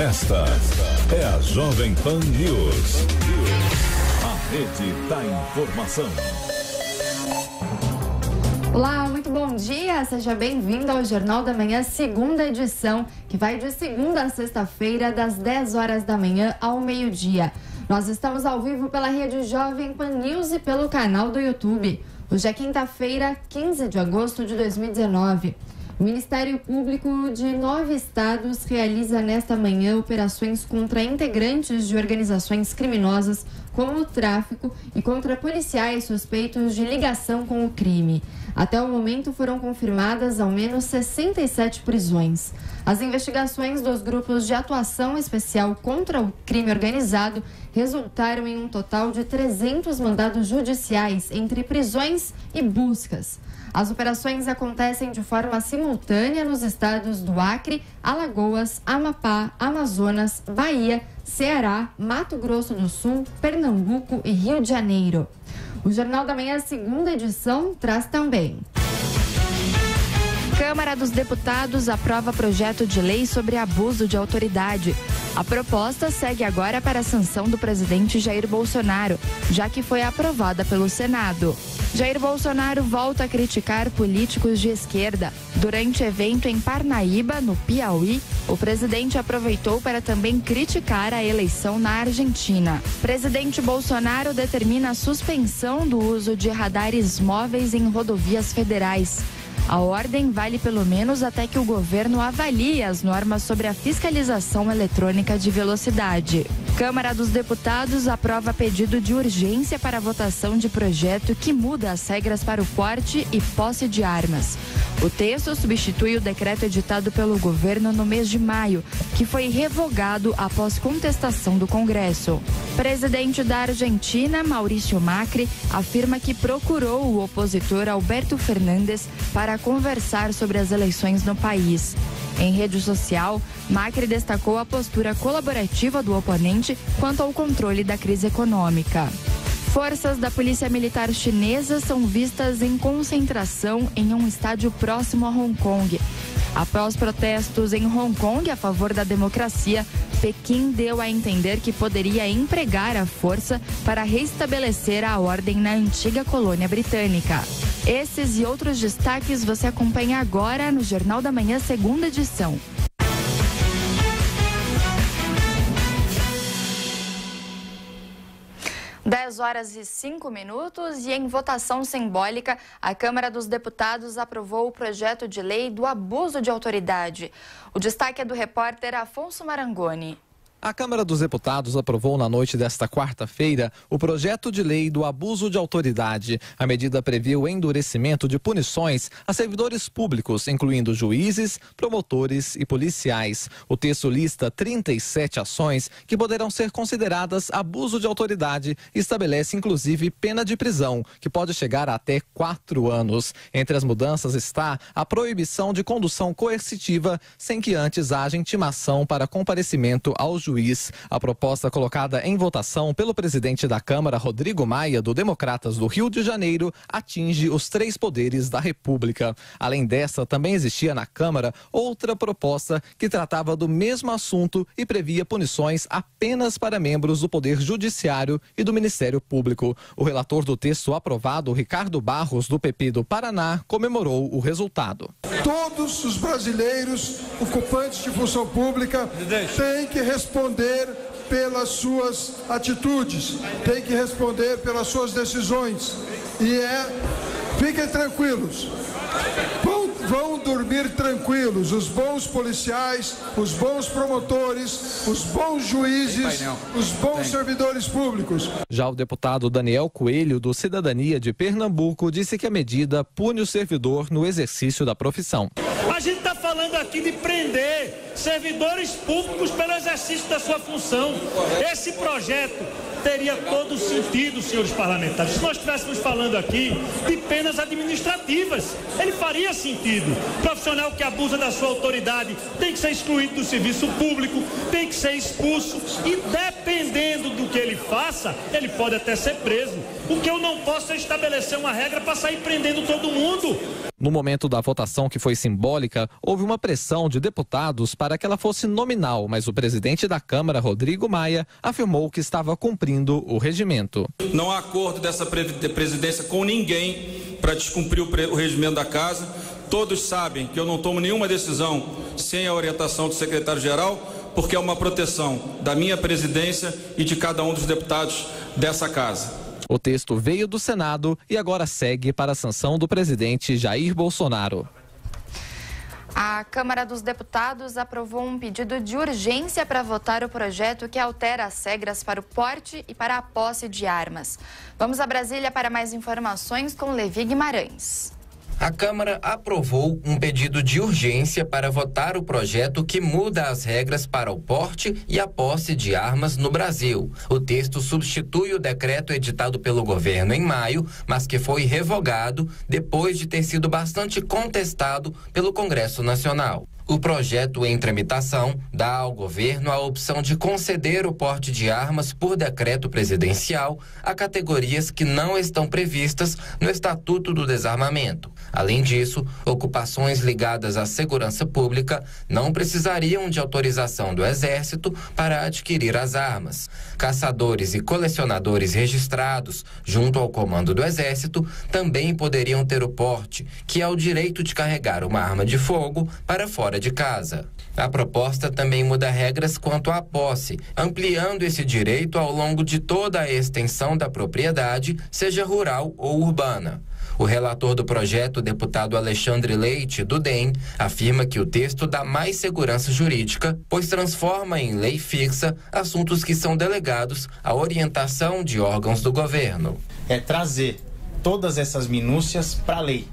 Esta é a Jovem Pan News. A rede da informação. Olá, muito bom dia. Seja bem-vindo ao Jornal da Manhã, segunda edição, que vai de segunda a sexta-feira, das 10 horas da manhã ao meio-dia. Nós estamos ao vivo pela rede Jovem Pan News e pelo canal do YouTube. Hoje é quinta-feira, 15 de agosto de 2019. O Ministério Público de 9 estados realiza nesta manhã operações contra integrantes de organizações criminosas como o tráfico e contra policiais suspeitos de ligação com o crime. Até o momento foram confirmadas ao menos 67 prisões. As investigações dos grupos de atuação especial contra o crime organizado resultaram em um total de 300 mandados judiciais entre prisões e buscas. As operações acontecem de forma simultânea nos estados do Acre, Alagoas, Amapá, Amazonas, Bahia, Ceará, Mato Grosso do Sul, Pernambuco e Rio de Janeiro. O Jornal da Manhã, segunda edição, traz também: Câmara dos Deputados aprova projeto de lei sobre abuso de autoridade. A proposta segue agora para a sanção do presidente Jair Bolsonaro, já que foi aprovada pelo Senado. Jair Bolsonaro volta a criticar políticos de esquerda. Durante evento em Parnaíba, no Piauí, o presidente aproveitou para também criticar a eleição na Argentina. Presidente Bolsonaro determina a suspensão do uso de radares móveis em rodovias federais. A ordem vale pelo menos até que o governo avalie as normas sobre a fiscalização eletrônica de velocidade. Câmara dos Deputados aprova pedido de urgência para a votação de projeto que muda as regras para o porte e posse de armas. O texto substitui o decreto editado pelo governo no mês de maio, que foi revogado após contestação do Congresso. Presidente da Argentina, Maurício Macri, afirma que procurou o opositor Alberto Fernandes para conversar sobre as eleições no país. Em rede social, Macri destacou a postura colaborativa do oponente quanto ao controle da crise econômica. Forças da Polícia Militar Chinesa são vistas em concentração em um estádio próximo a Hong Kong. Após protestos em Hong Kong a favor da democracia, Pequim deu a entender que poderia empregar a força para restabelecer a ordem na antiga colônia britânica. Esses e outros destaques você acompanha agora no Jornal da Manhã, segunda edição. 10 horas e 5 minutos e em votação simbólica, a Câmara dos Deputados aprovou o projeto de lei do abuso de autoridade. O destaque é do repórter Afonso Marangoni. A Câmara dos Deputados aprovou na noite desta quarta-feira o projeto de lei do abuso de autoridade. A medida prevê o endurecimento de punições a servidores públicos, incluindo juízes, promotores e policiais. O texto lista 37 ações que poderão ser consideradas abuso de autoridade e estabelece inclusive pena de prisão, que pode chegar a até 4 anos. Entre as mudanças está a proibição de condução coercitiva sem que antes haja intimação para comparecimento ao juiz. A proposta colocada em votação pelo presidente da Câmara, Rodrigo Maia, do Democratas do Rio de Janeiro, atinge os 3 poderes da República. Além dessa, também existia na Câmara outra proposta que tratava do mesmo assunto e previa punições apenas para membros do Poder Judiciário e do Ministério Público. O relator do texto aprovado, Ricardo Barros, do PP do Paraná, comemorou o resultado. Todos os brasileiros ocupantes de função pública têm que responder pelas suas atitudes, têm que responder pelas suas decisões. Fiquem tranquilos, vão dormir tranquilos os bons policiais, os bons promotores, os bons juízes, os bons servidores públicos. Já o deputado Daniel Coelho, do Cidadania de Pernambuco, disse que a medida pune o servidor no exercício da profissão. A gente está falando aqui de prender servidores públicos pelo exercício da sua função. Esse projeto teria todo sentido, senhores parlamentares, se nós estivéssemos falando aqui de penas administrativas. Ele faria sentido. O profissional que abusa da sua autoridade tem que ser excluído do serviço público, tem que ser expulso e, dependendo do que ele faça, ele pode até ser preso. O que eu não posso é estabelecer uma regra para sair prendendo todo mundo. No momento da votação, que foi simbólica, houve uma pressão de deputados para que ela fosse nominal, mas o presidente da Câmara, Rodrigo Maia, afirmou que estava cumprindo o regimento. Não há acordo dessa presidência com ninguém para descumprir o regimento da casa. Todos sabem que eu não tomo nenhuma decisão sem a orientação do secretário-geral, porque é uma proteção da minha presidência e de cada um dos deputados dessa casa. O texto veio do Senado e agora segue para a sanção do presidente Jair Bolsonaro. A Câmara dos Deputados aprovou um pedido de urgência para votar o projeto que altera as regras para o porte e para a posse de armas. Vamos a Brasília para mais informações com Levi Guimarães. A Câmara aprovou um pedido de urgência para votar o projeto que muda as regras para o porte e a posse de armas no Brasil. O texto substitui o decreto editado pelo governo em maio, mas que foi revogado depois de ter sido bastante contestado pelo Congresso Nacional. O projeto em tramitação dá ao governo a opção de conceder o porte de armas por decreto presidencial a categorias que não estão previstas no Estatuto do Desarmamento. Além disso, ocupações ligadas à segurança pública não precisariam de autorização do Exército para adquirir as armas. Caçadores e colecionadores registrados junto ao comando do Exército também poderiam ter o porte, que é o direito de carregar uma arma de fogo para fora de casa. A proposta também muda regras quanto à posse, ampliando esse direito ao longo de toda a extensão da propriedade, seja rural ou urbana. O relator do projeto, deputado Alexandre Leite, do DEM, afirma que o texto dá mais segurança jurídica, pois transforma em lei fixa assuntos que são delegados à orientação de órgãos do governo. É trazer todas essas minúcias para a lei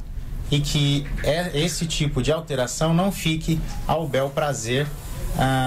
e que esse tipo de alteração não fique ao bel prazer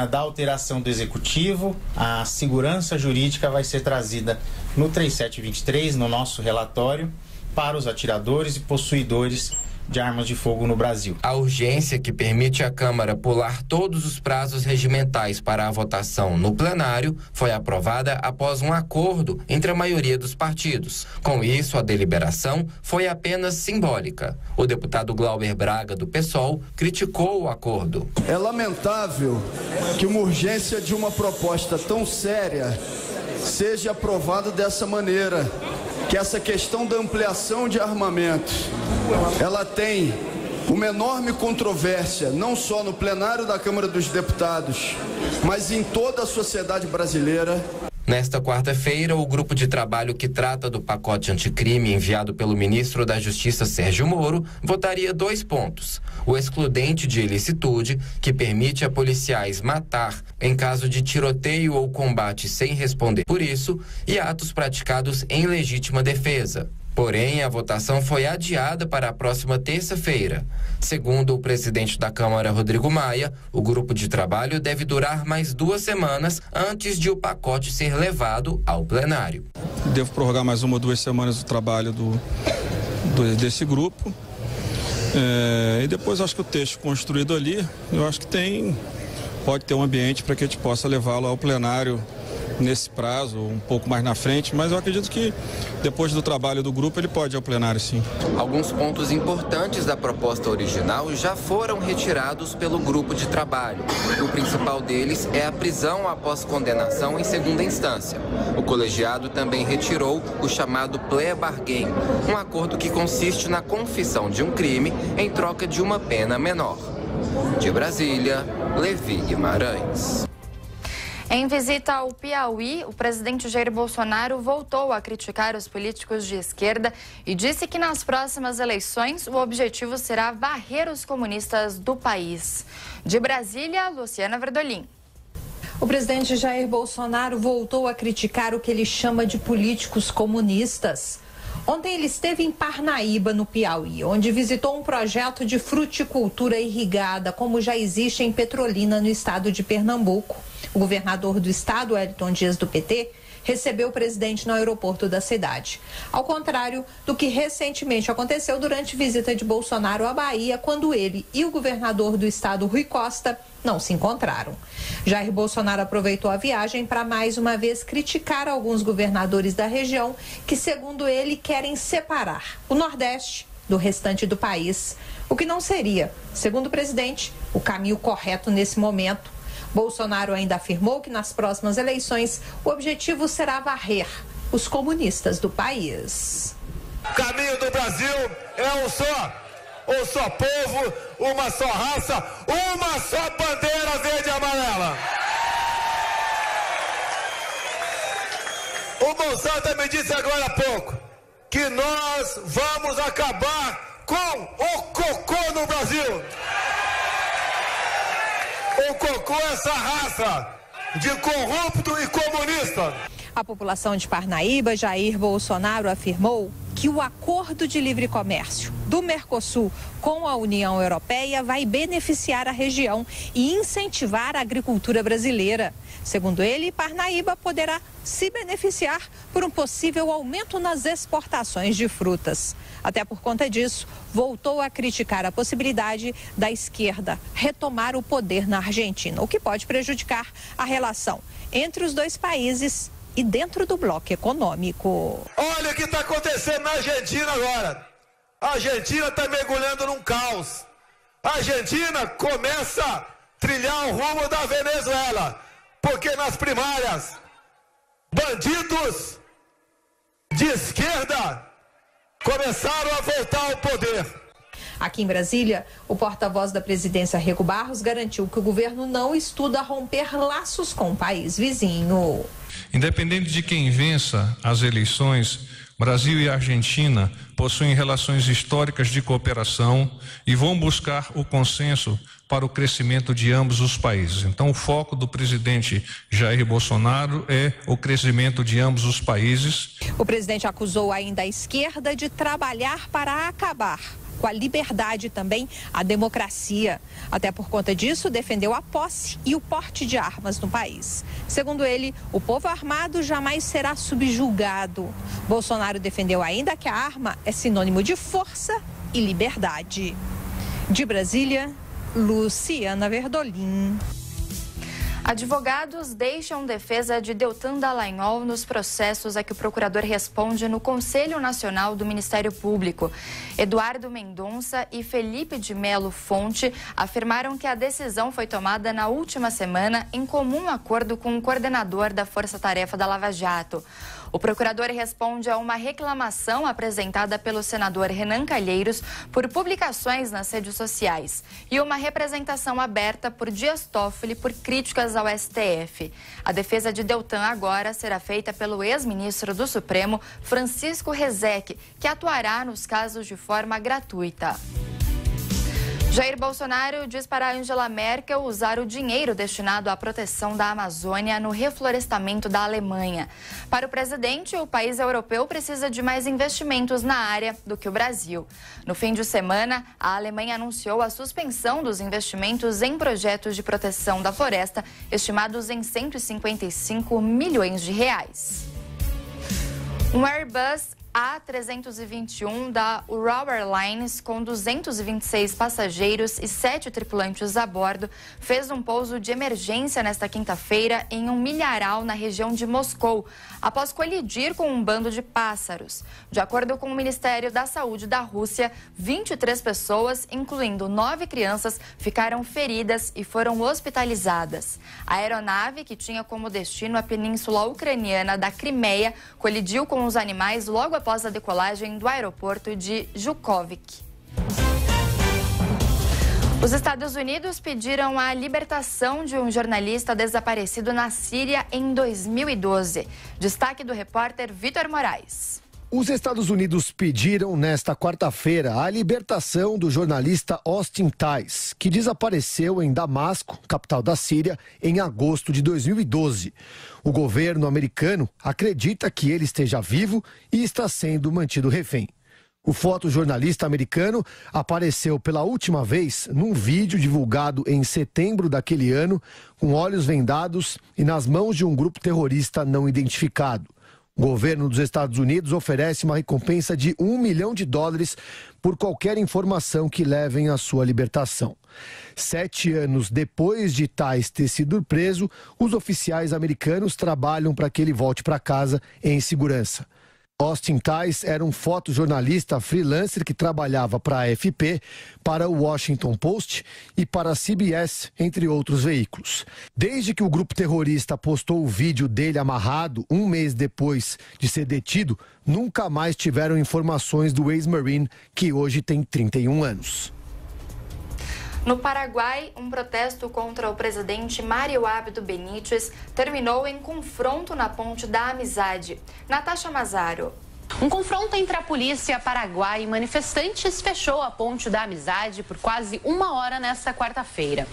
da alteração do Executivo. A segurança jurídica vai ser trazida no 3723, no nosso relatório, para os atiradores e possuidores de armas de fogo no Brasil. A urgência que permite à Câmara pular todos os prazos regimentais para a votação no plenário foi aprovada após um acordo entre a maioria dos partidos. Com isso, a deliberação foi apenas simbólica. O deputado Glauber Braga, do PSOL, criticou o acordo. É lamentável que uma urgência de uma proposta tão séria seja aprovada dessa maneira, que essa questão da ampliação de armamento, ela tem uma enorme controvérsia, não só no plenário da Câmara dos Deputados, mas em toda a sociedade brasileira. Nesta quarta-feira, o grupo de trabalho que trata do pacote anticrime enviado pelo ministro da Justiça, Sérgio Moro, votaria 2 pontos. O excludente de ilicitude, que permite a policiais matar em caso de tiroteio ou combate sem responder por isso, e atos praticados em legítima defesa. Porém, a votação foi adiada para a próxima terça-feira. Segundo o presidente da Câmara, Rodrigo Maia, o grupo de trabalho deve durar mais 2 semanas antes de o pacote ser levado ao plenário. Devo prorrogar mais 1 ou 2 semanas o trabalho desse grupo. E depois acho que o texto construído ali, eu acho que pode ter um ambiente para que a gente possa levá-lo ao plenário nesse prazo, um pouco mais na frente, mas eu acredito que depois do trabalho do grupo ele pode ir ao plenário, sim. Alguns pontos importantes da proposta original já foram retirados pelo grupo de trabalho. O principal deles é a prisão após condenação em segunda instância. O colegiado também retirou o chamado plea bargain, um acordo que consiste na confissão de um crime em troca de uma pena menor. De Brasília, Levi Guimarães. Em visita ao Piauí, o presidente Jair Bolsonaro voltou a criticar os políticos de esquerda e disse que nas próximas eleições o objetivo será varrer os comunistas do país. De Brasília, Luciana Verdolim. O presidente Jair Bolsonaro voltou a criticar o que ele chama de políticos comunistas. Ontem ele esteve em Parnaíba, no Piauí, onde visitou um projeto de fruticultura irrigada, como já existe em Petrolina, no estado de Pernambuco. O governador do estado, Wellington Dias, do PT, recebeu o presidente no aeroporto da cidade. Ao contrário do que recentemente aconteceu durante visita de Bolsonaro à Bahia, quando ele e o governador do estado, Rui Costa, não se encontraram. Jair Bolsonaro aproveitou a viagem para mais uma vez criticar alguns governadores da região que, segundo ele, querem separar o Nordeste do restante do país, o que não seria, segundo o presidente, o caminho correto nesse momento. Bolsonaro ainda afirmou que nas próximas eleições o objetivo será varrer os comunistas do país. O caminho do Brasil é um só povo, uma só raça, uma só bandeira verde e amarela. O Monsanto me disse agora há pouco que nós vamos acabar com o cocô no Brasil. O cocô é essa raça de corrupto e comunista. A população de Parnaíba, Jair Bolsonaro afirmou que o acordo de livre comércio do Mercosul com a União Europeia vai beneficiar a região e incentivar a agricultura brasileira. Segundo ele, Parnaíba poderá se beneficiar por um possível aumento nas exportações de frutas. Até por conta disso, voltou a criticar a possibilidade da esquerda retomar o poder na Argentina, o que pode prejudicar a relação entre os dois países e dentro do bloco econômico. Olha o que está acontecendo na Argentina agora. A Argentina está mergulhando num caos. A Argentina começa a trilhar o rumo da Venezuela, porque nas primárias, bandidos de esquerda começaram a voltar ao poder. Aqui em Brasília, o porta-voz da presidência, Rego Barros, garantiu que o governo não estuda romper laços com o país vizinho. Independente de quem vença as eleições, Brasil e Argentina possuem relações históricas de cooperação e vão buscar o consenso para o crescimento de ambos os países. Então, o foco do presidente Jair Bolsonaro é o crescimento de ambos os países. O presidente acusou ainda a esquerda de trabalhar para acabar com a liberdade e também a democracia. Até por conta disso, defendeu a posse e o porte de armas no país. Segundo ele, o povo armado jamais será subjugado. Bolsonaro defendeu ainda que a arma é sinônimo de força e liberdade. De Brasília, Luciana Verdolim. Advogados deixam defesa de Deltan Dallagnol nos processos a que o procurador responde no Conselho Nacional do Ministério Público. Eduardo Mendonça e Felipe de Melo Fonte afirmaram que a decisão foi tomada na última semana em comum acordo com o coordenador da Força Tarefa da Lava Jato. O procurador responde a uma reclamação apresentada pelo senador Renan Calheiros por publicações nas redes sociais e uma representação aberta por Dias Toffoli por críticas ao STF. A defesa de Deltan agora será feita pelo ex-ministro do Supremo, Francisco Rezec, que atuará nos casos de forma gratuita. Jair Bolsonaro diz para Angela Merkel usar o dinheiro destinado à proteção da Amazônia no reflorestamento da Alemanha. Para o presidente, o país europeu precisa de mais investimentos na área do que o Brasil. No fim de semana, a Alemanha anunciou a suspensão dos investimentos em projetos de proteção da floresta, estimados em 155 milhões de reais. Um Airbus A321 da Ural Airlines, com 226 passageiros e 7 tripulantes a bordo, fez um pouso de emergência nesta quinta-feira em um milharal na região de Moscou, após colidir com um bando de pássaros. De acordo com o Ministério da Saúde da Rússia, 23 pessoas, incluindo 9 crianças, ficaram feridas e foram hospitalizadas. A aeronave, que tinha como destino a península ucraniana da Crimeia, colidiu com os animais logo após a decolagem do aeroporto de Zhukovsk. Os Estados Unidos pediram a libertação de um jornalista desaparecido na Síria em 2012. Destaque do repórter Vitor Moraes. Os Estados Unidos pediram nesta quarta-feira a libertação do jornalista Austin Tice, que desapareceu em Damasco, capital da Síria, em agosto de 2012. O governo americano acredita que ele esteja vivo e está sendo mantido refém. O fotojornalista americano apareceu pela última vez num vídeo divulgado em setembro daquele ano, com olhos vendados e nas mãos de um grupo terrorista não identificado. O governo dos Estados Unidos oferece uma recompensa de $1 milhão por qualquer informação que levem à sua libertação. 7 anos depois de Tice ter sido preso, os oficiais americanos trabalham para que ele volte para casa em segurança. Austin Tice era um fotojornalista freelancer que trabalhava para a AFP, para o Washington Post e para a CBS, entre outros veículos. Desde que o grupo terrorista postou o vídeo dele amarrado, um mês depois de ser detido, nunca mais tiveram informações do ex-marine, que hoje tem 31 anos. No Paraguai, um protesto contra o presidente Mário Abdo Benítez terminou em confronto na Ponte da Amizade. Natasha Mazaro. Um confronto entre a polícia paraguaia e manifestantes fechou a Ponte da Amizade por quase 1 hora nesta quarta-feira.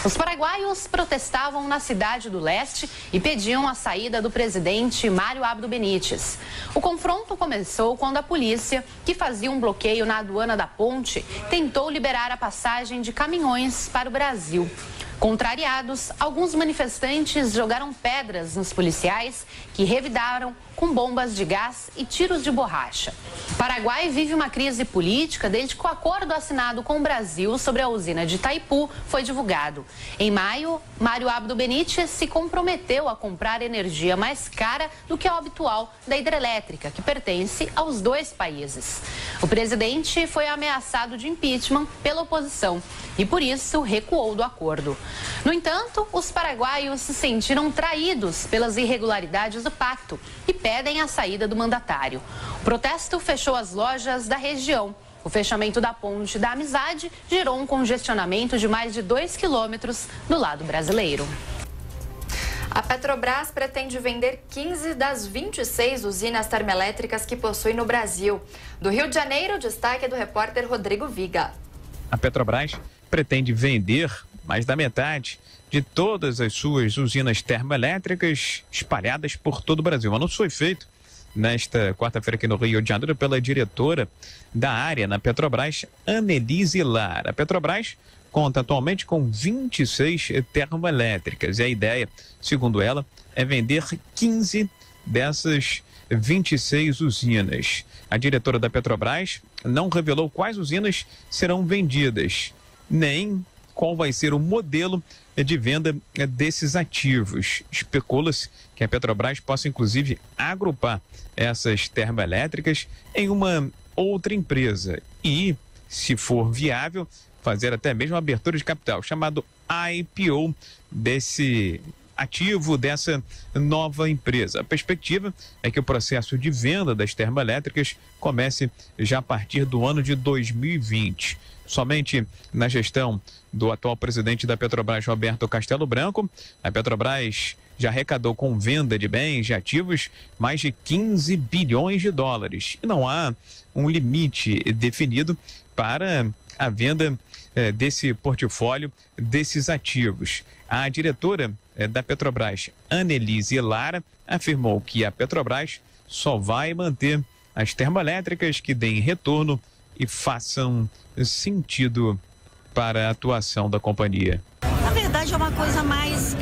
Os paraguaios protestavam na cidade do leste e pediam a saída do presidente Mário Abdo Benítez. O confronto começou quando a polícia, que fazia um bloqueio na aduana da ponte, tentou liberar a passagem de caminhões para o Brasil. Contrariados, alguns manifestantes jogaram pedras nos policiais, que revidaram com bombas de gás e tiros de borracha. O Paraguai vive uma crise política desde que o acordo assinado com o Brasil sobre a usina de Itaipu foi divulgado. Em maio, Mário Abdo Benítez se comprometeu a comprar energia mais cara do que a habitual da hidrelétrica, que pertence aos 2 países. O presidente foi ameaçado de impeachment pela oposição e, por isso, recuou do acordo. No entanto, os paraguaios se sentiram traídos pelas irregularidades do pacto e pedem a saída do mandatário. O protesto fechou as lojas da região. O fechamento da Ponte da Amizade gerou um congestionamento de mais de 2 quilômetros do lado brasileiro. A Petrobras pretende vender 15 das 26 usinas termoelétricas que possui no Brasil. Do Rio de Janeiro, o destaque é do repórter Rodrigo Viga. A Petrobras pretende vender mais da metade de todas as suas usinas termoelétricas espalhadas por todo o Brasil. O anúncio foi feito nesta quarta-feira aqui no Rio de Janeiro pela diretora da área na Petrobras, Annelise Lara. A Petrobras conta atualmente com 26 termoelétricas e a ideia, segundo ela, é vender 15 dessas 26 usinas. A diretora da Petrobras não revelou quais usinas serão vendidas, nem qual vai ser o modelo de venda desses ativos. Especula-se que a Petrobras possa, inclusive, agrupar essas termoelétricas em uma outra empresa e, se for viável, fazer até mesmo uma abertura de capital, chamado IPO desse ativo, dessa nova empresa. A perspectiva é que o processo de venda das termoelétricas comece já a partir do ano de 2020. Somente na gestão do atual presidente da Petrobras, Roberto Castelo Branco, a Petrobras já arrecadou com venda de bens, de ativos, mais de 15 bilhões de dólares. E não há um limite definido para a venda desse portfólio, desses ativos. A diretora da Petrobras, Annelise Lara, afirmou que a Petrobras só vai manter as termoelétricas que deem retorno e façam sentido para a atuação da companhia. Na verdade, é uma coisa mais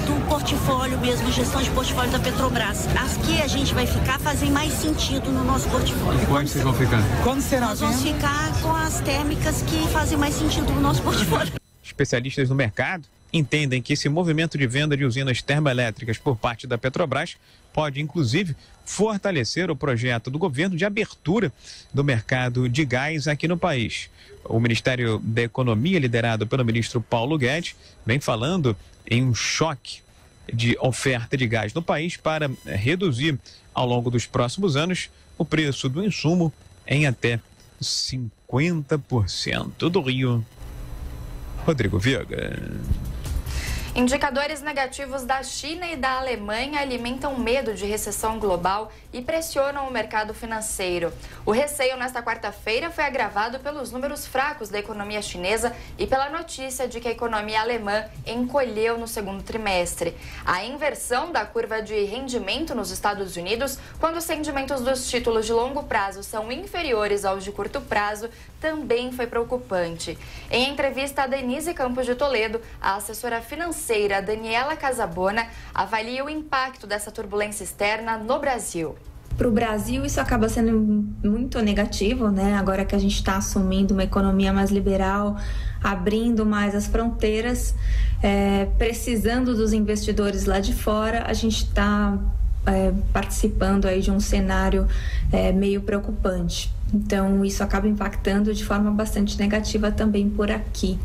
do portfólio mesmo, gestão de portfólio da Petrobras. As que a gente vai ficar fazem mais sentido no nosso portfólio. E quais vocês vão ficar? Quando será? Nós vamos ficar com as térmicas que fazem mais sentido no nosso portfólio. Especialistas no mercado entendem que esse movimento de venda de usinas termoelétricas por parte da Petrobras pode, inclusive, fortalecer o projeto do governo de abertura do mercado de gás aqui no país. O Ministério da Economia, liderado pelo ministro Paulo Guedes, vem falando em um choque de oferta de gás no país para reduzir, ao longo dos próximos anos, o preço do insumo em até 50%. Do Rio, Rodrigo Viga. Indicadores negativos da China e da Alemanha alimentam medo de recessão global e pressionam o mercado financeiro. O receio nesta quarta-feira foi agravado pelos números fracos da economia chinesa e pela notícia de que a economia alemã encolheu no segundo trimestre. A inversão da curva de rendimento nos Estados Unidos, quando os rendimentos dos títulos de longo prazo são inferiores aos de curto prazo, também foi preocupante. Em entrevista a Denise Campos de Toledo, a assessora financeira Daniela Casabona avalia o impacto dessa turbulência externa no Brasil. Para o Brasil, isso acaba sendo muito negativo, né? Agora que a gente está assumindo uma economia mais liberal, abrindo mais as fronteiras, precisando dos investidores lá de fora, a gente está participando aí de um cenário meio preocupante. Então, isso acaba impactando de forma bastante negativa também por aqui.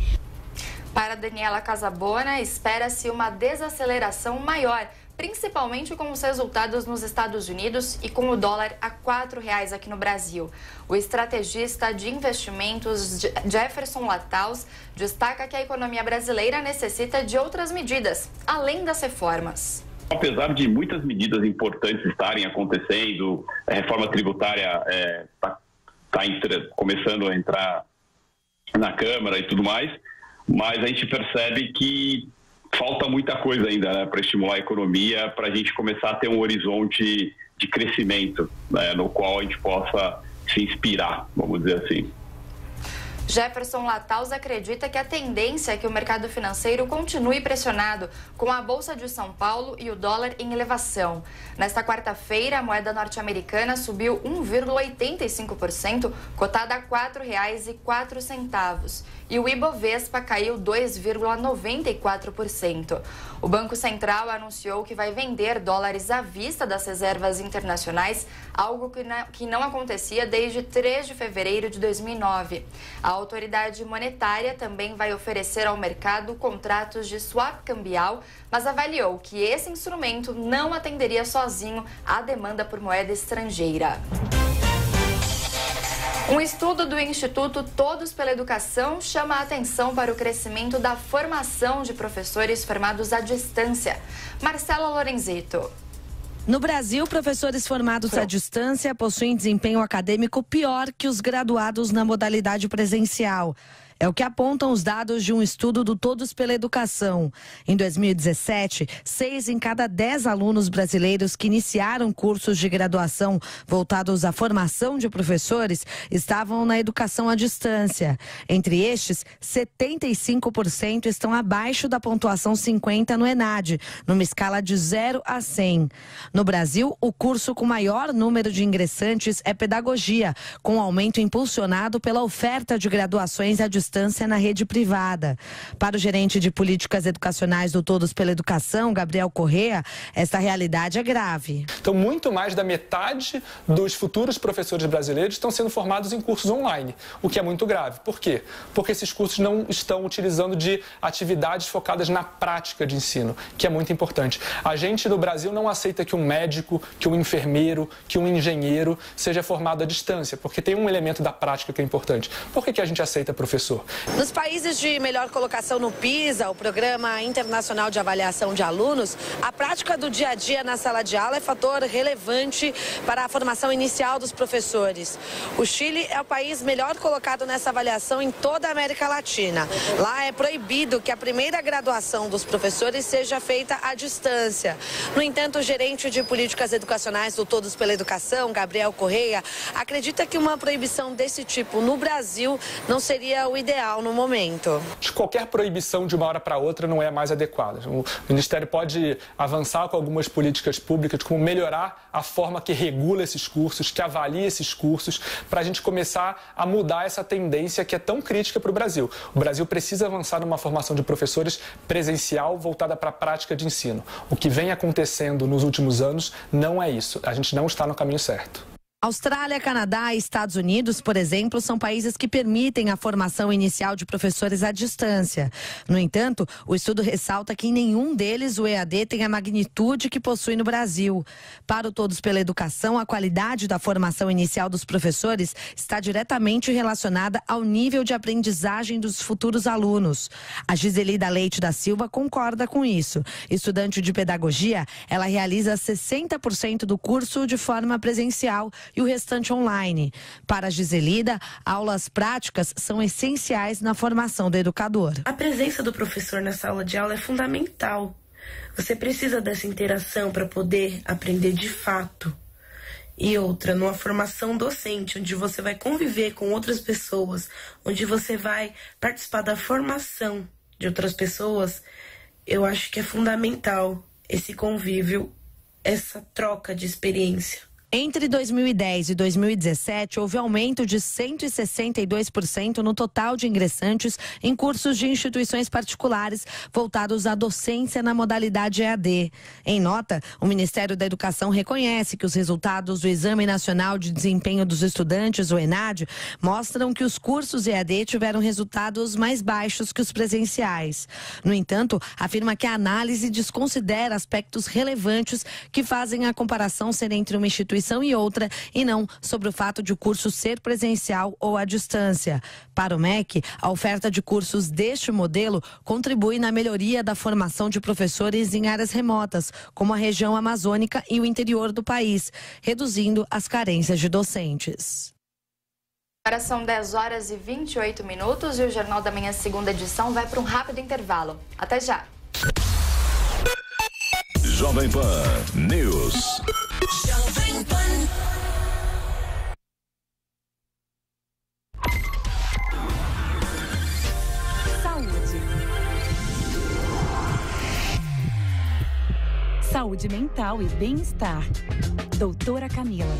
Para Daniela Casabona, espera-se uma desaceleração maior, principalmente com os resultados nos Estados Unidos e com o dólar a R$ 4,00 aqui no Brasil. O estrategista de investimentos Jefferson Lataus destaca que a economia brasileira necessita de outras medidas, além das reformas. Apesar de muitas medidas importantes estarem acontecendo, a reforma tributária está começando a entrar na Câmara e tudo mais, mas a gente percebe que falta muita coisa ainda, né, para estimular a economia, para a gente começar a ter um horizonte de crescimento, né, no qual a gente possa se inspirar, vamos dizer assim. Jefferson Lataus acredita que a tendência é que o mercado financeiro continue pressionado, com a Bolsa de São Paulo e o dólar em elevação. Nesta quarta-feira, a moeda norte-americana subiu 1,85%, cotada a R$ 4,04. E o Ibovespa caiu 2,94%. O Banco Central anunciou que vai vender dólares à vista das reservas internacionais, algo que não acontecia desde 3 de fevereiro de 2009. A autoridade monetária também vai oferecer ao mercado contratos de swap cambial, mas avaliou que esse instrumento não atenderia sozinho à demanda por moeda estrangeira. Um estudo do Instituto Todos pela Educação chama a atenção para o crescimento da formação de professores formados à distância. Marcela Lorenzito. No Brasil, professores formados à distância possuem desempenho acadêmico pior que os graduados na modalidade presencial. É o que apontam os dados de um estudo do Todos pela Educação. Em 2017, 6 em cada 10 alunos brasileiros que iniciaram cursos de graduação voltados à formação de professores estavam na educação à distância. Entre estes, 75% estão abaixo da pontuação 50 no ENAD, numa escala de 0 a 100. No Brasil, o curso com maior número de ingressantes é Pedagogia, com um aumento impulsionado pela oferta de graduações à distância na rede privada. Para o gerente de políticas educacionais do Todos pela Educação, Gabriel Correa, esta realidade é grave. Então, muito mais da metade dos futuros professores brasileiros estão sendo formados em cursos online, o que é muito grave. Por quê? Porque esses cursos não estão utilizando de atividades focadas na prática de ensino, que é muito importante. A gente no Brasil não aceita que um médico, que um enfermeiro, que um engenheiro seja formado à distância, porque tem um elemento da prática que é importante. Por que a gente aceita professor? Nos países de melhor colocação no PISA, o Programa Internacional de Avaliação de Alunos, a prática do dia a dia na sala de aula é fator relevante para a formação inicial dos professores. O Chile é o país melhor colocado nessa avaliação em toda a América Latina. Lá é proibido que a primeira graduação dos professores seja feita à distância. No entanto, o gerente de políticas educacionais do Todos pela Educação, Gabriel Correa, acredita que uma proibição desse tipo no Brasil não seria o ideal no momento. Qualquer proibição de uma hora para outra não é mais adequada. O Ministério pode avançar com algumas políticas públicas, como melhorar a forma que regula esses cursos, que avalia esses cursos, para a gente começar a mudar essa tendência que é tão crítica para o Brasil. O Brasil precisa avançar numa formação de professores presencial voltada para a prática de ensino. O que vem acontecendo nos últimos anos não é isso. A gente não está no caminho certo. Austrália, Canadá e Estados Unidos, por exemplo, são países que permitem a formação inicial de professores à distância. No entanto, o estudo ressalta que em nenhum deles o EAD tem a magnitude que possui no Brasil. Para o Todos pela Educação, a qualidade da formação inicial dos professores está diretamente relacionada ao nível de aprendizagem dos futuros alunos. A Giselida Leite da Silva concorda com isso. Estudante de pedagogia, ela realiza 60% do curso de forma presencial e o restante online. Para a Giselida, aulas práticas são essenciais na formação do educador. A presença do professor na sala de aula é fundamental. Você precisa dessa interação para poder aprender de fato. E outra, numa formação docente, onde você vai conviver com outras pessoas, onde você vai participar da formação de outras pessoas, eu acho que é fundamental esse convívio, essa troca de experiência. Entre 2010 e 2017, houve aumento de 162% no total de ingressantes em cursos de instituições particulares voltados à docência na modalidade EAD. Em nota, o Ministério da Educação reconhece que os resultados do Exame Nacional de Desempenho dos Estudantes, o ENAD, mostram que os cursos EAD tiveram resultados mais baixos que os presenciais. No entanto, afirma que a análise desconsidera aspectos relevantes que fazem a comparação ser entre uma instituição e outra, e não sobre o fato de o curso ser presencial ou à distância. Para o MEC, a oferta de cursos deste modelo contribui na melhoria da formação de professores em áreas remotas, como a região amazônica e o interior do país, reduzindo as carências de docentes. Agora são 10 horas e 28 minutos e o Jornal da Manhã, segunda edição, vai para um rápido intervalo. Até já! Jovem Pan News. Jovem Pan. Saúde mental e bem-estar. Doutora Camila.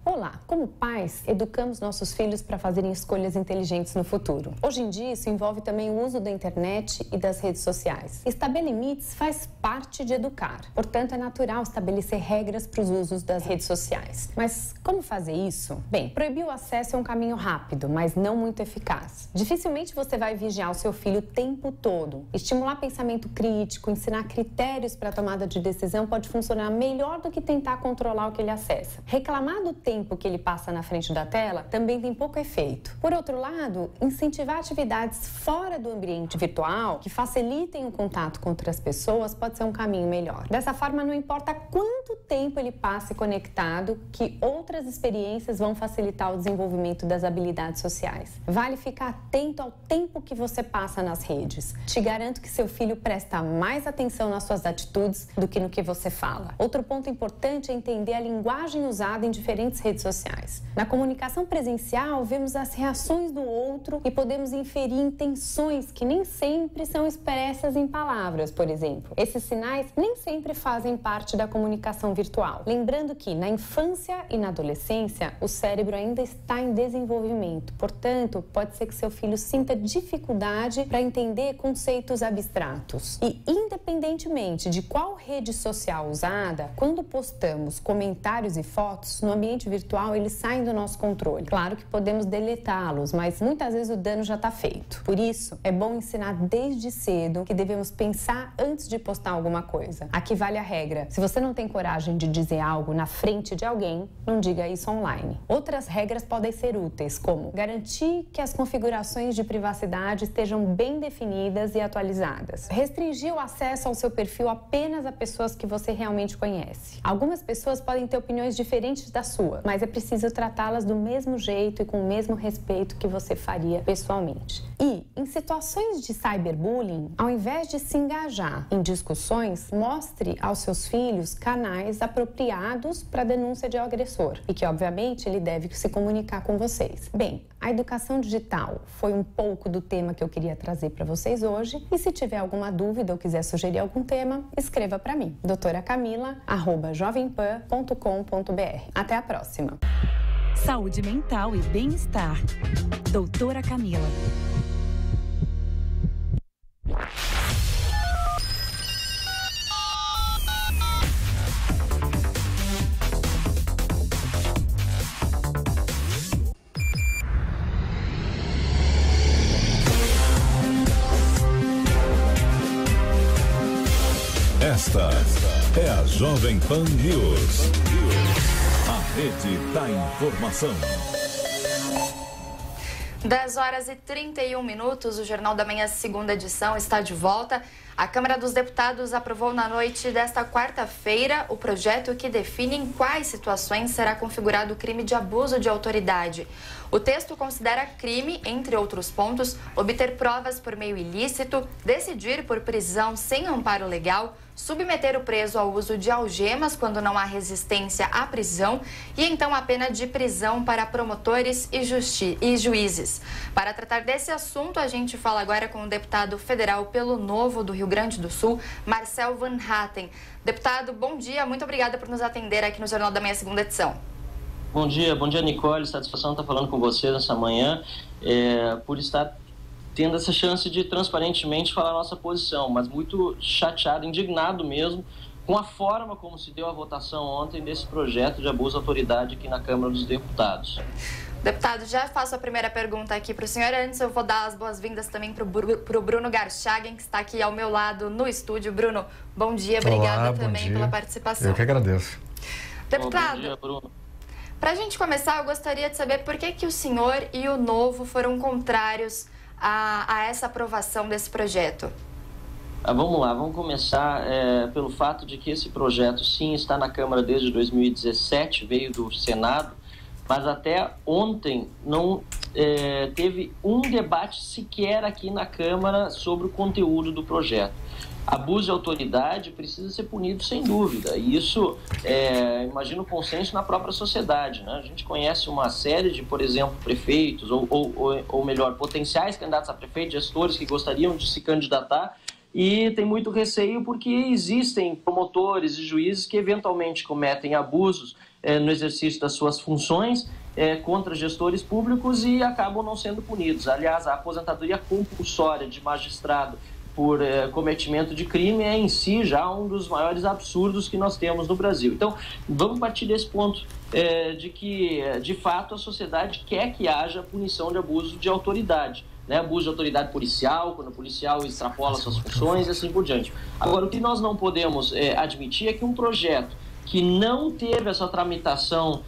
Olá, como pais, educamos nossos filhos para fazerem escolhas inteligentes no futuro. Hoje em dia, isso envolve também o uso da internet e das redes sociais. Estabelecer limites faz parte de educar. Portanto, é natural estabelecer regras para os usos das redes sociais. Mas como fazer isso? Bem, proibir o acesso é um caminho rápido, mas não muito eficaz. Dificilmente você vai vigiar o seu filho o tempo todo. Estimular pensamento crítico, ensinar critérios para a tomada de decisão pode funcionar melhor do que tentar controlar o que ele acessa. Reclamar do tempo que ele passa na frente da tela também tem pouco efeito. Por outro lado, incentivar atividades fora do ambiente virtual que facilitem o contato com outras pessoas pode ser um caminho melhor. Dessa forma, não importa quanto tempo ele passe conectado, que outras experiências vão facilitar o desenvolvimento das habilidades sociais. Vale ficar atento ao tempo que você passa nas redes. Te garanto que seu filho presta mais atenção nas suas atitudes do que no que você fala. Outro ponto importante é entender a linguagem usada em diferentes redes sociais. Na comunicação presencial, vemos as reações do outro e podemos inferir intenções que nem sempre são expressas em palavras, por exemplo. Esses sinais nem sempre fazem parte da comunicação virtual. Lembrando que na infância e na adolescência, o cérebro ainda está em desenvolvimento. Portanto, pode ser que seu filho sinta dificuldade para entender conceitos abstratos. E, independentemente de qual rede social usada, quando postamos comentários e fotos, no ambiente virtual eles saem do nosso controle. Claro que podemos deletá-los, mas muitas vezes o dano já está feito. Por isso, é bom ensinar desde cedo que devemos pensar antes de postar alguma coisa. Aqui vale a regra: se você não tem coragem de dizer algo na frente de alguém, não diga isso online. Outras regras podem ser úteis, como garantir que as configurações de privacidade estejam bem definidas e atualizadas. Restringir o acesso ao seu perfil apenas a pessoas que você realmente conhece. Algumas pessoas podem ter opiniões diferentes da sua, mas é preciso tratá-las do mesmo jeito e com o mesmo respeito que você faria pessoalmente. E, em situações de cyberbullying, ao invés de se engajar em discussões, mostre aos seus filhos canais apropriados para denúncia de agressor e que, obviamente, ele deve se comunicar com vocês. Bem, a educação digital foi um pouco do tema que eu queria trazer para vocês hoje, e se tiver alguma dúvida ou quiser sugerir algum tema, escreva para mim, doutoracamila@jovempan.com.br. Até a próxima. Saúde mental e bem-estar. Doutora Camila. Esta é a Jovem Pan News. A rede da informação. 10 horas e 31 minutos, o Jornal da Manhã, segunda edição, está de volta. A Câmara dos Deputados aprovou na noite desta quarta-feira o projeto que define em quais situações será configurado o crime de abuso de autoridade. O texto considera crime, entre outros pontos, obter provas por meio ilícito, decidir por prisão sem amparo legal, submeter o preso ao uso de algemas quando não há resistência à prisão e então a pena de prisão para promotores e juízes. Para tratar desse assunto, a gente fala agora com o deputado federal pelo Novo do Rio Grande do Sul, Marcel Van Hatten. Deputado, bom dia, muito obrigada por nos atender aqui no Jornal da Manhã, segunda edição. Bom dia, Nicole, satisfação estar falando com você nessa manhã, por estar tendo essa chance de transparentemente falar a nossa posição, mas muito chateado, indignado mesmo, com a forma como se deu a votação ontem desse projeto de abuso de autoridade aqui na Câmara dos Deputados. Deputado, já faço a primeira pergunta aqui para o senhor. Antes, eu vou dar as boas-vindas também para o Bruno Garchagen, que está aqui ao meu lado no estúdio. Bruno, bom dia, obrigada também pela participação. Eu que agradeço. Deputado, bom dia, Bruno. Para a gente começar, eu gostaria de saber por que o senhor e o Novo foram contrários a essa aprovação desse projeto. Vamos lá, vamos começar pelo fato de que esse projeto, sim, está na Câmara desde 2017, veio do Senado, mas até ontem não teve um debate sequer aqui na Câmara sobre o conteúdo do projeto. Abuso de autoridade precisa ser punido sem dúvida, e isso, imagino, consenso na própria sociedade, né? A gente conhece uma série de, por exemplo, prefeitos, ou melhor, potenciais candidatos a prefeito, gestores que gostariam de se candidatar, e tem muito receio porque existem promotores e juízes que eventualmente cometem abusos no exercício das suas funções contra gestores públicos e acabam não sendo punidos. Aliás, a aposentadoria compulsória de magistrado por cometimento de crime é em si já um dos maiores absurdos que nós temos no Brasil. Então, vamos partir desse ponto de que, de fato, a sociedade quer que haja punição de abuso de autoridade, né? Abuso de autoridade policial, quando o policial extrapola suas funções e assim por diante. Agora, o que nós não podemos admitir é que um projeto que não teve essa tramitação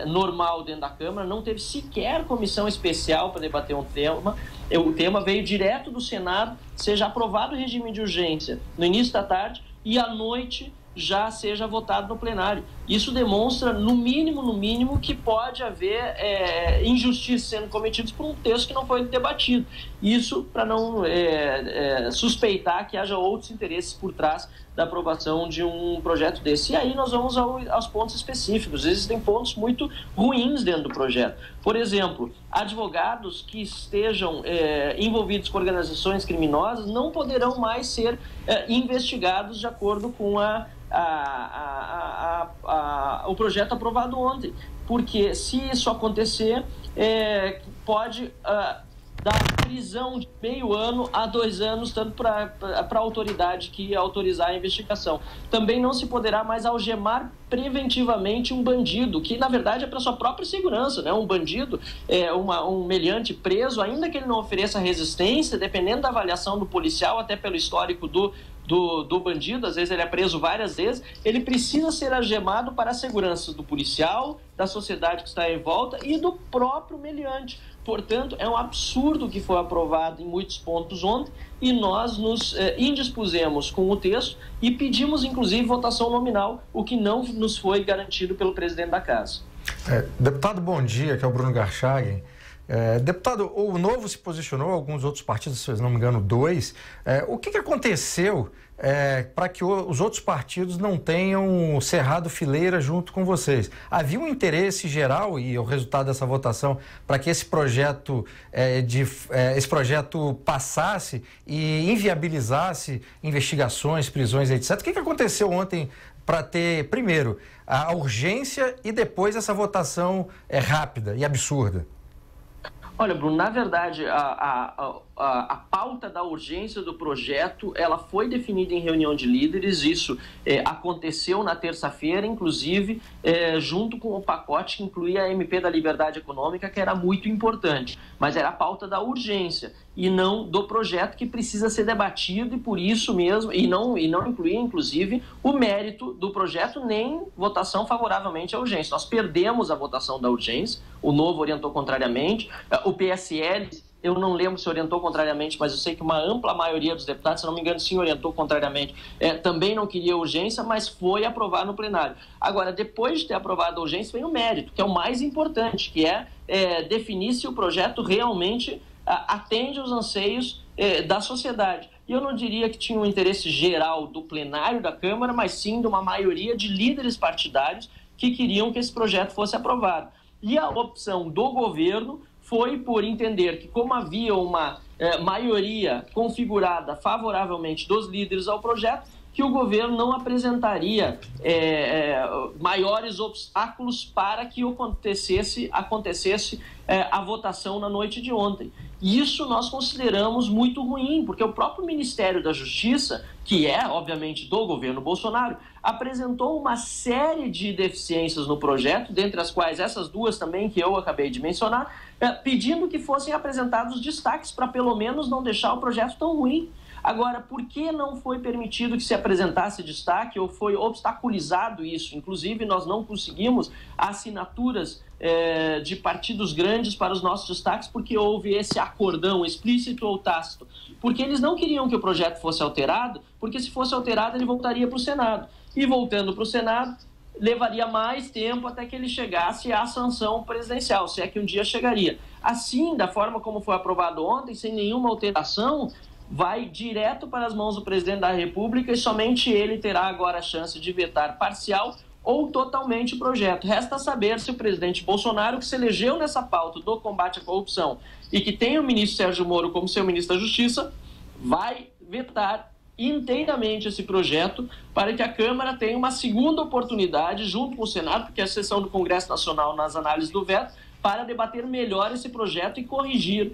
normal dentro da Câmara, não teve sequer comissão especial para debater um tema, o tema veio direto do Senado, seja aprovado o regime de urgência no início da tarde e à noite já seja votado no plenário. Isso demonstra, no mínimo, que pode haver injustiças sendo cometidas por um texto que não foi debatido. Isso para não suspeitar que haja outros interesses por trás da aprovação de um projeto desse. E aí nós vamos aos pontos específicos. Existem pontos muito ruins dentro do projeto. Por exemplo, advogados que estejam envolvidos com organizações criminosas não poderão mais ser investigados de acordo com o projeto aprovado ontem, porque se isso acontecer, pode dar prisão de meio ano a 2 anos, tanto para a autoridade que autorizar a investigação. Também não se poderá mais algemar preventivamente um bandido, que na verdade é para sua própria segurança, né? Um bandido, um meliante preso, ainda que ele não ofereça resistência, dependendo da avaliação do policial, até pelo histórico do bandido, às vezes ele é preso várias vezes, ele precisa ser algemado para a segurança do policial, da sociedade que está em volta e do próprio meliante. Portanto, é um absurdo que foi aprovado em muitos pontos ontem e nós nos indispusemos com o texto e pedimos, inclusive, votação nominal, o que não nos foi garantido pelo presidente da Casa. Deputado, bom dia, que é o Bruno Garchagen. Deputado, o Novo se posicionou, alguns outros partidos, se não me engano, 2. O que aconteceu para que os outros partidos não tenham cerrado fileira junto com vocês? Havia um interesse geral, e o resultado dessa votação, para que esse projeto passasse e inviabilizasse investigações, prisões, etc. O que aconteceu ontem para ter, primeiro, a urgência e depois essa votação rápida e absurda? Olha, Bruno, na verdade, a pauta da urgência do projeto, ela foi definida em reunião de líderes, isso aconteceu na terça-feira, inclusive, junto com o pacote que incluía a MP da Liberdade Econômica, que era muito importante, mas era a pauta da urgência e não do projeto que precisa ser debatido e por isso mesmo, e não incluía, inclusive, o mérito do projeto, nem votação favoravelmente à urgência. Nós perdemos a votação da urgência, o Novo orientou contrariamente, o PSL, eu não lembro se orientou contrariamente, mas eu sei que uma ampla maioria dos deputados, se não me engano, sim, orientou contrariamente, também não queria urgência, mas foi aprovar no plenário. Agora, depois de ter aprovado a urgência, vem o mérito, que é o mais importante, que é definir se o projeto realmente atende aos anseios da sociedade. e eu não diria que tinha um interesse geral do plenário da Câmara, mas sim de uma maioria de líderes partidários que queriam que esse projeto fosse aprovado. E a opção do governo foi por entender que, como havia uma maioria configurada favoravelmente dos líderes ao projeto, que o governo não apresentaria maiores obstáculos para que acontecesse a votação na noite de ontem. E isso nós consideramos muito ruim, porque o próprio Ministério da Justiça, que é, obviamente, do governo Bolsonaro, apresentou uma série de deficiências no projeto, dentre as quais essas duas também que eu acabei de mencionar, pedindo que fossem apresentados destaques para pelo menos não deixar o projeto tão ruim. Agora, por que não foi permitido que se apresentasse destaque ou foi obstaculizado isso? Inclusive, nós não conseguimos assinaturas de partidos grandes para os nossos destaques porque houve esse acordão explícito ou tácito. Porque eles não queriam que o projeto fosse alterado, porque se fosse alterado ele voltaria para o Senado. E voltando para o Senado, levaria mais tempo até que ele chegasse à sanção presidencial, se é que um dia chegaria. Assim, da forma como foi aprovado ontem, sem nenhuma alteração, vai direto para as mãos do presidente da República e somente ele terá agora a chance de vetar parcial ou totalmente o projeto. Resta saber se o presidente Bolsonaro, que se elegeu nessa pauta do combate à corrupção e que tem o ministro Sérgio Moro como seu ministro da Justiça, vai vetar inteiramente esse projeto para que a Câmara tenha uma segunda oportunidade, junto com o Senado, porque é a sessão do Congresso Nacional nas análises do veto, para debater melhor esse projeto e corrigir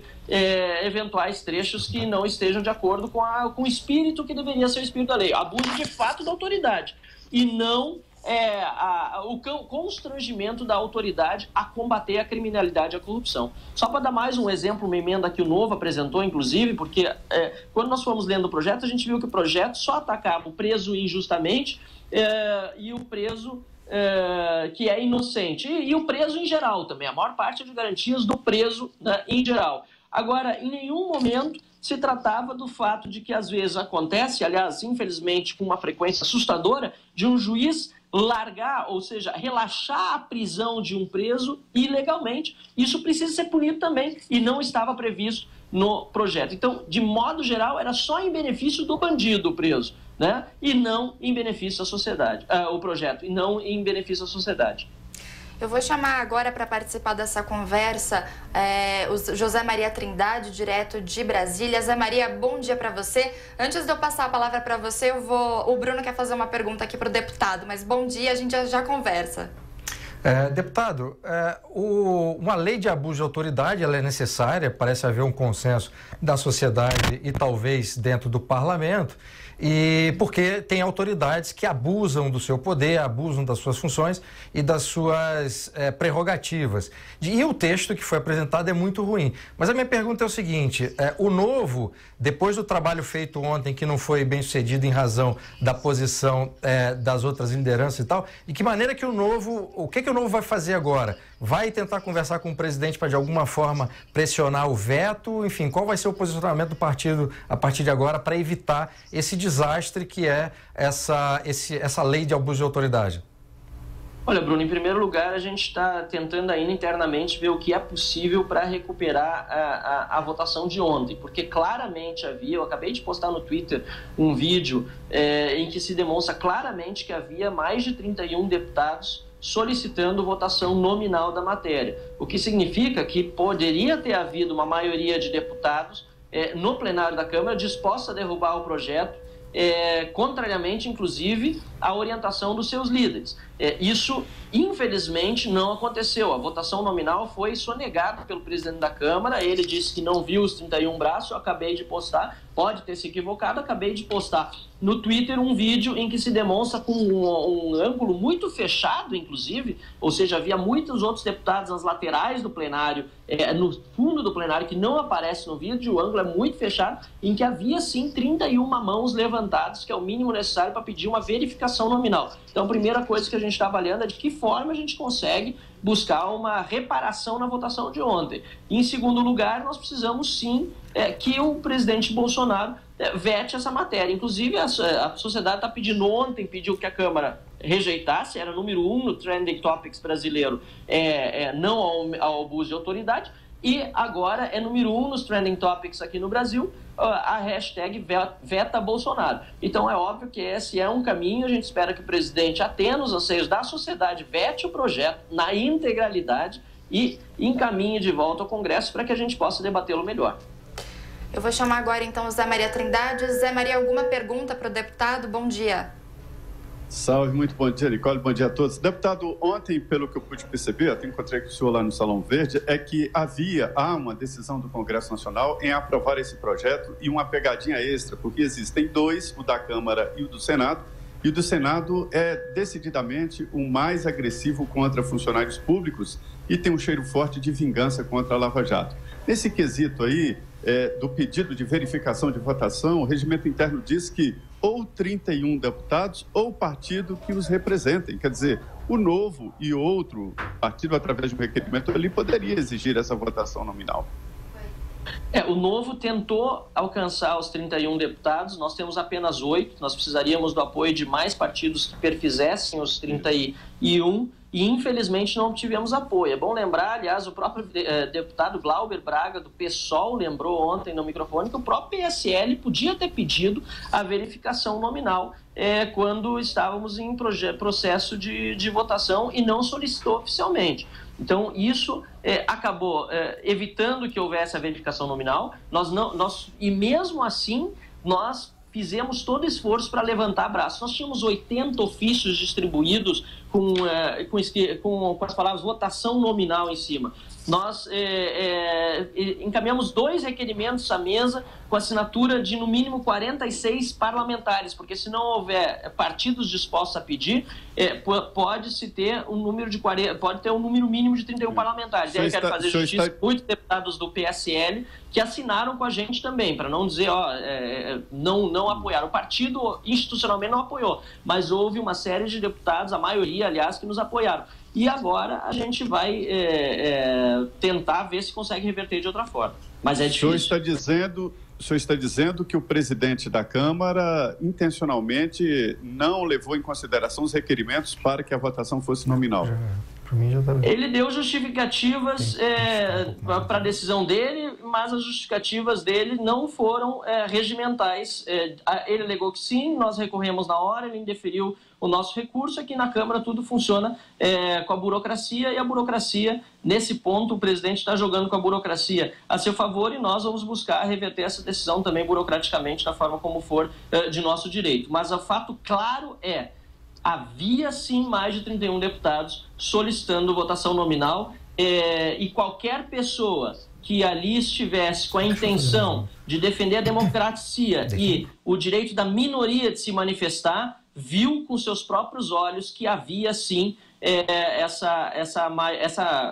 eventuais trechos que não estejam de acordo com o espírito que deveria ser o espírito da lei. Abuso de fato da autoridade e não o constrangimento da autoridade a combater a criminalidade e a corrupção. Só para dar mais um exemplo, uma emenda que o Novo apresentou, inclusive, porque quando nós fomos lendo o projeto, a gente viu que o projeto só atacava o preso injustamente e o preso que é inocente, e o preso em geral também, a maior parte de garantias do preso, né, em geral. Agora, em nenhum momento se tratava do fato de que às vezes acontece, aliás, infelizmente com uma frequência assustadora, de um juiz largar, ou seja, relaxar a prisão de um preso ilegalmente. Isso precisa ser punido também e não estava previsto no projeto. Então, de modo geral, era só em benefício do bandido preso, né? E não em benefício à sociedade, o projeto, e não em benefício à sociedade. Eu vou chamar agora para participar dessa conversa o José Maria Trindade, direto de Brasília. José Maria, bom dia para você. Antes de eu passar a palavra para você, o Bruno quer fazer uma pergunta aqui para o deputado, mas bom dia, a gente já conversa. Deputado, uma lei de abuso de autoridade ela é necessária, parece haver um consenso da sociedade e talvez dentro do parlamento, e porque tem autoridades que abusam do seu poder, abusam das suas funções e das suas prerrogativas. E o texto que foi apresentado é muito ruim. Mas a minha pergunta é o seguinte, o Novo, depois do trabalho feito ontem, que não foi bem sucedido em razão da posição das outras lideranças e tal, de que maneira que o que o Novo vai fazer agora? Vai tentar conversar com o presidente para, de alguma forma, pressionar o veto? Enfim, qual vai ser o posicionamento do partido a partir de agora para evitar esse desastre que é essa lei de abuso de autoridade? Olha, Bruno, em primeiro lugar, a gente está tentando ainda internamente ver o que é possível para recuperar a votação de ontem, porque claramente eu acabei de postar no Twitter um vídeo em que se demonstra claramente que havia mais de 31 deputados solicitando votação nominal da matéria, o que significa que poderia ter havido uma maioria de deputados no plenário da Câmara disposta a derrubar o projeto, contrariamente, inclusive, à orientação dos seus líderes. Isso, infelizmente, não aconteceu. A votação nominal foi sonegada pelo presidente da Câmara. Ele disse que não viu os 31 braços. Eu acabei de postar, pode ter se equivocado, acabei de postar no Twitter um vídeo em que se demonstra com um ângulo muito fechado, inclusive, ou seja, havia muitos outros deputados nas laterais do plenário, no fundo do plenário, que não aparece no vídeo, o ângulo é muito fechado, em que havia, sim, 31 mãos levantadas, que é o mínimo necessário para pedir uma verificação nominal. Então, a primeira coisa que a gente está avaliando é de que forma a gente consegue buscar uma reparação na votação de ontem. Em segundo lugar, nós precisamos, sim, que o presidente Bolsonaro vete essa matéria. Inclusive, a sociedade está pedindo ontem, pediu que a Câmara rejeitasse, era número 1 no Trending Topics brasileiro, não ao abuso de autoridade, E agora é número 1 nos Trending Topics aqui no Brasil, a hashtag Veta Bolsonaro. Então é óbvio que esse é um caminho, a gente espera que o presidente atenda os anseios da sociedade, vete o projeto na integralidade e encaminhe de volta ao Congresso para que a gente possa debatê-lo melhor. Eu vou chamar agora então o Zé Maria Trindade. Zé Maria, alguma pergunta para o deputado? Bom dia. Salve, muito bom dia, Nicole, bom dia a todos. Deputado, ontem, pelo que eu pude perceber, até encontrei com o senhor lá no Salão Verde, é que há uma decisão do Congresso Nacional em aprovar esse projeto e uma pegadinha extra, porque existem dois, o da Câmara e o do Senado, e o do Senado é decididamente o mais agressivo contra funcionários públicos e tem um cheiro forte de vingança contra a Lava Jato. Nesse quesito aí, do pedido de verificação de votação, o regimento interno diz que ou 31 deputados ou partido que os representem. Quer dizer, o Novo e outro partido, através de um requerimento, ali poderia exigir essa votação nominal. O Novo tentou alcançar os 31 deputados, nós temos apenas 8, nós precisaríamos do apoio de mais partidos que perfizessem os 31 e infelizmente não tivemos apoio. É bom lembrar, aliás, o próprio deputado Glauber Braga, do PSOL, lembrou ontem no microfone que o próprio PSL podia ter pedido a verificação nominal quando estávamos em processo de votação e não solicitou oficialmente. Então, isso acabou evitando que houvesse a verificação nominal, e mesmo assim, nós fizemos todo esforço para levantar braços. Nós tínhamos 80 ofícios distribuídos com as palavras votação nominal em cima. Nós encaminhamos 2 requerimentos à mesa com assinatura de, no mínimo, 46 parlamentares, porque se não houver partidos dispostos a pedir, pode-se ter um número de 40, pode ter um número mínimo de 31 parlamentares. E aí eu quero fazer justiça com muitos deputados do PSL que assinaram com a gente também, para não dizer, não apoiaram. O partido institucionalmente não apoiou, mas houve uma série de deputados, a maioria, aliás, que nos apoiaram. E agora a gente vai tentar ver se consegue reverter de outra forma. Mas é difícil. O senhor está dizendo que o presidente da Câmara intencionalmente não levou em consideração os requerimentos para que a votação fosse nominal. Ele deu justificativas para a decisão dele, mas as justificativas dele não foram regimentais. Ele alegou que sim, nós recorremos na hora, ele indeferiu o nosso recurso. Aqui na Câmara tudo funciona com a burocracia, e a burocracia, nesse ponto, o presidente está jogando com a burocracia a seu favor, e nós vamos buscar reverter essa decisão também burocraticamente, da forma como for de nosso direito. Mas o fato claro havia sim mais de 31 deputados solicitando votação nominal, e qualquer pessoa que ali estivesse com a intenção de defender a democracia e o direito da minoria de se manifestar, viu com seus próprios olhos que havia sim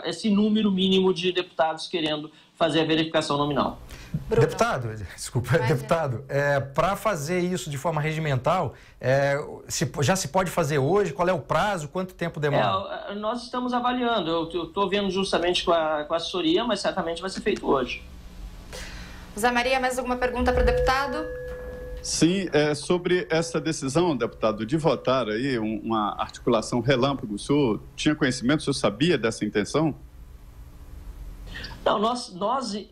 esse número mínimo de deputados querendo fazer a verificação nominal. Bruno. Deputado, para fazer isso de forma regimental, já se pode fazer hoje? Qual é o prazo? Quanto tempo demora? Nós estamos avaliando. Eu estou vendo justamente com a assessoria, mas certamente vai ser feito hoje. Zé Maria, mais alguma pergunta para o deputado? Sim, sobre essa decisão, deputado, de votar aí uma articulação relâmpago, o senhor tinha conhecimento, o senhor sabia dessa intenção? Não, nós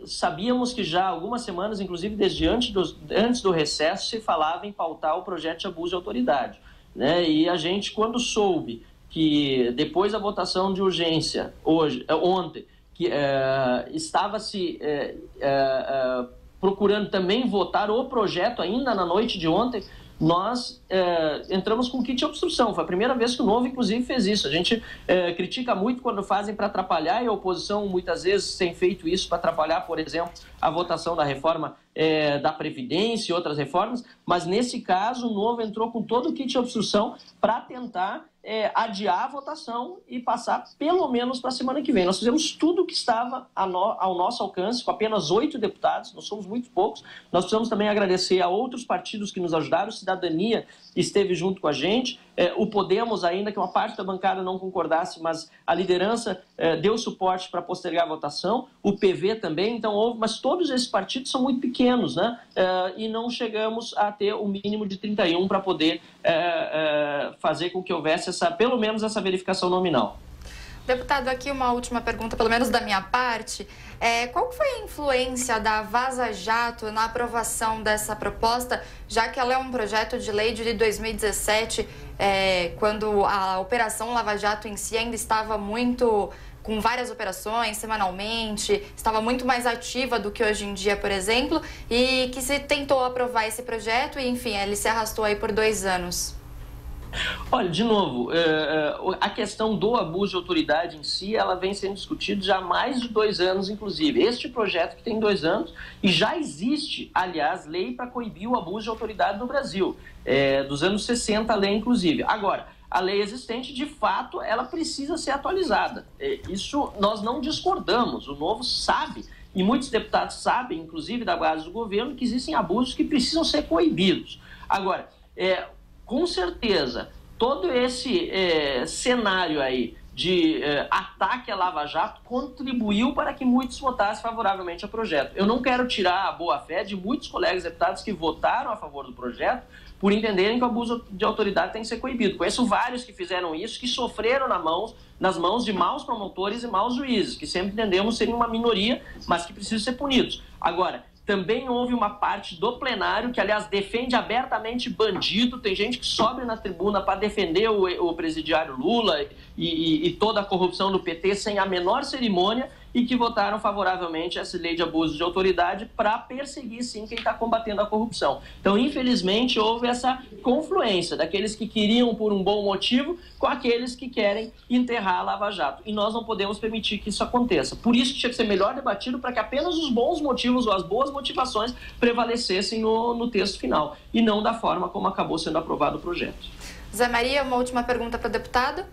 sabíamos que já há algumas semanas, inclusive desde antes do recesso, se falava em pautar o projeto de abuso de autoridade, né? E a gente, quando soube que depois da votação de urgência, ontem, que estava-se procurando também votar o projeto ainda na noite de ontem, nós entramos com kit de obstrução. Foi a primeira vez que o Novo, inclusive, fez isso. A gente critica muito quando fazem para atrapalhar, e a oposição muitas vezes tem feito isso para atrapalhar, por exemplo, a votação da reforma da Previdência e outras reformas, mas nesse caso o Novo entrou com todo o kit de obstrução para tentar adiar a votação e passar pelo menos para a semana que vem. Nós fizemos tudo o que estava ao nosso alcance, com apenas 8 deputados, nós somos muito poucos. Nós precisamos também agradecer a outros partidos que nos ajudaram. Cidadania esteve junto com a gente, o Podemos, ainda que uma parte da bancada não concordasse, mas a liderança deu suporte para postergar a votação, o PV também, então mas todos esses partidos são muito pequenos, né? E não chegamos a ter o mínimo de 31 para poder fazer com que houvesse pelo menos essa verificação nominal. Deputado, aqui uma última pergunta, pelo menos da minha parte. Qual foi a influência da Vaza Jato na aprovação dessa proposta, já que ela é um projeto de lei de 2017, quando a Operação Lava Jato em si ainda estava muito com várias operações semanalmente, estava muito mais ativa do que hoje em dia, por exemplo, e que se tentou aprovar esse projeto e, enfim, ele se arrastou aí por 2 anos. Olha, de novo, a questão do abuso de autoridade em si, ela vem sendo discutida já há mais de 2 anos, inclusive. Este projeto que tem 2 anos e já existe, aliás, lei para coibir o abuso de autoridade no Brasil, dos anos 60 a lei, inclusive. Agora, a lei existente, de fato, ela precisa ser atualizada. Isso nós não discordamos, o Novo sabe, e muitos deputados sabem, inclusive da base do governo, que existem abusos que precisam ser coibidos. Agora, com certeza, todo esse cenário aí de ataque à Lava Jato contribuiu para que muitos votassem favoravelmente ao projeto. Eu não quero tirar a boa-fé de muitos colegas deputados que votaram a favor do projeto por entenderem que o abuso de autoridade tem que ser coibido. Conheço vários que fizeram isso, que sofreram nas mãos de maus promotores e maus juízes, que sempre entendemos serem uma minoria, mas que precisam ser punidos. Agora, também houve uma parte do plenário que, aliás, defende abertamente bandido. Tem gente que sobe na tribuna para defender o presidiário Lula e toda a corrupção do PT sem a menor cerimônia e que votaram favoravelmente essa lei de abuso de autoridade para perseguir, sim, quem está combatendo a corrupção. Então, infelizmente, houve essa confluência daqueles que queriam por um bom motivo com aqueles que querem enterrar a Lava Jato. E nós não podemos permitir que isso aconteça. Por isso, tinha que ser melhor debatido para que apenas os bons motivos ou as boas motivações prevalecessem no texto final e não da forma como acabou sendo aprovado o projeto. Zé Maria, uma última pergunta para o deputado.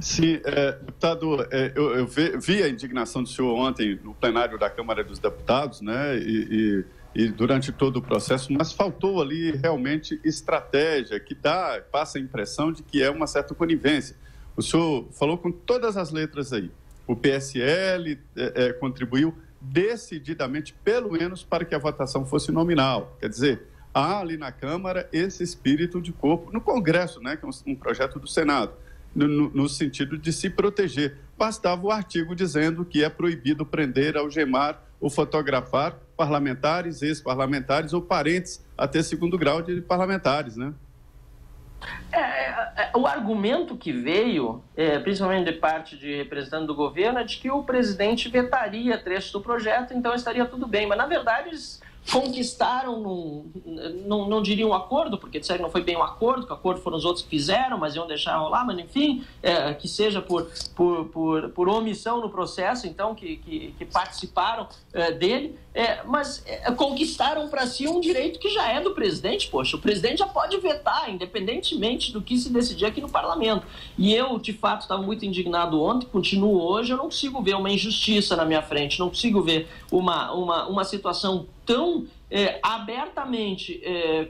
Sim, deputado, eu vi a indignação do senhor ontem no plenário da Câmara dos Deputados, né, e durante todo o processo, mas faltou ali realmente estratégia que passa a impressão de que é uma certa conivência. O senhor falou com todas as letras aí. O PSL contribuiu decididamente, pelo menos, para que a votação fosse nominal. Quer dizer, há ali na Câmara esse espírito de corpo, no Congresso, né, que é um projeto do Senado, no sentido de se proteger. Bastava o artigo dizendo que é proibido prender, algemar ou fotografar parlamentares, ex-parlamentares ou parentes até 2º grau de parlamentares, né? O argumento que veio, principalmente de parte de representante do governo, é de que o presidente vetaria trechos do projeto, então estaria tudo bem. Mas, na verdade, eles conquistaram, não diria um acordo, porque disseram que não foi bem um acordo, que o acordo foram os outros que fizeram, mas iam deixar rolar, mas enfim, que seja por omissão no processo, então, que participaram dele, mas conquistaram para si um direito que já é do presidente. Poxa, o presidente já pode vetar, independentemente do que se decidir aqui no parlamento. E eu, de fato, estava muito indignado ontem, continuo hoje, eu não consigo ver uma injustiça na minha frente, não consigo ver uma situação tão abertamente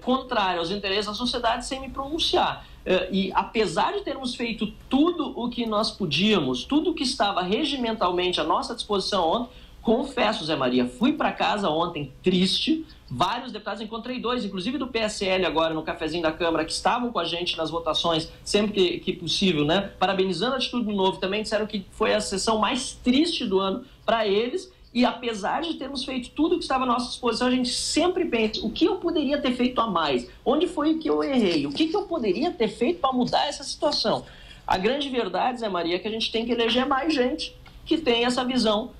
contrária aos interesses da sociedade sem me pronunciar. E apesar de termos feito tudo o que nós podíamos, tudo o que estava regimentalmente à nossa disposição ontem, confesso, Zé Maria, fui para casa ontem triste. Vários deputados, encontrei 2, inclusive do PSL agora no cafezinho da Câmara, que estavam com a gente nas votações sempre que possível, né? Parabenizando a atitude do Novo, também disseram que foi a sessão mais triste do ano para eles. E apesar de termos feito tudo que estava à nossa disposição, a gente sempre pensa, o que eu poderia ter feito a mais? Onde foi que eu errei? O que eu poderia ter feito para mudar essa situação? A grande verdade, Zé Maria, é que a gente tem que eleger mais gente que tem essa visão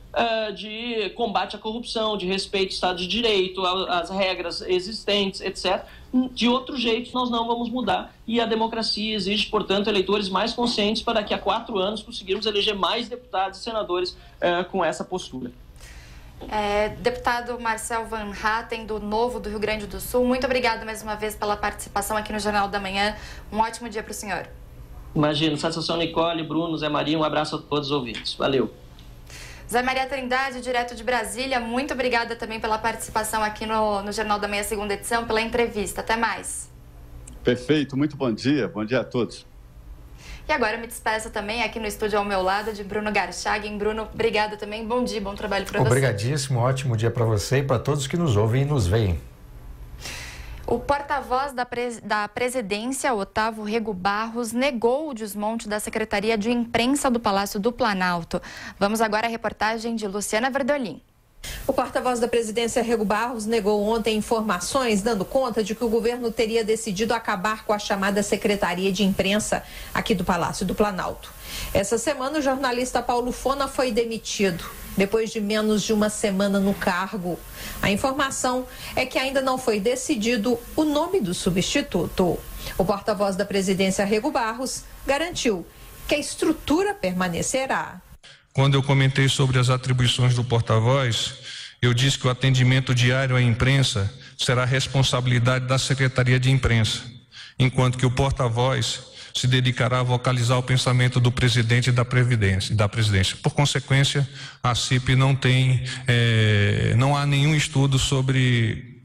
de combate à corrupção, de respeito ao Estado de Direito, às regras existentes, etc. De outro jeito, nós não vamos mudar. E a democracia exige, portanto, eleitores mais conscientes para daqui a 4 anos conseguirmos eleger mais deputados e senadores com essa postura. Deputado Marcel Van Hatten, do Novo do Rio Grande do Sul, muito obrigada mais uma vez pela participação aqui no Jornal da Manhã. Um ótimo dia para o senhor. Imagino. Satisfação, Nicole, Bruno, Zé Maria. Um abraço a todos os ouvintes. Valeu. Zé Maria Trindade, direto de Brasília, muito obrigada também pela participação aqui no Jornal da Manhã, 2ª edição, pela entrevista. Até mais. Perfeito, muito bom dia a todos. E agora eu me despeço também aqui no estúdio ao meu lado de Bruno Garchagen. Bruno, obrigada também, bom dia, bom trabalho para você. Obrigadíssimo, ótimo dia para você e para todos que nos ouvem e nos veem. O porta-voz da presidência, Otávio Rego Barros, negou o desmonte da Secretaria de Imprensa do Palácio do Planalto. Vamos agora à reportagem de Luciana Verdolim. O porta-voz da presidência, Rego Barros, negou ontem informações dando conta de que o governo teria decidido acabar com a chamada Secretaria de Imprensa aqui do Palácio do Planalto. Essa semana, o jornalista Paulo Fona foi demitido, depois de menos de uma semana no cargo. A informação é que ainda não foi decidido o nome do substituto. O porta-voz da presidência, Rego Barros, garantiu que a estrutura permanecerá. Quando eu comentei sobre as atribuições do porta-voz, eu disse que o atendimento diário à imprensa será responsabilidade da Secretaria de Imprensa, enquanto que o porta-voz se dedicará a vocalizar o pensamento do presidente da presidência. Por consequência, a CIP não há nenhum estudo sobre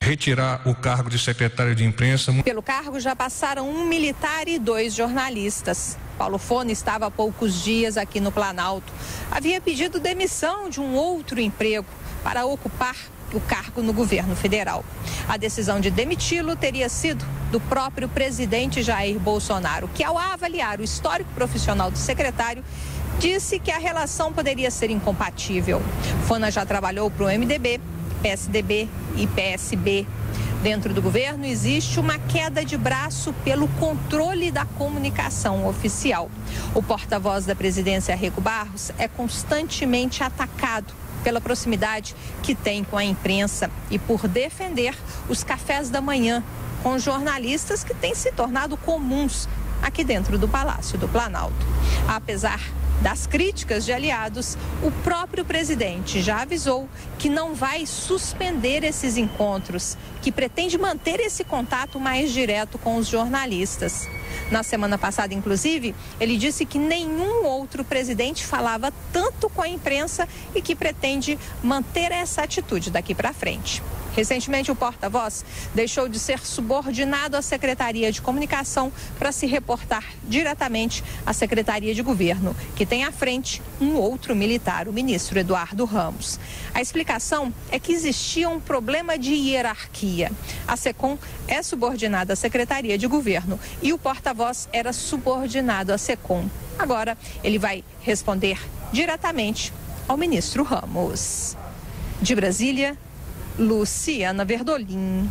retirar o cargo de secretário de imprensa. Pelo cargo já passaram um militar e 2 jornalistas. Paulo Fona estava há poucos dias aqui no Planalto. Havia pedido demissão de um outro emprego para ocupar o cargo no governo federal. A decisão de demiti-lo teria sido do próprio presidente Jair Bolsonaro, que, ao avaliar o histórico profissional do secretário, disse que a relação poderia ser incompatível. Fona já trabalhou para o MDB, PSDB e PSB. Dentro do governo existe uma queda de braço pelo controle da comunicação oficial. O porta-voz da presidência, Rego Barros, é constantemente atacado pela proximidade que tem com a imprensa e por defender os cafés da manhã com jornalistas que têm se tornado comuns aqui dentro do Palácio do Planalto. Apesar das críticas de aliados, o próprio presidente já avisou que não vai suspender esses encontros, que pretende manter esse contato mais direto com os jornalistas. Na semana passada, inclusive, ele disse que nenhum outro presidente falava tanto com a imprensa e que pretende manter essa atitude daqui para frente. Recentemente, o porta-voz deixou de ser subordinado à Secretaria de Comunicação para se reportar diretamente à Secretaria de Governo, que tem à frente um outro militar, o ministro Eduardo Ramos. A explicação é que existia um problema de hierarquia. A SECOM é subordinada à Secretaria de Governo e o porta-voz era subordinado à SECOM. Agora, ele vai responder diretamente ao ministro Ramos. De Brasília, Luciana Verdolim.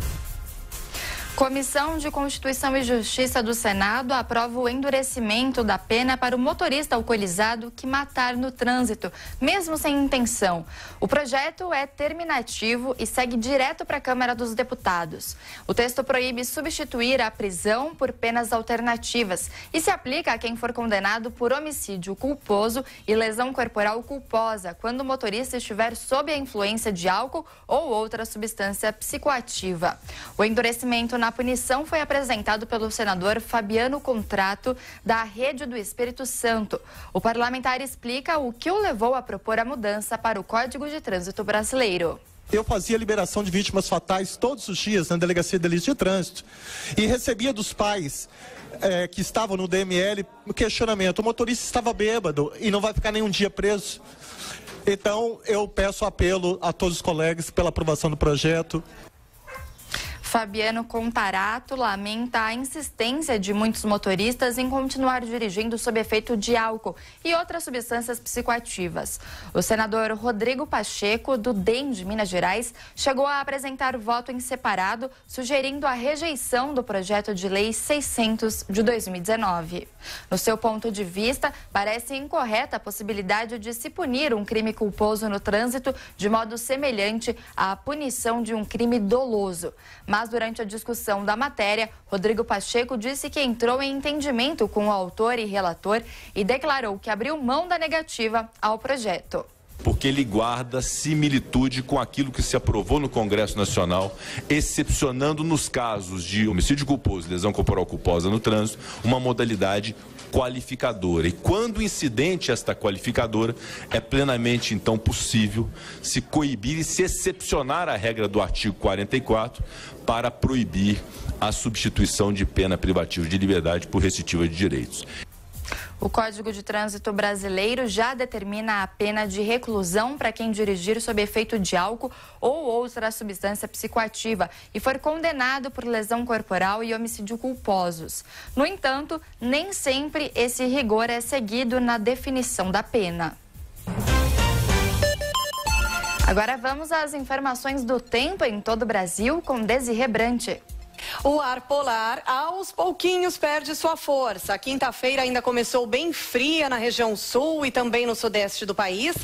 Comissão de Constituição e Justiça do Senado aprova o endurecimento da pena para o motorista alcoolizado que matar no trânsito, mesmo sem intenção. O projeto é terminativo e segue direto para a Câmara dos Deputados. O texto proíbe substituir a prisão por penas alternativas e se aplica a quem for condenado por homicídio culposo e lesão corporal culposa, quando o motorista estiver sob a influência de álcool ou outra substância psicoativa. O endurecimento na punição foi apresentado pelo senador Fabiano Contrato, da Rede do Espírito Santo. O parlamentar explica o que o levou a propor a mudança para o Código de Trânsito brasileiro. Eu fazia liberação de vítimas fatais todos os dias na Delegacia de Delitos de Trânsito e recebia dos pais que estavam no DML o questionamento: o motorista estava bêbado e não vai ficar nenhum dia preso. Então, eu peço apelo a todos os colegas pela aprovação do projeto. Fabiano Contrato lamenta a insistência de muitos motoristas em continuar dirigindo sob efeito de álcool e outras substâncias psicoativas. O senador Rodrigo Pacheco, do DEM de Minas Gerais, chegou a apresentar voto em separado, sugerindo a rejeição do projeto de lei 600 de 2019. No seu ponto de vista, parece incorreta a possibilidade de se punir um crime culposo no trânsito de modo semelhante à punição de um crime doloso. Mas durante a discussão da matéria, Rodrigo Pacheco disse que entrou em entendimento com o autor e relator e declarou que abriu mão da negativa ao projeto. Porque ele guarda similitude com aquilo que se aprovou no Congresso Nacional, excepcionando nos casos de homicídio culposo e lesão corporal culposa no trânsito, uma modalidade qualificadora. E quando incidente esta qualificadora, é plenamente, então, possível se coibir e se excepcionar a regra do artigo 44 para proibir a substituição de pena privativa de liberdade por restritiva de direitos. O Código de Trânsito Brasileiro já determina a pena de reclusão para quem dirigir sob efeito de álcool ou outra substância psicoativa e for condenado por lesão corporal e homicídio culposos. No entanto, nem sempre esse rigor é seguido na definição da pena. Agora vamos às informações do tempo em todo o Brasil com Desirê Brant. O ar polar, aos pouquinhos, perde sua força. A quinta-feira ainda começou bem fria na região sul e também no sudeste do país,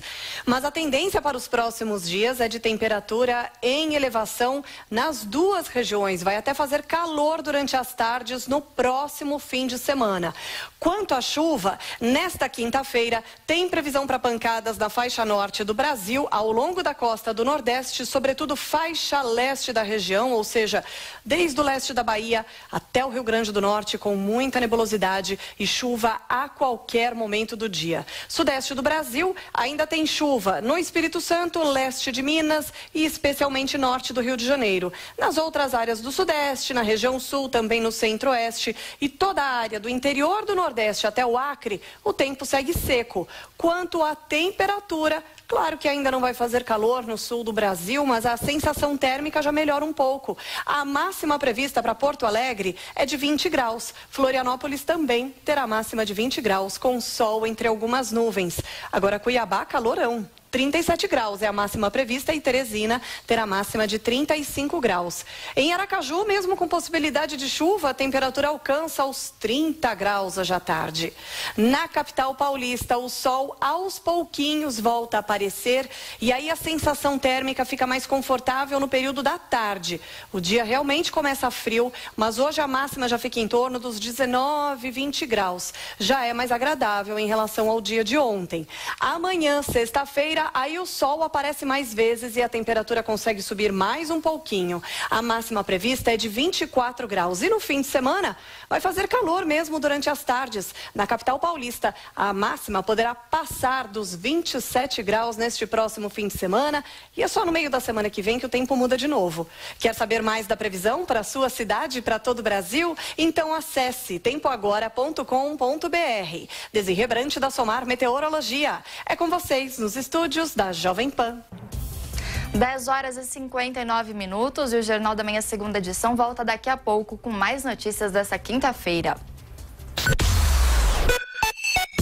mas a tendência para os próximos dias é de temperatura em elevação nas duas regiões. Vai até fazer calor durante as tardes no próximo fim de semana. Quanto à chuva, nesta quinta-feira tem previsão para pancadas na faixa norte do Brasil, ao longo da costa do Nordeste, sobretudo faixa leste da região, ou seja, desde o leste da Bahia até o Rio Grande do Norte, com muita nebulosidade e chuva a qualquer momento do dia. Sudeste do Brasil ainda tem chuva no Espírito Santo, leste de Minas e especialmente norte do Rio de Janeiro. Nas outras áreas do Sudeste, na região sul, também no Centro-Oeste e toda a área do interior do Nordeste até o Acre, o tempo segue seco. Quanto à temperatura, claro que ainda não vai fazer calor no sul do Brasil, mas a sensação térmica já melhora um pouco. A máxima prevista para Porto Alegre é de 20 graus. Florianópolis também terá máxima de 20 graus, com sol entre algumas nuvens. Agora Cuiabá, calorão. 37 graus é a máxima prevista e Teresina terá máxima de 35 graus. Em Aracaju, mesmo com possibilidade de chuva, a temperatura alcança os 30 graus hoje à tarde. Na capital paulista, o sol aos pouquinhos volta a aparecer e aí a sensação térmica fica mais confortável no período da tarde. O dia realmente começa frio, mas hoje a máxima já fica em torno dos 19, 20 graus. Já é mais agradável em relação ao dia de ontem. Amanhã, sexta-feira, aí o sol aparece mais vezes e a temperatura consegue subir mais um pouquinho. A máxima prevista é de 24 graus. E no fim de semana vai fazer calor mesmo durante as tardes. Na capital paulista, a máxima poderá passar dos 27 graus neste próximo fim de semana. E é só no meio da semana que vem que o tempo muda de novo. Quer saber mais da previsão para a sua cidade e para todo o Brasil? Então acesse tempoagora.com.br. Desirê Brant da Somar Meteorologia. É com vocês nos estúdios da Jovem Pan. 10 horas e 59 minutos e o Jornal da Manhã, segunda edição, volta daqui a pouco com mais notícias dessa quinta-feira.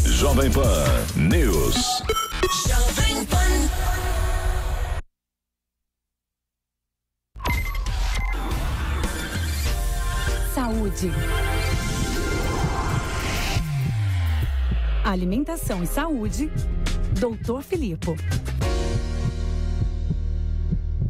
Jovem Pan News. Jovem Pan. Saúde. Alimentação e saúde. Doutor Filipo.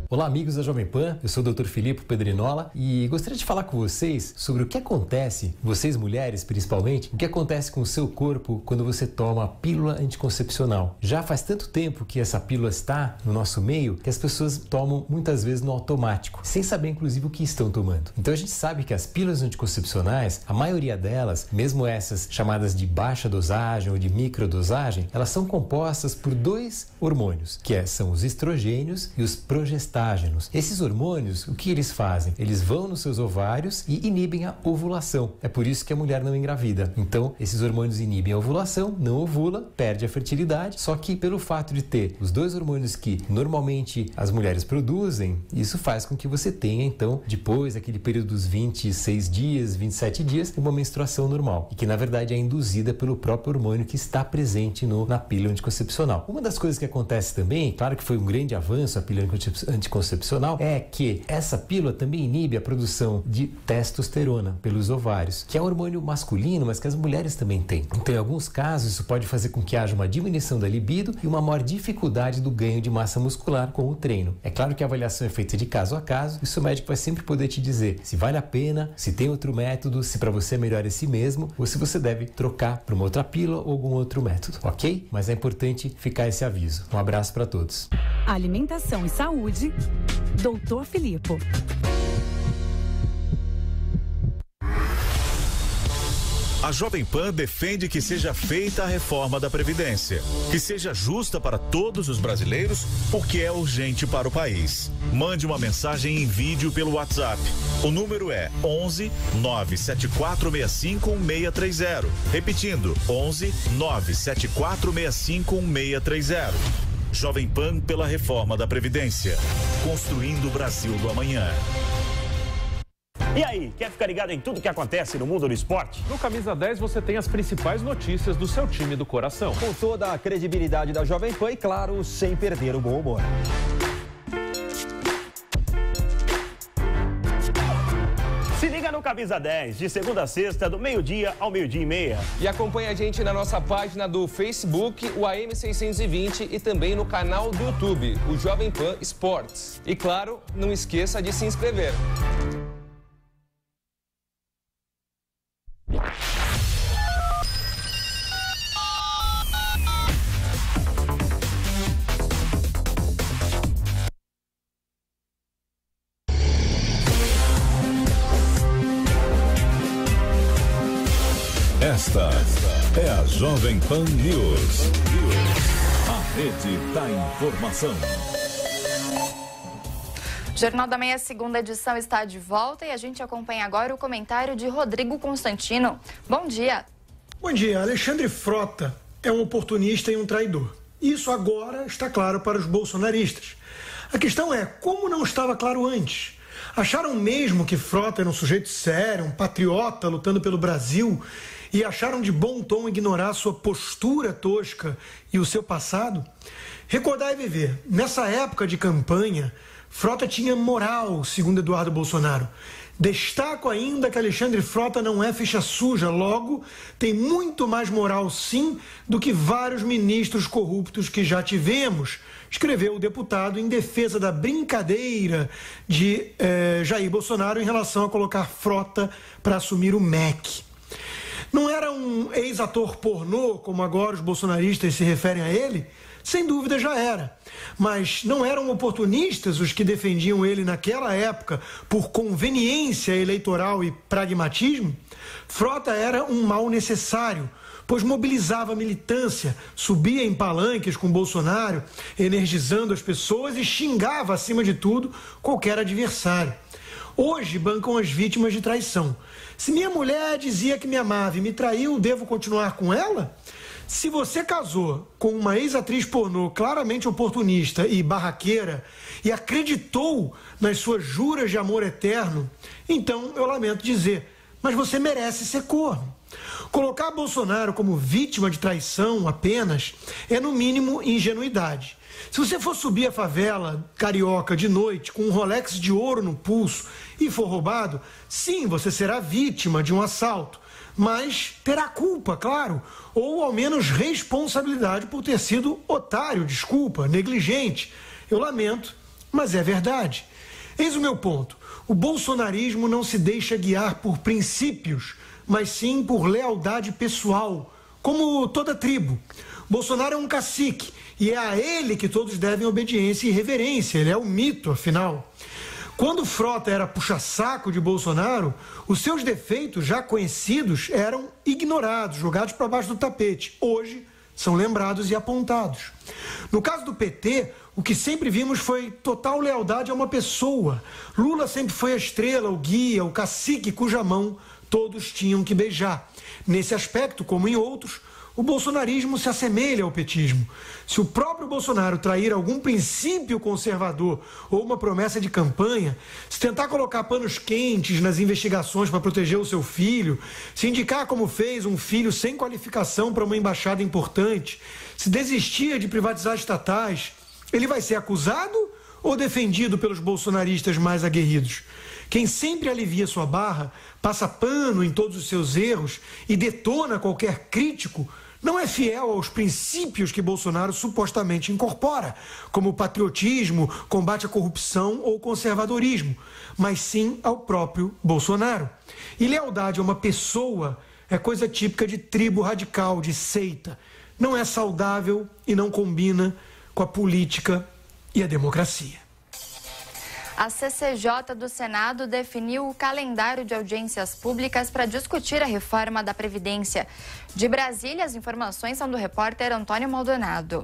Olá, amigos da Jovem Pan, eu sou o Dr. Filipe Pedrinola e gostaria de falar com vocês sobre o que acontece, vocês mulheres principalmente, o que acontece com o seu corpo quando você toma a pílula anticoncepcional. Já faz tanto tempo que essa pílula está no nosso meio que as pessoas tomam muitas vezes no automático, sem saber inclusive o que estão tomando. Então a gente sabe que as pílulas anticoncepcionais, a maioria delas, mesmo essas chamadas de baixa dosagem ou de microdosagem, elas são compostas por dois hormônios, que são os estrogênios e os progestágenos. Esses hormônios, o que eles fazem? Eles vão nos seus ovários e inibem a ovulação. É por isso que a mulher não engravida. Então, esses hormônios inibem a ovulação, não ovula, perde a fertilidade. Só que pelo fato de ter os dois hormônios que normalmente as mulheres produzem, isso faz com que você tenha, então, depois daquele período dos 26 dias, 27 dias, uma menstruação normal. E que, na verdade, é induzida pelo próprio hormônio que está presente na pílula anticoncepcional. Uma das coisas que acontece também, claro que foi um grande avanço a pílula anticoncepcional, é que essa pílula também inibe a produção de testosterona pelos ovários, que é um hormônio masculino, mas que as mulheres também têm. Então, em alguns casos, isso pode fazer com que haja uma diminuição da libido e uma maior dificuldade do ganho de massa muscular com o treino. É claro que a avaliação é feita de caso a caso, e o seu médico vai sempre poder te dizer se vale a pena, se tem outro método, se para você é melhor esse mesmo, ou se você deve trocar para uma outra pílula ou algum outro método, ok? Mas é importante ficar esse aviso. Um abraço para todos. Alimentação e saúde. Doutor Filipe. A Jovem Pan defende que seja feita a reforma da Previdência, que seja justa para todos os brasileiros, porque é urgente para o país. Mande uma mensagem em vídeo pelo WhatsApp. O número é 11 97465 1630. Repetindo, 11 97465 1630. Jovem Pan pela reforma da Previdência. Construindo o Brasil do amanhã. E aí, quer ficar ligado em tudo que acontece no mundo do esporte? No Camisa 10 você tem as principais notícias do seu time do coração. Com toda a credibilidade da Jovem Pan e, claro, sem perder o bom humor. Se liga no Camisa 10, de segunda a sexta, do meio-dia ao meio-dia e meia. E acompanha a gente na nossa página do Facebook, o AM620, e também no canal do YouTube, o Jovem Pan Esportes. E claro, não esqueça de se inscrever. Esta é a Jovem Pan News. A rede da informação. O Jornal da Meia, segunda edição, está de volta e a gente acompanha agora o comentário de Rodrigo Constantino. Bom dia. Bom dia. Alexandre Frota é um oportunista e um traidor. Isso agora está claro para os bolsonaristas. A questão é, como não estava claro antes? Acharam mesmo que Frota era um sujeito sério, um patriota lutando pelo Brasil, e acharam de bom tom ignorar sua postura tosca e o seu passado? Recordar e viver. Nessa época de campanha, Frota tinha moral, segundo Eduardo Bolsonaro. Destaco ainda que Alexandre Frota não é ficha suja, logo tem muito mais moral sim do que vários ministros corruptos que já tivemos, escreveu o deputado em defesa da brincadeira de Jair Bolsonaro em relação a colocar Frota para assumir o MEC. Não era um ex-ator pornô, como agora os bolsonaristas se referem a ele? Sem dúvida já era. Mas não eram oportunistas os que defendiam ele naquela época por conveniência eleitoral e pragmatismo? Frota era um mal necessário, pois mobilizava a militância, subia em palanques com Bolsonaro, energizando as pessoas e xingava, acima de tudo, qualquer adversário. Hoje bancam as vítimas de traição. Se minha mulher dizia que me amava e me traiu, devo continuar com ela? Se você casou com uma ex-atriz pornô claramente oportunista e barraqueira e acreditou nas suas juras de amor eterno, então eu lamento dizer, mas você merece ser corno. Colocar Bolsonaro como vítima de traição apenas é, no mínimo, ingenuidade. Se você for subir a favela carioca de noite com um Rolex de ouro no pulso e for roubado, sim, você será vítima de um assalto, mas terá culpa, claro, ou ao menos responsabilidade por ter sido otário, desculpa, negligente. Eu lamento, mas é verdade. Eis o meu ponto. O bolsonarismo não se deixa guiar por princípios, mas sim por lealdade pessoal, como toda tribo. Bolsonaro é um cacique e é a ele que todos devem obediência e reverência. Ele é o mito, afinal. Quando Frota era puxa-saco de Bolsonaro, os seus defeitos já conhecidos eram ignorados, jogados para baixo do tapete. Hoje, são lembrados e apontados. No caso do PT, o que sempre vimos foi total lealdade a uma pessoa. Lula sempre foi a estrela, o guia, o cacique cuja mão todos tinham que beijar. Nesse aspecto, como em outros, o bolsonarismo se assemelha ao petismo. Se o próprio Bolsonaro trair algum princípio conservador ou uma promessa de campanha, se tentar colocar panos quentes nas investigações para proteger o seu filho, se indicar como fez um filho sem qualificação para uma embaixada importante, se desistir de privatizar estatais, ele vai ser acusado ou defendido pelos bolsonaristas mais aguerridos? Quem sempre alivia sua barra, passa pano em todos os seus erros e detona qualquer crítico, não é fiel aos princípios que Bolsonaro supostamente incorpora, como patriotismo, combate à corrupção ou conservadorismo, mas sim ao próprio Bolsonaro. E lealdade a uma pessoa é coisa típica de tribo radical, de seita. Não é saudável e não combina com a política e a democracia. A CCJ do Senado definiu o calendário de audiências públicas para discutir a reforma da Previdência. De Brasília, as informações são do repórter Antônio Maldonado.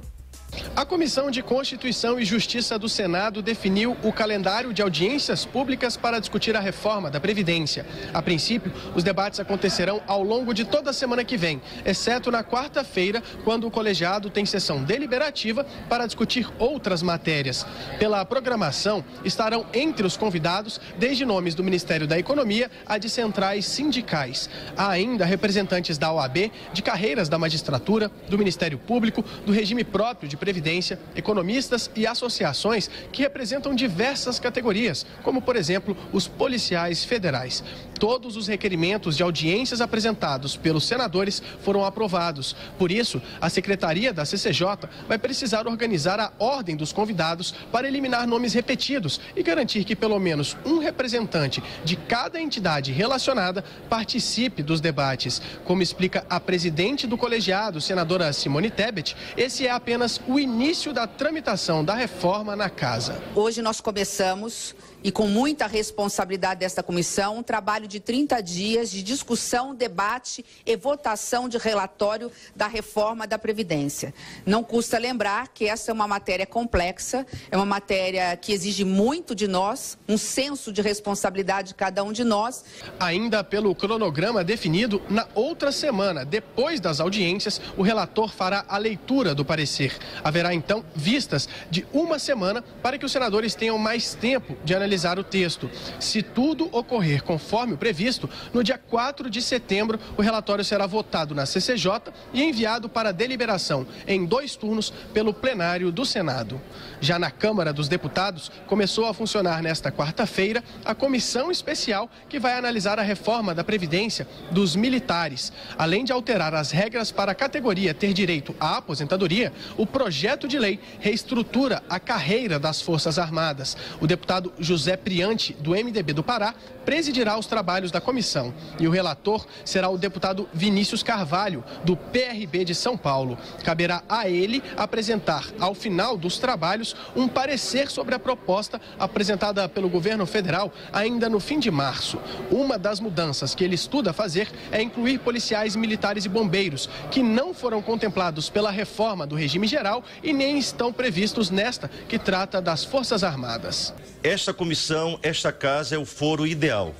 A Comissão de Constituição e Justiça do Senado definiu o calendário de audiências públicas para discutir a reforma da Previdência. A princípio, os debates acontecerão ao longo de toda a semana que vem, exceto na quarta-feira, quando o colegiado tem sessão deliberativa para discutir outras matérias. Pela programação, estarão entre os convidados, desde nomes do Ministério da Economia a de centrais sindicais. Há ainda representantes da OAB, de carreiras da magistratura, do Ministério Público, do regime próprio de Previdência, economistas e associações que representam diversas categorias, como, por exemplo, os policiais federais. Todos os requerimentos de audiências apresentados pelos senadores foram aprovados. Por isso, a Secretaria da CCJ vai precisar organizar a ordem dos convidados para eliminar nomes repetidos e garantir que pelo menos um representante de cada entidade relacionada participe dos debates. Como explica a presidente do colegiado, senadora Simone Tebet, esse é apenas o início da tramitação da reforma na casa. Hoje nós começamos, e com muita responsabilidade desta comissão, um trabalho de 30 dias de discussão, debate e votação de relatório da reforma da Previdência. Não custa lembrar que essa é uma matéria complexa, é uma matéria que exige muito de nós, um senso de responsabilidade de cada um de nós. Ainda pelo cronograma definido, na outra semana, depois das audiências, o relator fará a leitura do parecer. Haverá, então, vistas de uma semana para que os senadores tenham mais tempo de analisar o texto. Se tudo ocorrer conforme o previsto, no dia 4 de setembro, o relatório será votado na CCJ e enviado para deliberação em 2 turnos pelo plenário do Senado. Já na Câmara dos Deputados, começou a funcionar nesta quarta-feira a comissão especial que vai analisar a reforma da Previdência dos militares. Além de alterar as regras para a categoria ter direito à aposentadoria, o projeto de lei reestrutura a carreira das Forças Armadas. O deputado José Priante, do MDB do Pará, presidirá os trabalhos da comissão. E o relator será o deputado Vinícius Carvalho, do PRB de São Paulo. Caberá a ele apresentar, ao final dos trabalhos, um parecer sobre a proposta apresentada pelo governo federal ainda no fim de março. Uma das mudanças que ele estuda fazer é incluir policiais militares e bombeiros, que não foram contemplados pela reforma do regime geral e nem estão previstos nesta, que trata das Forças Armadas. Esta comissão, esta casa é o foro ideal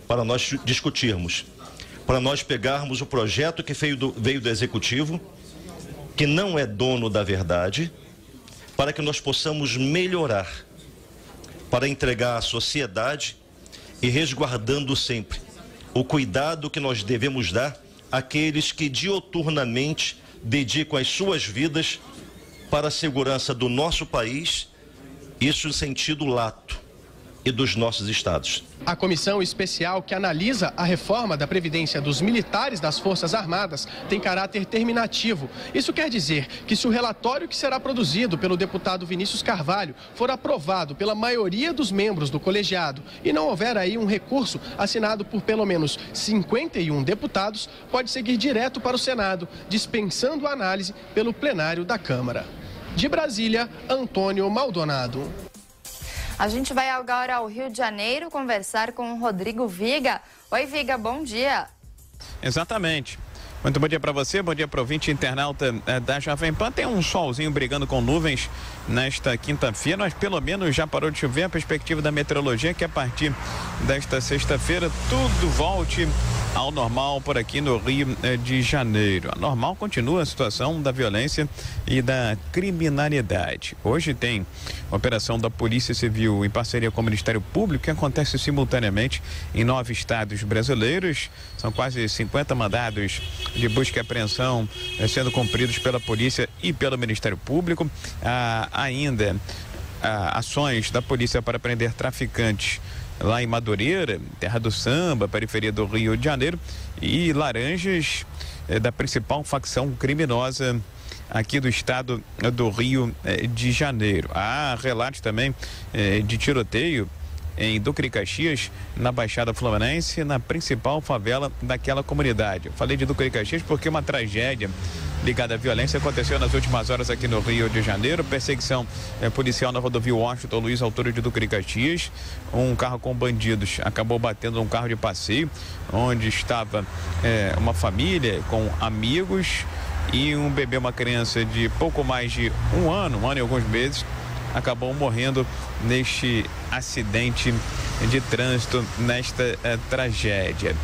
para nós discutirmos, para nós pegarmos o projeto que veio do Executivo, que não é dono da verdade, para que nós possamos melhorar, para entregar à sociedade e resguardando sempre o cuidado que nós devemos dar àqueles que diuturnamente dedicam as suas vidas para a segurança do nosso país, isso em sentido lato, e dos nossos estados. A comissão especial que analisa a reforma da Previdência dos militares das Forças Armadas tem caráter terminativo. Isso quer dizer que se o relatório que será produzido pelo deputado Vinícius Carvalho for aprovado pela maioria dos membros do colegiado e não houver aí um recurso assinado por pelo menos 51 deputados, pode seguir direto para o Senado, dispensando a análise pelo plenário da Câmara. De Brasília, Antônio Maldonado. A gente vai agora ao Rio de Janeiro conversar com o Rodrigo Viga. Oi, Viga, bom dia. Exatamente. Muito bom dia para você, bom dia para o ouvinte internauta da Jovem Pan. Tem um solzinho brigando com nuvens nesta quinta-feira, mas pelo menos já parou de chover. A perspectiva da meteorologia é que a partir desta sexta-feira tudo volte ao normal por aqui no Rio de Janeiro. A normal continua a situação da violência e da criminalidade. Hoje tem operação da Polícia Civil em parceria com o Ministério Público que acontece simultaneamente em 9 estados brasileiros. São quase 50 mandados de busca e apreensão sendo cumpridos pela polícia e pelo Ministério Público. Ainda ações da polícia para prender traficantes lá em Madureira, terra do samba, periferia do Rio de Janeiro, e Laranjas, da principal facção criminosa aqui do estado do Rio de Janeiro. Há relatos também de tiroteio em Duque de Caxias, na Baixada Fluminense, na principal favela daquela comunidade. Eu falei de Duque de Caxias porque uma tragédia ligada à violência aconteceu nas últimas horas aqui no Rio de Janeiro. Perseguição policial na rodovia Washington Luiz, altura de Duque de Caxias. Um carro com bandidos acabou batendo um carro de passeio, onde estava uma família com amigos e um bebê, uma criança de pouco mais de um ano e alguns meses, acabou morrendo neste acidente de trânsito, nesta tragédia.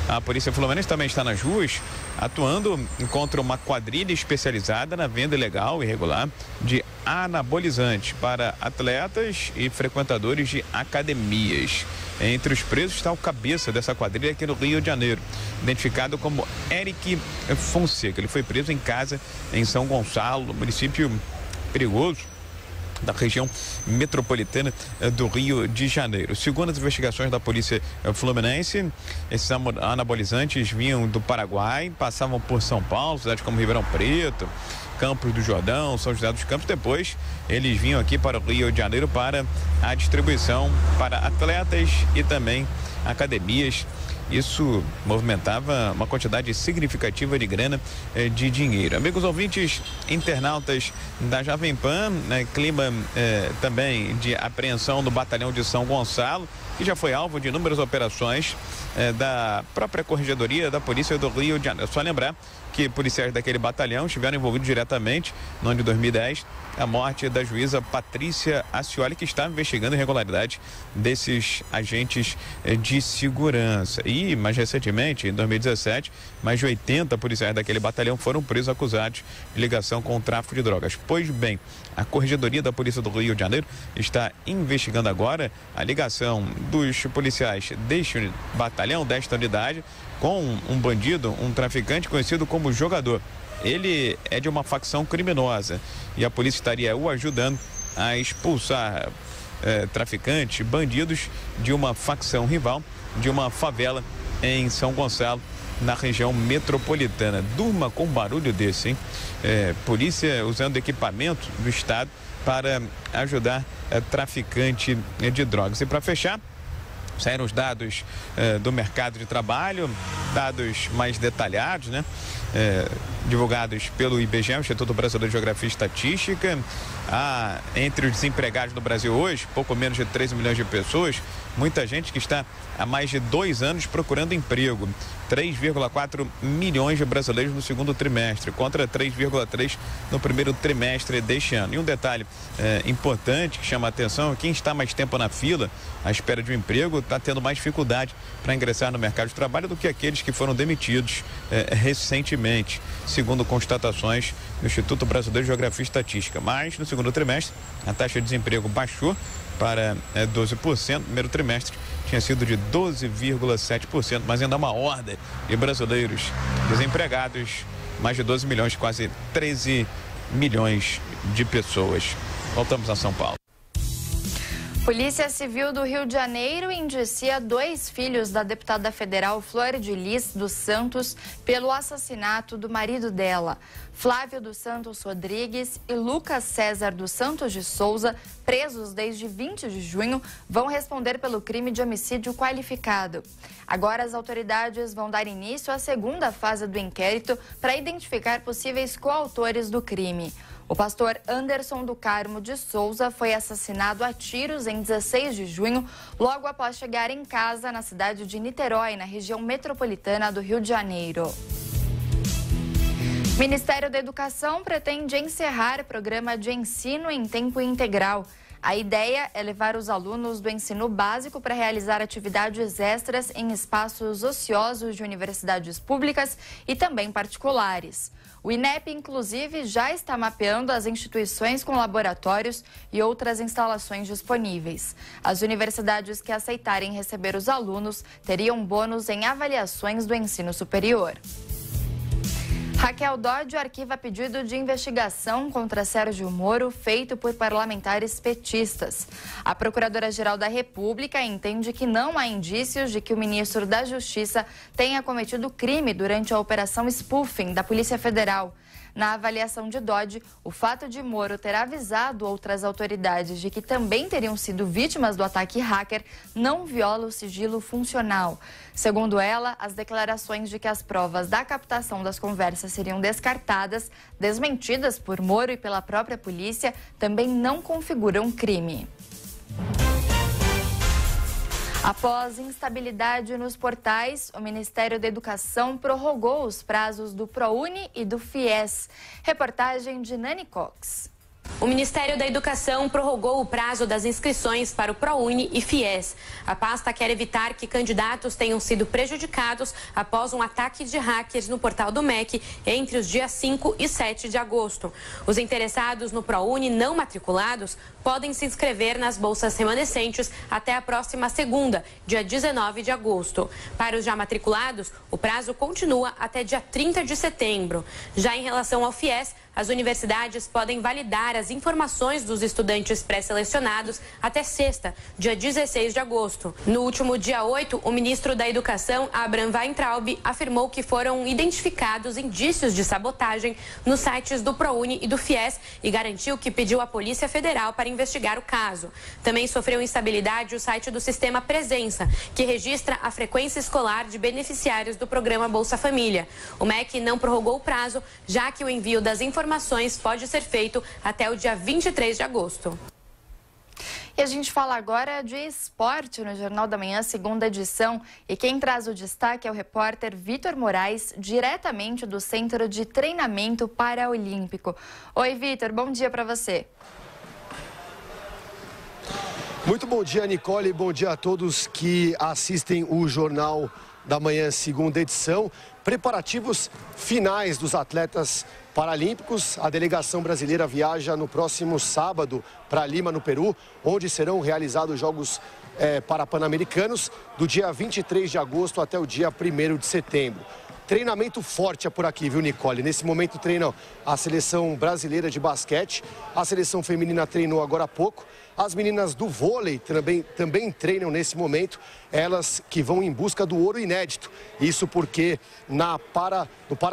A Polícia Fluminense também está nas ruas, atuando contra uma quadrilha especializada na venda ilegal e irregular de anabolizantes para atletas e frequentadores de academias. Entre os presos está o cabeça dessa quadrilha aqui no Rio de Janeiro, identificado como Eric Fonseca. Ele foi preso em casa em São Gonçalo, município perigoso da região metropolitana do Rio de Janeiro. Segundo as investigações da Polícia Fluminense, esses anabolizantes vinham do Paraguai, passavam por São Paulo, cidades como Ribeirão Preto, Campos do Jordão, São José dos Campos. Depois eles vinham aqui para o Rio de Janeiro para a distribuição para atletas e também academias. Isso movimentava uma quantidade significativa de grana, de dinheiro. Amigos ouvintes, internautas da Jovem Pan, clima também de apreensão no batalhão de São Gonçalo, que já foi alvo de inúmeras operações da própria Corregedoria da Polícia do Rio de Janeiro. É só lembrar que policiais daquele batalhão estiveram envolvidos diretamente no ano de 2010, a morte da juíza Patrícia Ascioli, que está investigando irregularidade desses agentes de segurança. E, mais recentemente, em 2017, mais de 80 policiais daquele batalhão foram presos acusados de ligação com o tráfico de drogas. Pois bem, a Corregedoria da Polícia do Rio de Janeiro está investigando agora a ligação dos policiais deste batalhão, desta unidade, com um bandido, um traficante conhecido como Jogador. Ele é de uma facção criminosa e a polícia estaria o ajudando a expulsar traficantes, bandidos de uma facção rival, de uma favela em São Gonçalo, na região metropolitana. Durma com barulho desse, hein? Polícia usando equipamento do Estado para ajudar traficante de drogas. E para fechar, saíram os dados do mercado de trabalho, dados mais detalhados, né? Divulgados pelo IBGE, o Instituto Brasileiro de Geografia e Estatística. Entre os desempregados no Brasil hoje, pouco menos de 13 milhões de pessoas, muita gente que está há mais de 2 anos procurando emprego. 3,4 milhões de brasileiros no segundo trimestre, contra 3,3 no primeiro trimestre deste ano. E um detalhe importante que chama a atenção: quem está mais tempo na fila, à espera de um emprego, está tendo mais dificuldade para ingressar no mercado de trabalho do que aqueles que foram demitidos recentemente, segundo constatações do Instituto Brasileiro de Geografia e Estatística. Mas no segundo trimestre, a taxa de desemprego baixou para 12%, no primeiro trimestre tinha sido de 12,7%, mas ainda há uma horda de brasileiros desempregados, mais de 12 milhões, quase 13 milhões de pessoas. Voltamos a São Paulo. Polícia Civil do Rio de Janeiro indicia 2 filhos da deputada federal Flor de Lis dos Santos pelo assassinato do marido dela. Flávio dos Santos Rodrigues e Lucas César dos Santos de Souza, presos desde 20 de junho, vão responder pelo crime de homicídio qualificado. Agora as autoridades vão dar início à segunda fase do inquérito para identificar possíveis coautores do crime. O pastor Anderson do Carmo de Souza foi assassinado a tiros em 16 de junho, logo após chegar em casa na cidade de Niterói, na região metropolitana do Rio de Janeiro. O Ministério da Educação pretende encerrar o programa de ensino em tempo integral. A ideia é levar os alunos do ensino básico para realizar atividades extras em espaços ociosos de universidades públicas e também particulares. O INEP, inclusive, já está mapeando as instituições com laboratórios e outras instalações disponíveis. As universidades que aceitarem receber os alunos teriam bônus em avaliações do ensino superior. Raquel Dodge arquiva pedido de investigação contra Sérgio Moro feito por parlamentares petistas. A Procuradora-Geral da República entende que não há indícios de que o ministro da Justiça tenha cometido crime durante a Operação Spoofing da Polícia Federal. Na avaliação de Dodge, o fato de Moro ter avisado outras autoridades de que também teriam sido vítimas do ataque hacker não viola o sigilo funcional. Segundo ela, as declarações de que as provas da captação das conversas seriam descartadas, desmentidas por Moro e pela própria polícia, também não configuram crime. Após instabilidade nos portais, o Ministério da Educação prorrogou os prazos do ProUni e do FIES. Reportagem de Nani Cox. O Ministério da Educação prorrogou o prazo das inscrições para o ProUni e FIES. A pasta quer evitar que candidatos tenham sido prejudicados após um ataque de hackers no portal do MEC entre os dias 5 e 7 de agosto. Os interessados no ProUni não matriculados podem se inscrever nas bolsas remanescentes até a próxima segunda, dia 19 de agosto. Para os já matriculados, o prazo continua até dia 30 de setembro. Já em relação ao FIES, as universidades podem validar as informações dos estudantes pré-selecionados até sexta, dia 16 de agosto. No último dia 8, o ministro da Educação, Abraham Weintraub, afirmou que foram identificados indícios de sabotagem nos sites do ProUni e do FIES e garantiu que pediu à Polícia Federal para investigar o caso. Também sofreu instabilidade o site do Sistema Presença, que registra a frequência escolar de beneficiários do programa Bolsa Família. O MEC não prorrogou o prazo, já que o envio das informações pode ser feito até o dia 23 de agosto. E a gente fala agora de esporte no Jornal da Manhã, segunda edição. E quem traz o destaque é o repórter Vitor Moraes, diretamente do Centro de Treinamento Paraolímpico. Oi, Vitor, bom dia para você. Muito bom dia, Nicole. Bom dia a todos que assistem o Jornal da Manhã, segunda edição. Preparativos finais dos atletas paralímpicos. A delegação brasileira viaja no próximo sábado para Lima, no Peru, onde serão realizados os Jogos Pan-Americanos do dia 23 de agosto até o dia 1º de setembro. Treinamento forte é por aqui, viu, Nicole? Nesse momento treinam a seleção brasileira de basquete, a seleção feminina treinou agora há pouco, as meninas do vôlei também treinam nesse momento, elas que vão em busca do ouro inédito. Isso porque no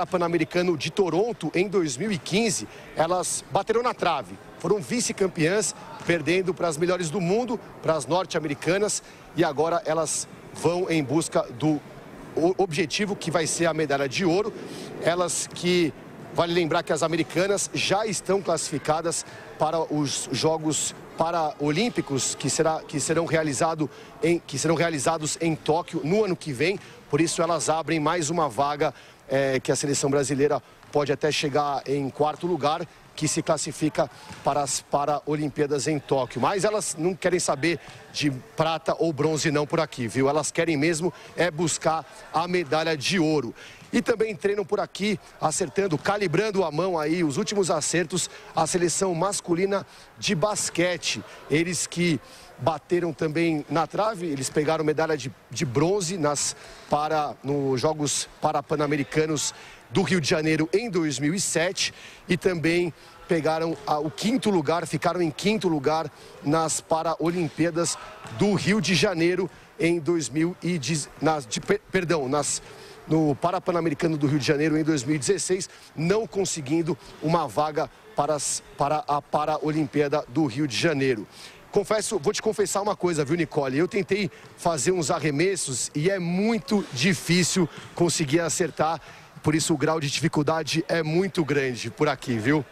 Pan-Americano de Toronto, em 2015, elas bateram na trave, foram vice-campeãs, perdendo para as melhores do mundo, para as norte-americanas, e agora elas vão em busca do objetivo que vai ser a medalha de ouro. Elas que, vale lembrar que as americanas já estão classificadas para os Jogos Paraolímpicos que serão realizados em Tóquio no ano que vem. Por isso elas abrem mais uma vaga que a seleção brasileira pode até chegar em 4º lugar, que se classifica para as Paralimpíadas em Tóquio. Mas elas não querem saber de prata ou bronze não por aqui, viu? Elas querem mesmo buscar a medalha de ouro. E também treinam por aqui, calibrando a mão aí, os últimos acertos, a seleção masculina de basquete. Eles que bateram também na trave, eles pegaram medalha de bronze nos Jogos Pan-Americanos do Rio de Janeiro em 2007 e também pegaram o 5º lugar, ficaram em 5º lugar nas Paralimpíadas do Rio de Janeiro em 2010, no Pan-Americano do Rio de Janeiro em 2016, não conseguindo uma vaga para a Paralimpíada do Rio de Janeiro. Vou te confessar uma coisa, viu, Nicole? Eu tentei fazer uns arremessos e é muito difícil conseguir acertar. Por isso o grau de dificuldade é muito grande por aqui, viu?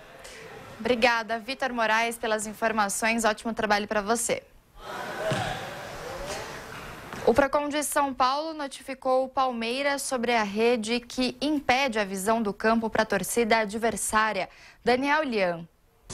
Obrigada, Vitor Moraes, pelas informações. Ótimo trabalho para você. O Procon de São Paulo notificou o Palmeiras sobre a rede que impede a visão do campo para a torcida adversária. Daniel Lian.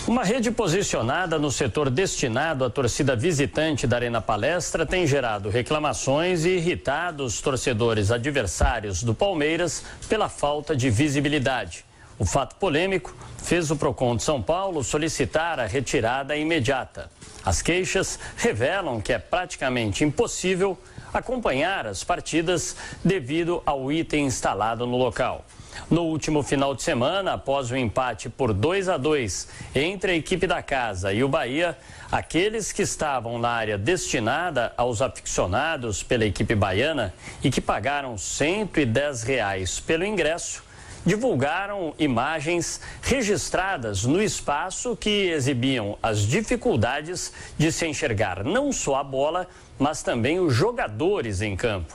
Uma rede posicionada no setor destinado à torcida visitante da Arena Palestra tem gerado reclamações e irritado os torcedores adversários do Palmeiras pela falta de visibilidade. O fato polêmico fez o Procon de São Paulo solicitar a retirada imediata. As queixas revelam que é praticamente impossível acompanhar as partidas devido ao item instalado no local. No último final de semana, após o empate por 2-2 entre a equipe da casa e o Bahia, aqueles que estavam na área destinada aos aficionados pela equipe baiana e que pagaram R$ 110 pelo ingresso, divulgaram imagens registradas no espaço que exibiam as dificuldades de se enxergar não só a bola, mas também os jogadores em campo.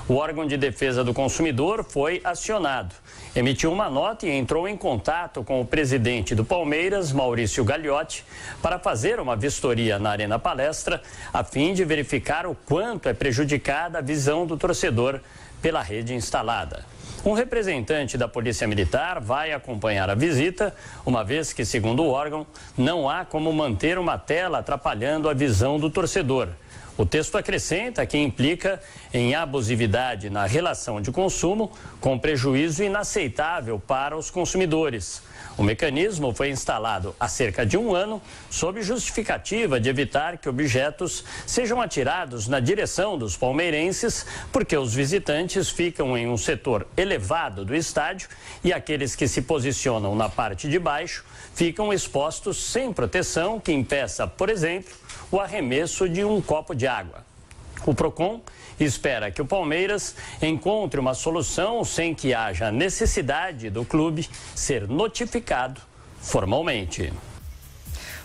O órgão de defesa do consumidor foi acionado, emitiu uma nota e entrou em contato com o presidente do Palmeiras, Maurício Gagliotti, para fazer uma vistoria na Arena Palestra, a fim de verificar o quanto é prejudicada a visão do torcedor pela rede instalada. Um representante da Polícia Militar vai acompanhar a visita, uma vez que, segundo o órgão, não há como manter uma tela atrapalhando a visão do torcedor. O texto acrescenta que implica em abusividade na relação de consumo, com prejuízo inaceitável para os consumidores. O mecanismo foi instalado há cerca de um ano, sob justificativa de evitar que objetos sejam atirados na direção dos palmeirenses, porque os visitantes ficam em um setor elevado do estádio e aqueles que se posicionam na parte de baixo ficam expostos sem proteção que impeça, por exemplo, o arremesso de um copo de água. O PROCON espera que o Palmeiras encontre uma solução sem que haja necessidade do clube ser notificado formalmente.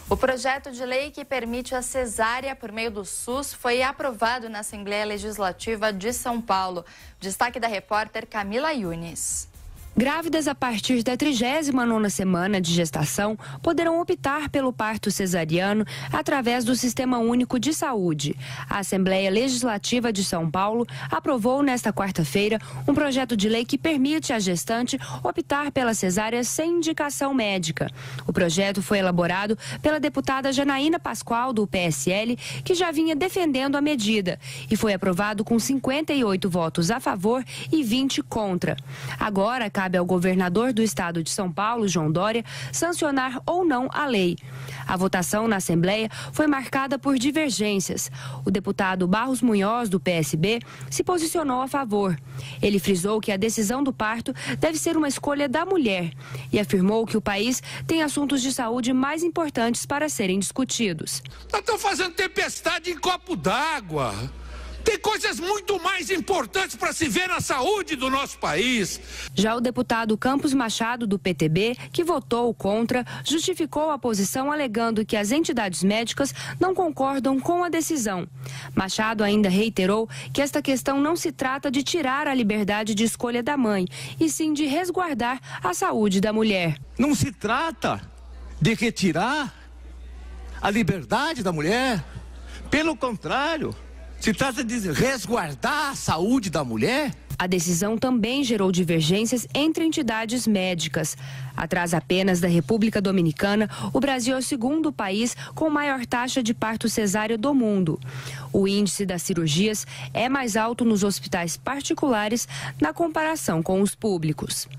O projeto de lei que permite a cesárea por meio do SUS foi aprovado na Assembleia Legislativa de São Paulo. Destaque da repórter Camila Yunes. Grávidas a partir da 39ª semana de gestação poderão optar pelo parto cesariano através do Sistema Único de Saúde. A Assembleia Legislativa de São Paulo aprovou nesta quarta-feira um projeto de lei que permite à gestante optar pela cesárea sem indicação médica. O projeto foi elaborado pela deputada Janaína Pascoal, do PSL, que já vinha defendendo a medida, e foi aprovado com 58 votos a favor e 20 contra. Agora, cabe ao governador do estado de São Paulo, João Dória, sancionar ou não a lei. A votação na Assembleia foi marcada por divergências. O deputado Barros Munhoz, do PSB, se posicionou a favor. Ele frisou que a decisão do parto deve ser uma escolha da mulher e afirmou que o país tem assuntos de saúde mais importantes para serem discutidos. Nós estamos fazendo tempestade em copo d'água. Tem coisas muito mais importantes para se ver na saúde do nosso país. Já o deputado Campos Machado, do PTB, que votou contra, justificou a posição alegando que as entidades médicas não concordam com a decisão. Machado ainda reiterou que esta questão não se trata de tirar a liberdade de escolha da mãe, e sim de resguardar a saúde da mulher. Não se trata de retirar a liberdade da mulher. Pelo contrário, se trata de resguardar a saúde da mulher. A decisão também gerou divergências entre entidades médicas. Atrás apenas da República Dominicana, o Brasil é o segundo país com maior taxa de parto cesáreo do mundo. O índice das cirurgias é mais alto nos hospitais particulares na comparação com os públicos.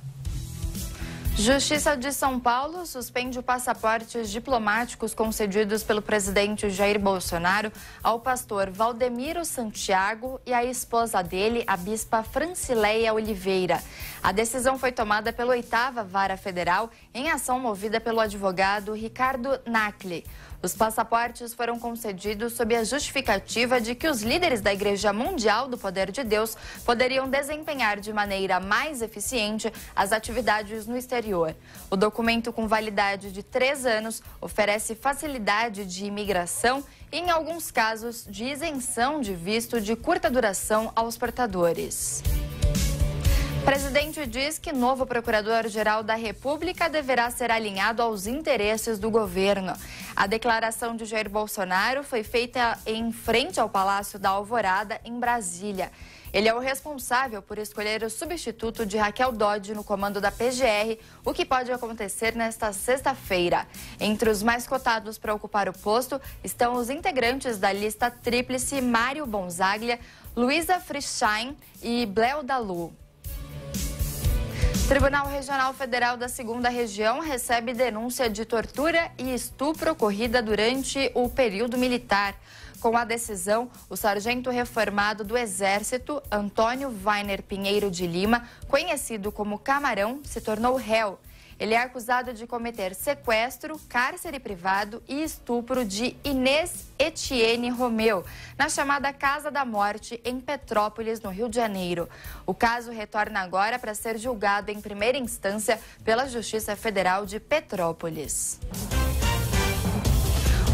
Justiça de São Paulo suspende passaportes diplomáticos concedidos pelo presidente Jair Bolsonaro ao pastor Valdemiro Santiago e à esposa dele, a bispa Francileia Oliveira. A decisão foi tomada pela 8ª Vara Federal em ação movida pelo advogado Ricardo Nacli. Os passaportes foram concedidos sob a justificativa de que os líderes da Igreja Mundial do Poder de Deus poderiam desempenhar de maneira mais eficiente as atividades no exterior. O documento, com validade de 3 anos, oferece facilidade de imigração e, em alguns casos, de isenção de visto de curta duração aos portadores. O presidente diz que novo procurador-geral da República deverá ser alinhado aos interesses do governo. A declaração de Jair Bolsonaro foi feita em frente ao Palácio da Alvorada, em Brasília. Ele é o responsável por escolher o substituto de Raquel Dodge no comando da PGR, o que pode acontecer nesta sexta-feira. Entre os mais cotados para ocupar o posto estão os integrantes da lista tríplice Mário Bonzaglia, Luísa Frischheim e Bleu Dalu. O Tribunal Regional Federal da 2ª Região recebe denúncia de tortura e estupro ocorrida durante o período militar. Com a decisão, o sargento reformado do Exército, Antônio Weiner Pinheiro de Lima, conhecido como Camarão, se tornou réu. Ele é acusado de cometer sequestro, cárcere privado e estupro de Inês Etienne Romeu, na chamada Casa da Morte, em Petrópolis, no Rio de Janeiro. O caso retorna agora para ser julgado em primeira instância pela Justiça Federal de Petrópolis.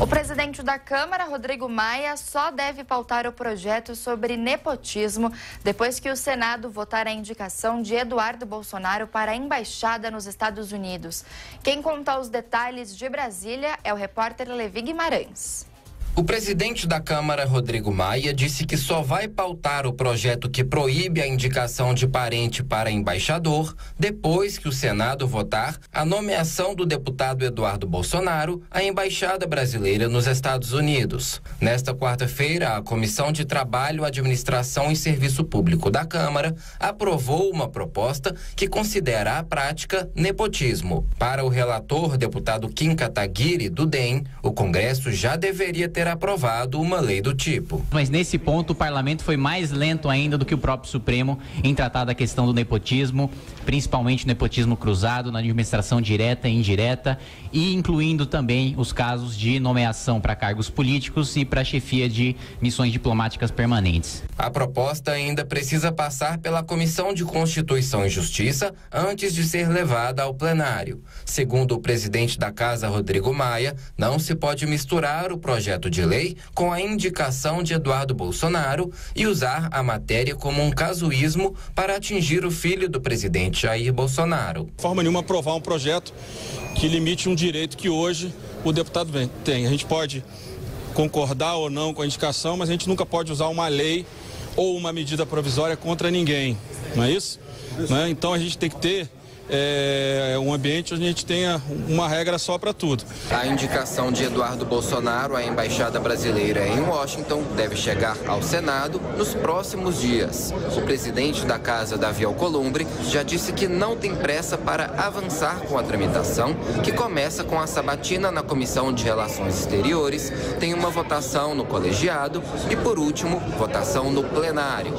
O presidente da Câmara, Rodrigo Maia, só deve pautar o projeto sobre nepotismo depois que o Senado votar a indicação de Eduardo Bolsonaro para a embaixada nos Estados Unidos. Quem conta os detalhes de Brasília é o repórter Levi Guimarães. O presidente da Câmara, Rodrigo Maia, disse que só vai pautar o projeto que proíbe a indicação de parente para embaixador depois que o Senado votar a nomeação do deputado Eduardo Bolsonaro à embaixada brasileira nos Estados Unidos. Nesta quarta-feira, a Comissão de Trabalho, Administração e Serviço Público da Câmara aprovou uma proposta que considera a prática nepotismo. Para o relator, deputado Kim Kataguiri, do DEM, o Congresso já deveria ter aprovado uma lei do tipo. Mas nesse ponto o parlamento foi mais lento ainda do que o próprio Supremo em tratar da questão do nepotismo, principalmente o nepotismo cruzado na administração direta e indireta, e incluindo também os casos de nomeação para cargos políticos e para chefia de missões diplomáticas permanentes. A proposta ainda precisa passar pela Comissão de Constituição e Justiça antes de ser levada ao plenário. Segundo o presidente da Casa, Rodrigo Maia, não se pode misturar o projeto de lei com a indicação de Eduardo Bolsonaro e usar a matéria como um casuísmo para atingir o filho do presidente Jair Bolsonaro. De forma nenhuma aprovar um projeto que limite um direito que hoje o deputado tem. A gente pode concordar ou não com a indicação, mas a gente nunca pode usar uma lei ou uma medida provisória contra ninguém, não é isso? Né? Então a gente tem que ter um ambiente onde a gente tenha uma regra só para tudo. A indicação de Eduardo Bolsonaro à embaixada brasileira em Washington deve chegar ao Senado nos próximos dias. O presidente da Casa, Davi Alcolumbre, já disse que não tem pressa para avançar com a tramitação, que começa com a sabatina na Comissão de Relações Exteriores, tem uma votação no colegiado e, por último, votação no plenário.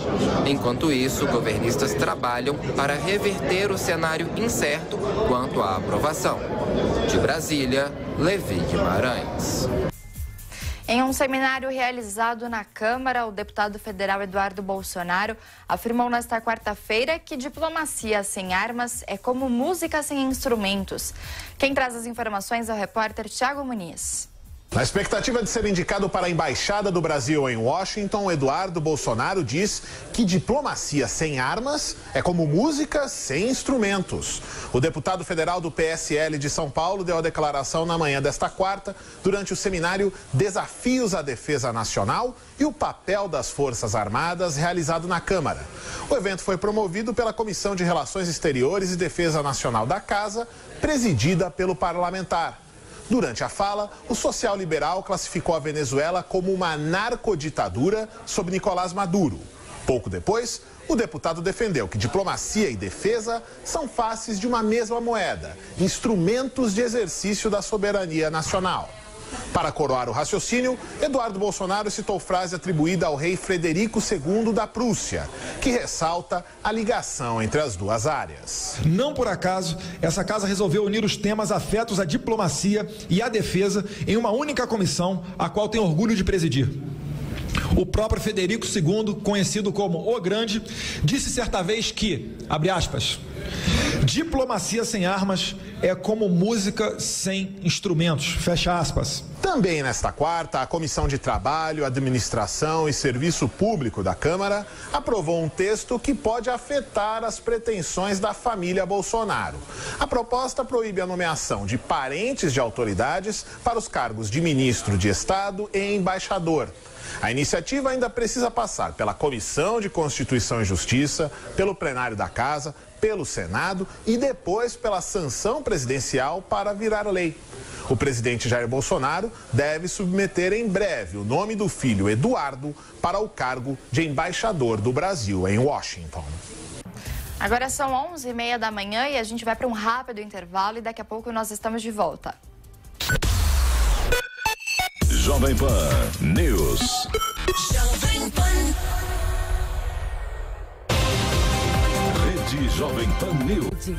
Enquanto isso, governistas trabalham para reverter o cenário incerto quanto à aprovação. De Brasília, Levi Guimarães. Em um seminário realizado na Câmara, o deputado federal Eduardo Bolsonaro afirmou nesta quarta-feira que diplomacia sem armas é como música sem instrumentos. Quem traz as informações é o repórter Thiago Muniz. Na expectativa de ser indicado para a Embaixada do Brasil em Washington, Eduardo Bolsonaro diz que diplomacia sem armas é como música sem instrumentos. O deputado federal do PSL de São Paulo deu a declaração na manhã desta quarta, durante o seminário Desafios à Defesa Nacional e o Papel das Forças Armadas, realizado na Câmara. O evento foi promovido pela Comissão de Relações Exteriores e Defesa Nacional da Casa, presidida pelo parlamentar. Durante a fala, o social-liberal classificou a Venezuela como uma narcoditadura sob Nicolás Maduro. Pouco depois, o deputado defendeu que diplomacia e defesa são faces de uma mesma moeda, instrumentos de exercício da soberania nacional. Para coroar o raciocínio, Eduardo Bolsonaro citou frase atribuída ao rei Frederico II da Prússia, que ressalta a ligação entre as duas áreas. Não por acaso, essa casa resolveu unir os temas afetos à diplomacia e à defesa em uma única comissão, a qual tem orgulho de presidir. O próprio Frederico II, conhecido como o Grande, disse certa vez que, abre aspas, diplomacia sem armas é como música sem instrumentos, fecha aspas. Também nesta quarta, a Comissão de Trabalho, Administração e Serviço Público da Câmara aprovou um texto que pode afetar as pretensões da família Bolsonaro. A proposta proíbe a nomeação de parentes de autoridades para os cargos de ministro de Estado e embaixador. A iniciativa ainda precisa passar pela Comissão de Constituição e Justiça, pelo plenário da Casa, pelo Senado e depois pela sanção presidencial para virar lei. O presidente Jair Bolsonaro deve submeter em breve o nome do filho Eduardo para o cargo de embaixador do Brasil em Washington. Agora são 11h30 da manhã e a gente vai para um rápido intervalo e daqui a pouco nós estamos de volta. Jovem Pan News. Jovem Pan. Rede Jovem Pan News.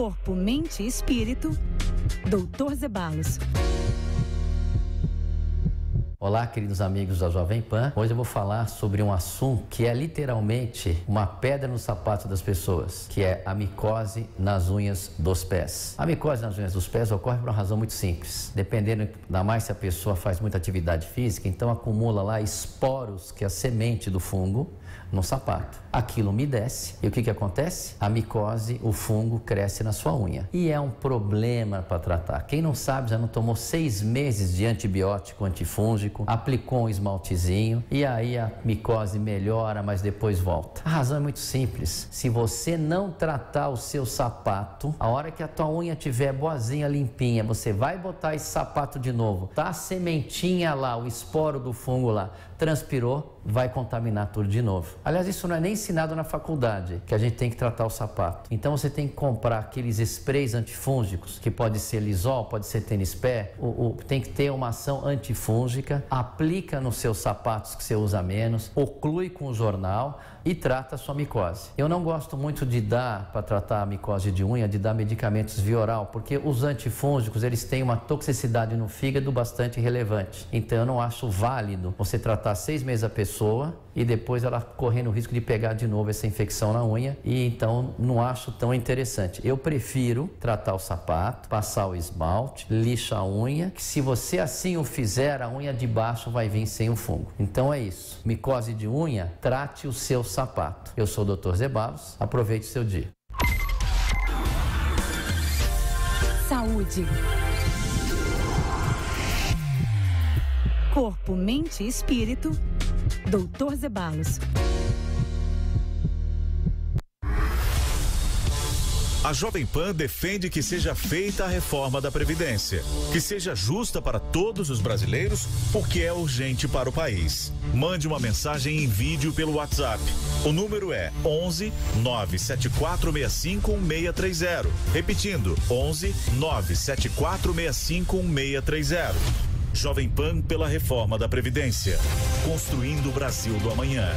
Corpo, mente e espírito, Dr. Zeballos. Olá, queridos amigos da Jovem Pan. Hoje eu vou falar sobre um assunto que é literalmente uma pedra no sapato das pessoas, que é a micose nas unhas dos pés. A micose nas unhas dos pés ocorre por uma razão muito simples. Dependendo, ainda mais se a pessoa faz muita atividade física, então acumula lá esporos, que é a semente do fungo, no sapato. Aquilo umedece e o que acontece? A micose, o fungo, cresce na sua unha. E é um problema para tratar. Quem não sabe já não tomou 6 meses de antibiótico antifúngico, aplicou um esmaltezinho e aí a micose melhora, mas depois volta. A razão é muito simples. Se você não tratar o seu sapato, a hora que a tua unha estiver boazinha, limpinha, você vai botar esse sapato de novo, tá a sementinha lá, o esporo do fungo lá, transpirou, vai contaminar tudo de novo. Aliás, isso não é nem ensinado na faculdade, que a gente tem que tratar o sapato. Então você tem que comprar aqueles sprays antifúngicos, que pode ser Lysol, pode ser tênis pé, tem que ter uma ação antifúngica, aplica nos seus sapatos que você usa menos, oclui com o jornal e trata a sua micose. Eu não gosto muito de dar, para tratar a micose de unha, de dar medicamentos via oral, porque os antifúngicos, eles têm uma toxicidade no fígado bastante relevante. Então eu não acho válido você tratar 6 meses a pessoa e depois ela correndo o risco de pegar de novo essa infecção na unha, e então não acho tão interessante. Eu prefiro tratar o sapato, passar o esmalte, lixa a unha, que se você assim o fizer, a unha de baixo vai vir sem o fungo. Então é isso. Micose de unha, trate o seu sapato. Eu sou o Dr. Zeballos, aproveite o seu dia. Saúde. Corpo, mente e espírito, Dr. Zeballos. A Jovem Pan defende que seja feita a reforma da Previdência, que seja justa para todos os brasileiros, porque é urgente para o país. Mande uma mensagem em vídeo pelo WhatsApp. O número é 11 97465 1630. Repetindo, 11 97465 1630. Jovem Pan pela reforma da Previdência. Construindo o Brasil do amanhã.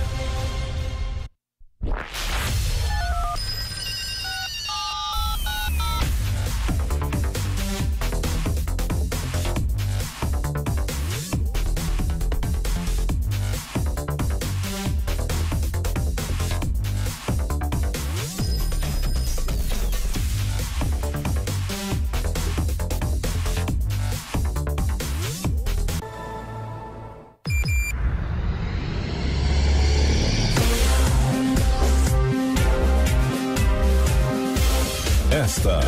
Esta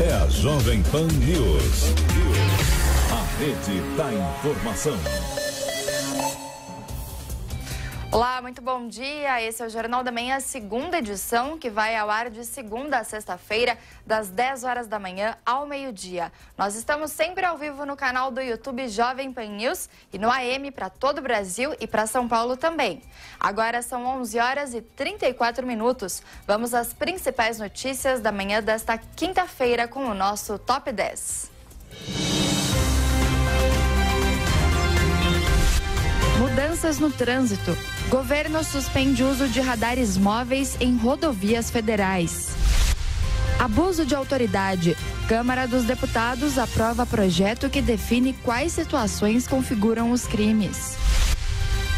é a Jovem Pan News, a rede da informação. Olá, muito bom dia. Esse é o Jornal da Manhã, segunda edição, que vai ao ar de segunda a sexta-feira, das 10 horas da manhã ao meio-dia. Nós estamos sempre ao vivo no canal do YouTube Jovem Pan News e no AM para todo o Brasil e para São Paulo também. Agora são 11 horas e 34 minutos. Vamos às principais notícias da manhã desta quinta-feira com o nosso Top 10. Mudanças no trânsito. Governo suspende uso de radares móveis em rodovias federais. Abuso de autoridade. Câmara dos Deputados aprova projeto que define quais situações configuram os crimes.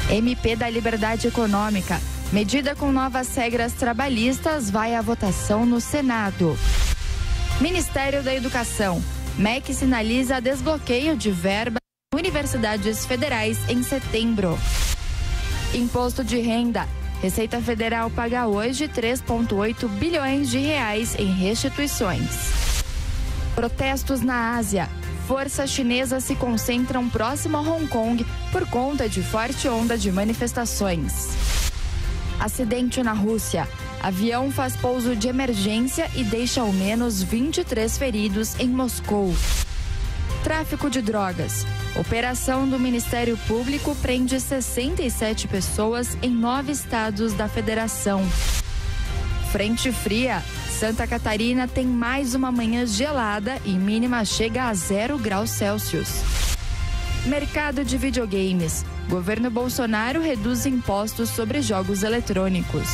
MP da Liberdade Econômica. Medida com novas regras trabalhistas vai à votação no Senado. Ministério da Educação. MEC sinaliza desbloqueio de verba universidades federais em setembro. Imposto de renda. Receita Federal paga hoje 3,8 bilhões de reais em restituições. Protestos na Ásia. Forças chinesas se concentram próximo a Hong Kong por conta de forte onda de manifestações. Acidente na Rússia. Avião faz pouso de emergência e deixa ao menos 23 feridos em Moscou. Tráfico de drogas. Operação do Ministério Público prende 67 pessoas em 9 estados da federação. Frente fria. Santa Catarina tem mais uma manhã gelada e mínima chega a 0 graus Celsius. Mercado de videogames. Governo Bolsonaro reduz impostos sobre jogos eletrônicos.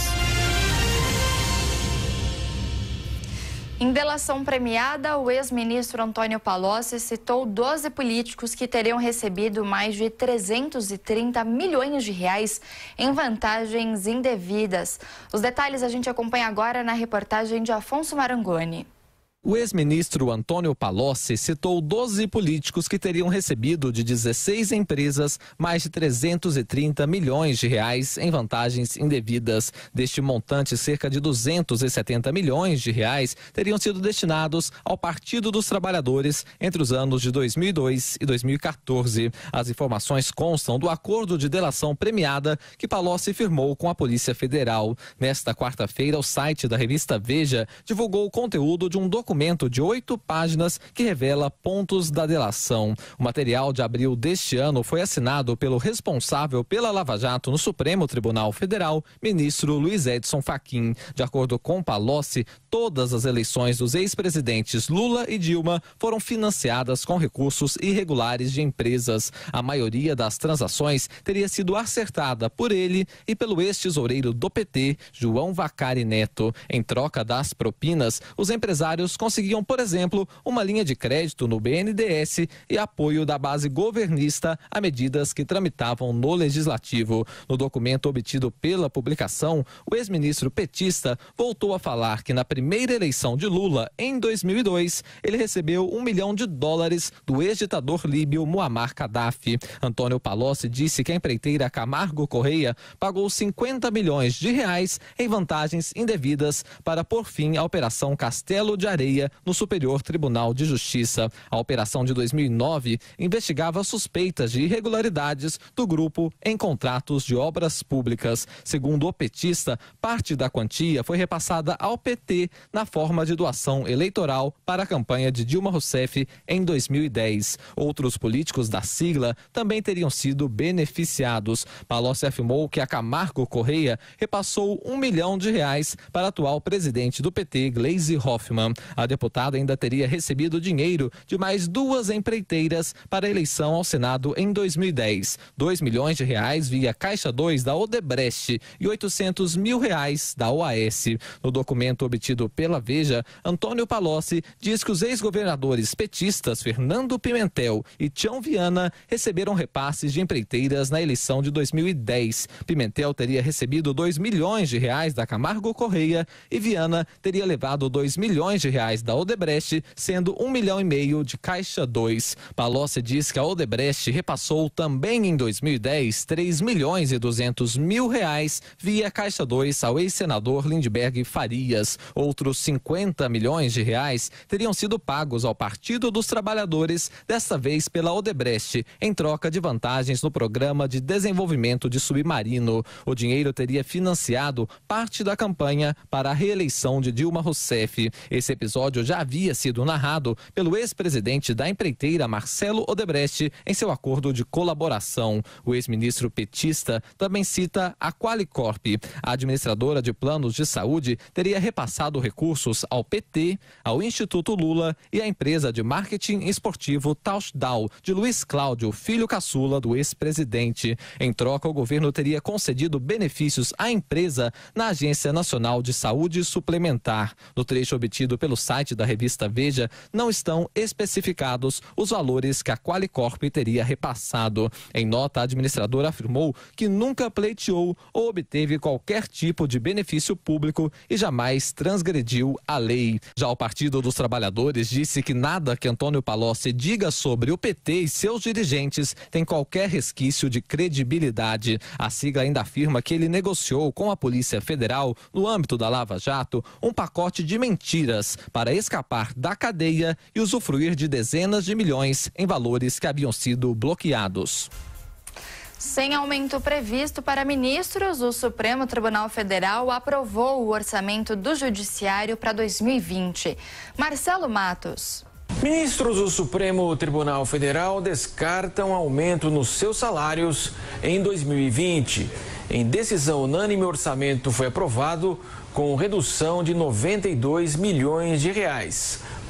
Em delação premiada, o ex-ministro Antônio Palocci citou 12 políticos que teriam recebido mais de 330 milhões de reais em vantagens indevidas. Os detalhes a gente acompanha agora na reportagem de Afonso Marangoni. O ex-ministro Antônio Palocci citou 12 políticos que teriam recebido de 16 empresas mais de 330 milhões de reais em vantagens indevidas. Deste montante, cerca de 270 milhões de reais teriam sido destinados ao Partido dos Trabalhadores entre os anos de 2002 e 2014. As informações constam do acordo de delação premiada que Palocci firmou com a Polícia Federal. Nesta quarta-feira, o site da revista Veja divulgou o conteúdo de um documento de 8 páginas que revela pontos da delação. O material de abril deste ano foi assinado pelo responsável pela Lava Jato no Supremo Tribunal Federal, ministro Luiz Edson Fachin. De acordo com Palocci, todas as eleições dos ex-presidentes Lula e Dilma foram financiadas com recursos irregulares de empresas. A maioria das transações teria sido acertada por ele e pelo ex-tesoureiro do PT, João Vacari Neto. Em troca das propinas, os empresários conseguiam, por exemplo, uma linha de crédito no BNDES e apoio da base governista a medidas que tramitavam no Legislativo. No documento obtido pela publicação, o ex-ministro petista voltou a falar que na primeira eleição de Lula, em 2002, ele recebeu $1 milhão do ex-ditador líbio Muammar Gaddafi. Antônio Palocci disse que a empreiteira Camargo Correia pagou 50 milhões de reais em vantagens indevidas para pôr fim à Operação Castelo de Areia no Superior Tribunal de Justiça. A operação de 2009 investigava suspeitas de irregularidades do grupo em contratos de obras públicas. Segundo o petista, parte da quantia foi repassada ao PT na forma de doação eleitoral para a campanha de Dilma Rousseff em 2010. Outros políticos da sigla também teriam sido beneficiados. Palocci afirmou que a Camargo Correia repassou $1 milhão para a atual presidente do PT, Gleisi Hoffmann. A deputada ainda teria recebido dinheiro de mais 2 empreiteiras para a eleição ao Senado em 2010. $2 milhões via Caixa 2 da Odebrecht e $800 mil da OAS. No documento obtido pela Veja, Antônio Palocci diz que os ex-governadores petistas Fernando Pimentel e Tião Viana receberam repasses de empreiteiras na eleição de 2010. Pimentel teria recebido $2 milhões da Camargo Correia e Viana teria levado $2 milhões da Odebrecht, sendo $1,5 milhão de Caixa 2. Palocci diz que a Odebrecht repassou também em 2010 $3,2 milhões via Caixa 2 ao ex-senador Lindbergh Farias. Outros $50 milhões teriam sido pagos ao Partido dos Trabalhadores, desta vez pela Odebrecht, em troca de vantagens no Programa de Desenvolvimento de Submarino. O dinheiro teria financiado parte da campanha para a reeleição de Dilma Rousseff. Esse episódio já havia sido narrado pelo ex-presidente da empreiteira Marcelo Odebrecht em seu acordo de colaboração. O ex-ministro petista também cita a Qualicorp. A administradora de planos de saúde teria repassado recursos ao PT, ao Instituto Lula e à empresa de marketing esportivo Tausdal, de Luiz Cláudio, filho caçula do ex-presidente. Em troca, o governo teria concedido benefícios à empresa na Agência Nacional de Saúde Suplementar. No trecho obtido pelo site da revista Veja, não estão especificados os valores que a Qualicorp teria repassado. Em nota, a administradora afirmou que nunca pleiteou ou obteve qualquer tipo de benefício público e jamais transgrediu a lei. Já o Partido dos Trabalhadores disse que nada que Antônio Palocci diga sobre o PT e seus dirigentes tem qualquer resquício de credibilidade. A sigla ainda afirma que ele negociou com a Polícia Federal, no âmbito da Lava Jato, um pacote de mentiras para escapar da cadeia e usufruir de dezenas de milhões em valores que haviam sido bloqueados. Sem aumento previsto para ministros, o Supremo Tribunal Federal aprovou o orçamento do Judiciário para 2020. Marcelo Matos. Ministros do Supremo Tribunal Federal descartam aumento nos seus salários em 2020. Em decisão unânime, o orçamento foi aprovado com redução de R$92 milhões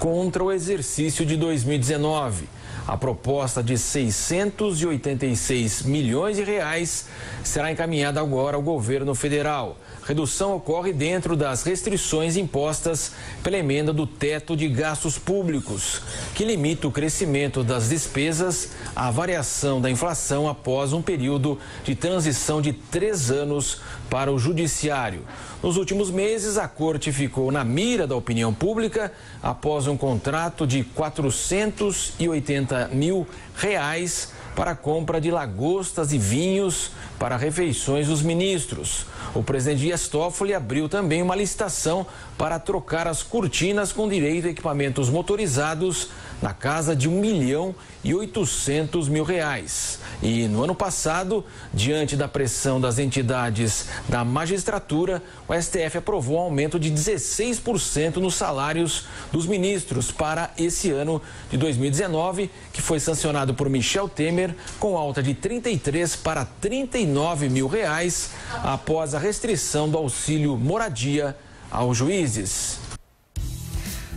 contra o exercício de 2019. A proposta de 686 milhões de reais será encaminhada agora ao governo federal. Redução ocorre dentro das restrições impostas pela emenda do teto de gastos públicos, que limita o crescimento das despesas à variação da inflação após um período de transição de 3 anos para o judiciário. Nos últimos meses, a corte ficou na mira da opinião pública após um contrato de 480 mil reais para a compra de lagostas e vinhos para refeições dos ministros. O presidente Dias Toffoli abriu também uma licitação para trocar as cortinas com direito a equipamentos motorizados na casa de R$1.800.000. E no ano passado, diante da pressão das entidades da magistratura, o STF aprovou um aumento de 16% nos salários dos ministros para esse ano de 2019, que foi sancionado por Michel Temer, com alta de 33 para 39 mil reais, após a restrição do auxílio moradia aos juízes.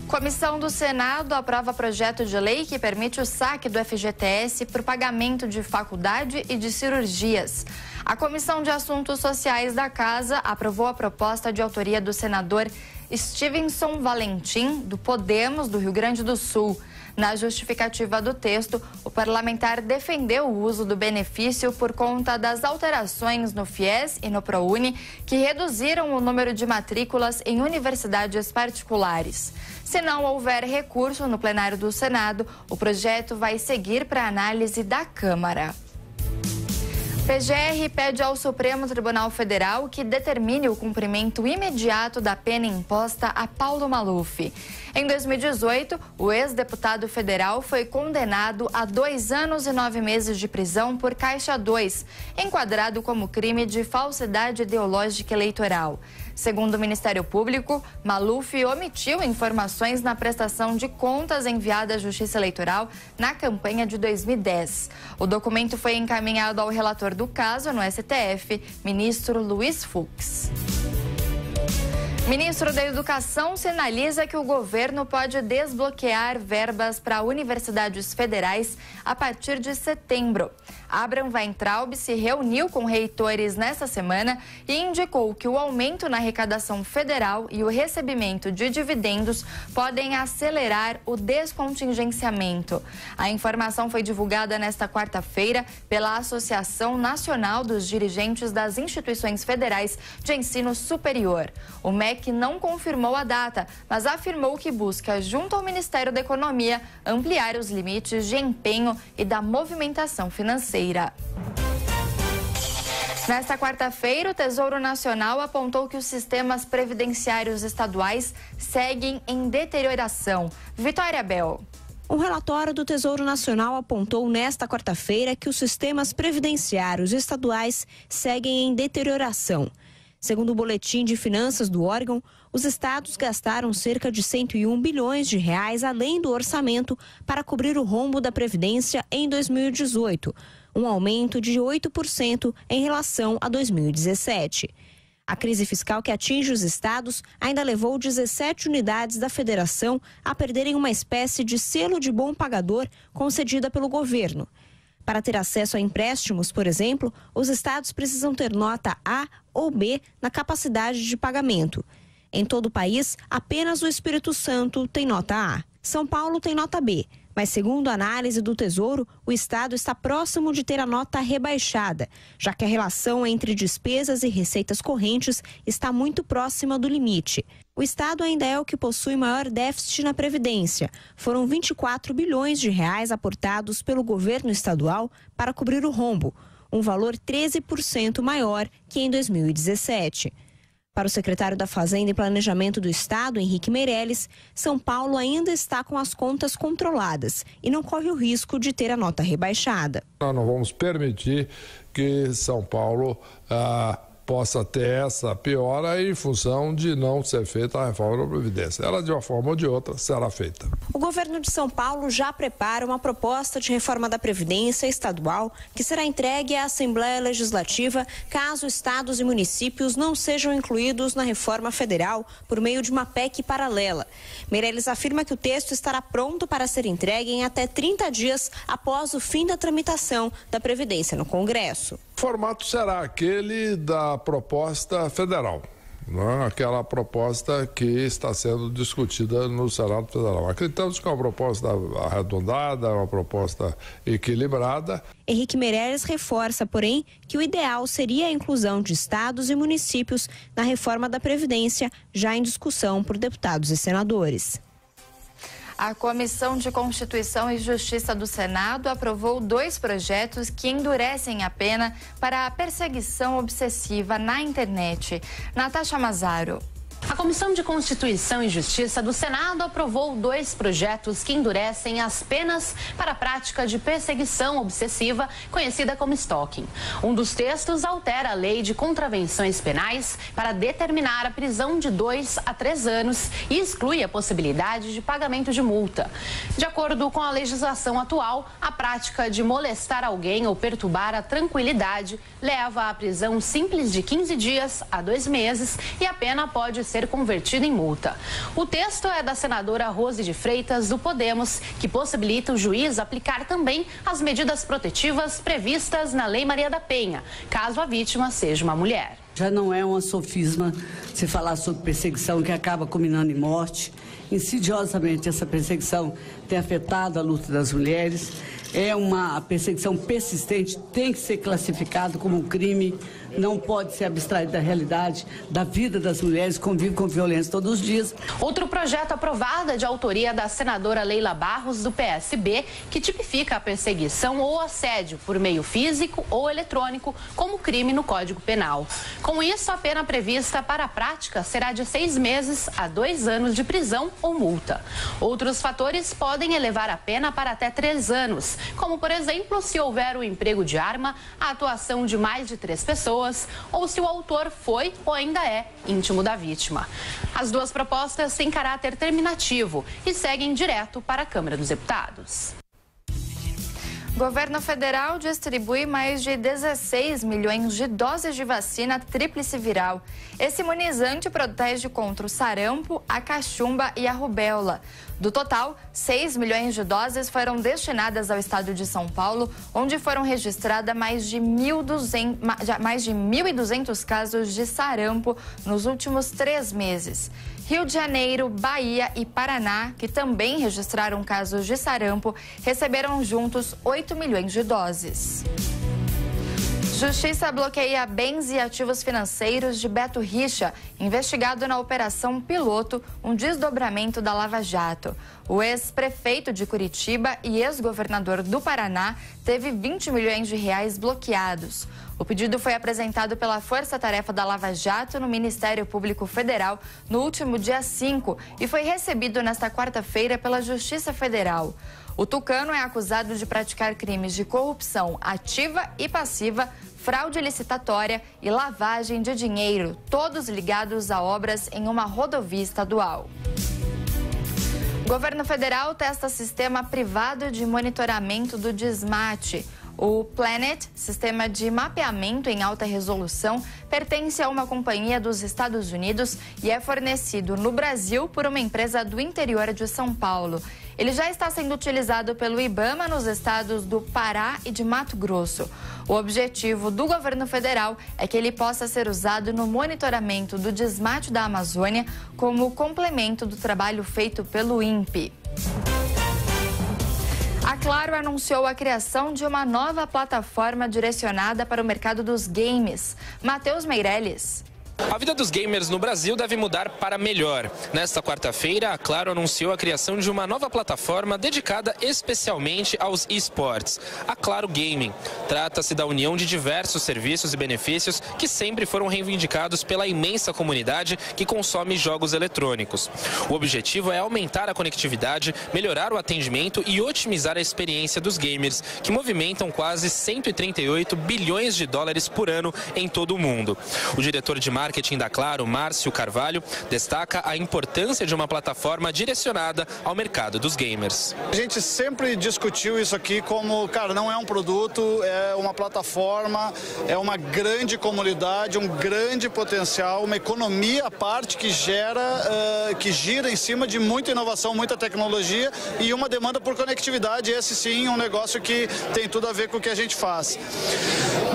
Comissão do Senado aprova projeto de lei que permite o saque do FGTS para o pagamento de faculdade e de cirurgias. A Comissão de Assuntos Sociais da Casa aprovou a proposta de autoria do senador Stevenson Valentim, do Podemos, do Rio Grande do Sul. Na justificativa do texto, o parlamentar defendeu o uso do benefício por conta das alterações no FIES e no ProUni, que reduziram o número de matrículas em universidades particulares. Se não houver recurso no plenário do Senado, o projeto vai seguir para análise da Câmara. PGR pede ao Supremo Tribunal Federal que determine o cumprimento imediato da pena imposta a Paulo Maluf. Em 2018, o ex-deputado federal foi condenado a 2 anos e 9 meses de prisão por Caixa 2, enquadrado como crime de falsidade ideológica eleitoral. Segundo o Ministério Público, Maluf omitiu informações na prestação de contas enviada à Justiça Eleitoral na campanha de 2010. O documento foi encaminhado ao relator do caso no STF, ministro Luiz Fux. Ministro da Educação sinaliza que o governo pode desbloquear verbas para universidades federais a partir de setembro. Abraham Weintraub se reuniu com reitores nesta semana e indicou que o aumento na arrecadação federal e o recebimento de dividendos podem acelerar o descontingenciamento. A informação foi divulgada nesta quarta-feira pela Associação Nacional dos Dirigentes das Instituições Federais de Ensino Superior. O MEC não confirmou a data, mas afirmou que busca, junto ao Ministério da Economia, ampliar os limites de empenho e da movimentação financeira. Nesta quarta-feira, o Tesouro Nacional apontou que os sistemas previdenciários estaduais seguem em deterioração. Vitória Bel. Um relatório do Tesouro Nacional apontou nesta quarta-feira que os sistemas previdenciários estaduais seguem em deterioração. Segundo o Boletim de Finanças do órgão, os estados gastaram cerca de 101 bilhões de reais além do orçamento para cobrir o rombo da Previdência em 2018, um aumento de 8% em relação a 2017. A crise fiscal que atinge os estados ainda levou 17 unidades da federação a perderem uma espécie de selo de bom pagador concedida pelo governo. Para ter acesso a empréstimos, por exemplo, os estados precisam ter nota A ou B na capacidade de pagamento. Em todo o país, apenas o Espírito Santo tem nota A. São Paulo tem nota B, mas segundo a análise do Tesouro, o estado está próximo de ter a nota rebaixada, já que a relação entre despesas e receitas correntes está muito próxima do limite. O estado ainda é o que possui maior déficit na Previdência. Foram 24 bilhões de reais aportados pelo governo estadual para cobrir o rombo, um valor 13% maior que em 2017. Para o secretário da Fazenda e Planejamento do Estado, Henrique Meirelles, São Paulo ainda está com as contas controladas e não corre o risco de ter a nota rebaixada. Nós não vamos permitir que São Paulo possa ter essa piora em função de não ser feita a reforma da Previdência. Ela, de uma forma ou de outra, será feita. O governo de São Paulo já prepara uma proposta de reforma da Previdência estadual que será entregue à Assembleia Legislativa caso estados e municípios não sejam incluídos na reforma federal por meio de uma PEC paralela. Meirelles afirma que o texto estará pronto para ser entregue em até 30 dias após o fim da tramitação da Previdência no Congresso. O formato será aquele da proposta federal, não é? Aquela proposta que está sendo discutida no Senado Federal. Acreditamos que é uma proposta arredondada, uma proposta equilibrada. Henrique Meirelles reforça, porém, que o ideal seria a inclusão de estados e municípios na reforma da Previdência, já em discussão por deputados e senadores. A Comissão de Constituição e Justiça do Senado aprovou 2 projetos que endurecem a pena para a perseguição obsessiva na internet. Natasha Mazaro. A Comissão de Constituição e Justiça do Senado aprovou 2 projetos que endurecem as penas para a prática de perseguição obsessiva, conhecida como stalking. Um dos textos altera a lei de contravenções penais para determinar a prisão de 2 a 3 anos e exclui a possibilidade de pagamento de multa. De acordo com a legislação atual, a prática de molestar alguém ou perturbar a tranquilidade leva à prisão simples de 15 dias a 2 meses e a pena pode ser convertida em multa. O texto é da senadora Rose de Freitas, do Podemos, que possibilita o juiz aplicar também as medidas protetivas previstas na Lei Maria da Penha, caso a vítima seja uma mulher. Já não é uma sofisma se falar sobre perseguição que acaba culminando em morte. Insidiosamente, essa perseguição tem afetado a luta das mulheres. É uma perseguição persistente, tem que ser classificado como um crime, não pode ser abstraído da realidade da vida das mulheres que convivem com violência todos os dias. Outro projeto aprovado é de autoria da senadora Leila Barros, do PSB, que tipifica a perseguição ou assédio por meio físico ou eletrônico como crime no Código Penal. Com isso, a pena prevista para a prática será de 6 meses a 2 anos de prisão ou multa. Outros fatores podem elevar a pena para até 3 anos, como, por exemplo, se houver o emprego de arma, a atuação de mais de 3 pessoas, ou se o autor foi ou ainda é íntimo da vítima. As 2 propostas têm caráter terminativo e seguem direto para a Câmara dos Deputados. O governo federal distribui mais de 16 milhões de doses de vacina tríplice viral. Esse imunizante protege contra o sarampo, a cachumba e a rubéola. Do total, 6 milhões de doses foram destinadas ao estado de São Paulo, onde foram registradas mais de 1.200 casos de sarampo nos últimos 3 meses. Rio de Janeiro, Bahia e Paraná, que também registraram casos de sarampo, receberam juntos 8 milhões de doses. Justiça bloqueia bens e ativos financeiros de Beto Richa, investigado na Operação Piloto, um desdobramento da Lava Jato. O ex-prefeito de Curitiba e ex-governador do Paraná teve 20 milhões de reais bloqueados. O pedido foi apresentado pela Força Tarefa da Lava Jato no Ministério Público Federal no último dia 5 e foi recebido nesta quarta-feira pela Justiça Federal. O tucano é acusado de praticar crimes de corrupção ativa e passiva, fraude licitatória e lavagem de dinheiro, todos ligados a obras em uma rodovia estadual. O governo federal testa sistema privado de monitoramento do desmate. O Planet, sistema de mapeamento em alta resolução, pertence a uma companhia dos Estados Unidos e é fornecido no Brasil por uma empresa do interior de São Paulo. Ele já está sendo utilizado pelo IBAMA nos estados do Pará e de Mato Grosso. O objetivo do governo federal é que ele possa ser usado no monitoramento do desmate da Amazônia como complemento do trabalho feito pelo INPE. A Claro anunciou a criação de uma nova plataforma direcionada para o mercado dos games. Matheus Meirelles. A vida dos gamers no Brasil deve mudar para melhor. Nesta quarta-feira, a Claro anunciou a criação de uma nova plataforma dedicada especialmente aos esportes, a Claro Gaming. Trata-se da união de diversos serviços e benefícios que sempre foram reivindicados pela imensa comunidade que consome jogos eletrônicos. O objetivo é aumentar a conectividade, melhorar o atendimento e otimizar a experiência dos gamers, que movimentam quase 138 bilhões de dólares por ano em todo o mundo. O diretor de marketing da Claro, Márcio Carvalho, destaca a importância de uma plataforma direcionada ao mercado dos gamers. A gente sempre discutiu isso aqui como, cara, não é um produto, é uma plataforma, é uma grande comunidade, um grande potencial, uma economia à parte que gira em cima de muita inovação, muita tecnologia e uma demanda por conectividade. Esse sim, um negócio que tem tudo a ver com o que a gente faz.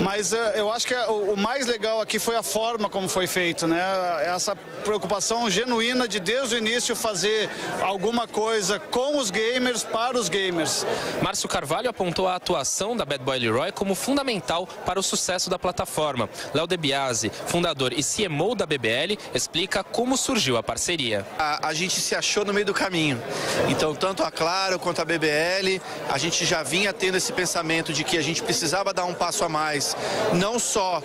Mas eu acho que o mais legal aqui foi a forma como foi feito, né? Essa preocupação genuína de desde o início fazer alguma coisa com os gamers, para os gamers. Márcio Carvalho apontou a atuação da Bad Boy Leroy como fundamental para o sucesso da plataforma. Léo De Biasi, fundador e CMO da BBL, explica como surgiu a parceria. A gente se achou no meio do caminho. Então, tanto a Claro quanto a BBL, a gente já vinha tendo esse pensamento de que a gente precisava dar um passo a mais. Não só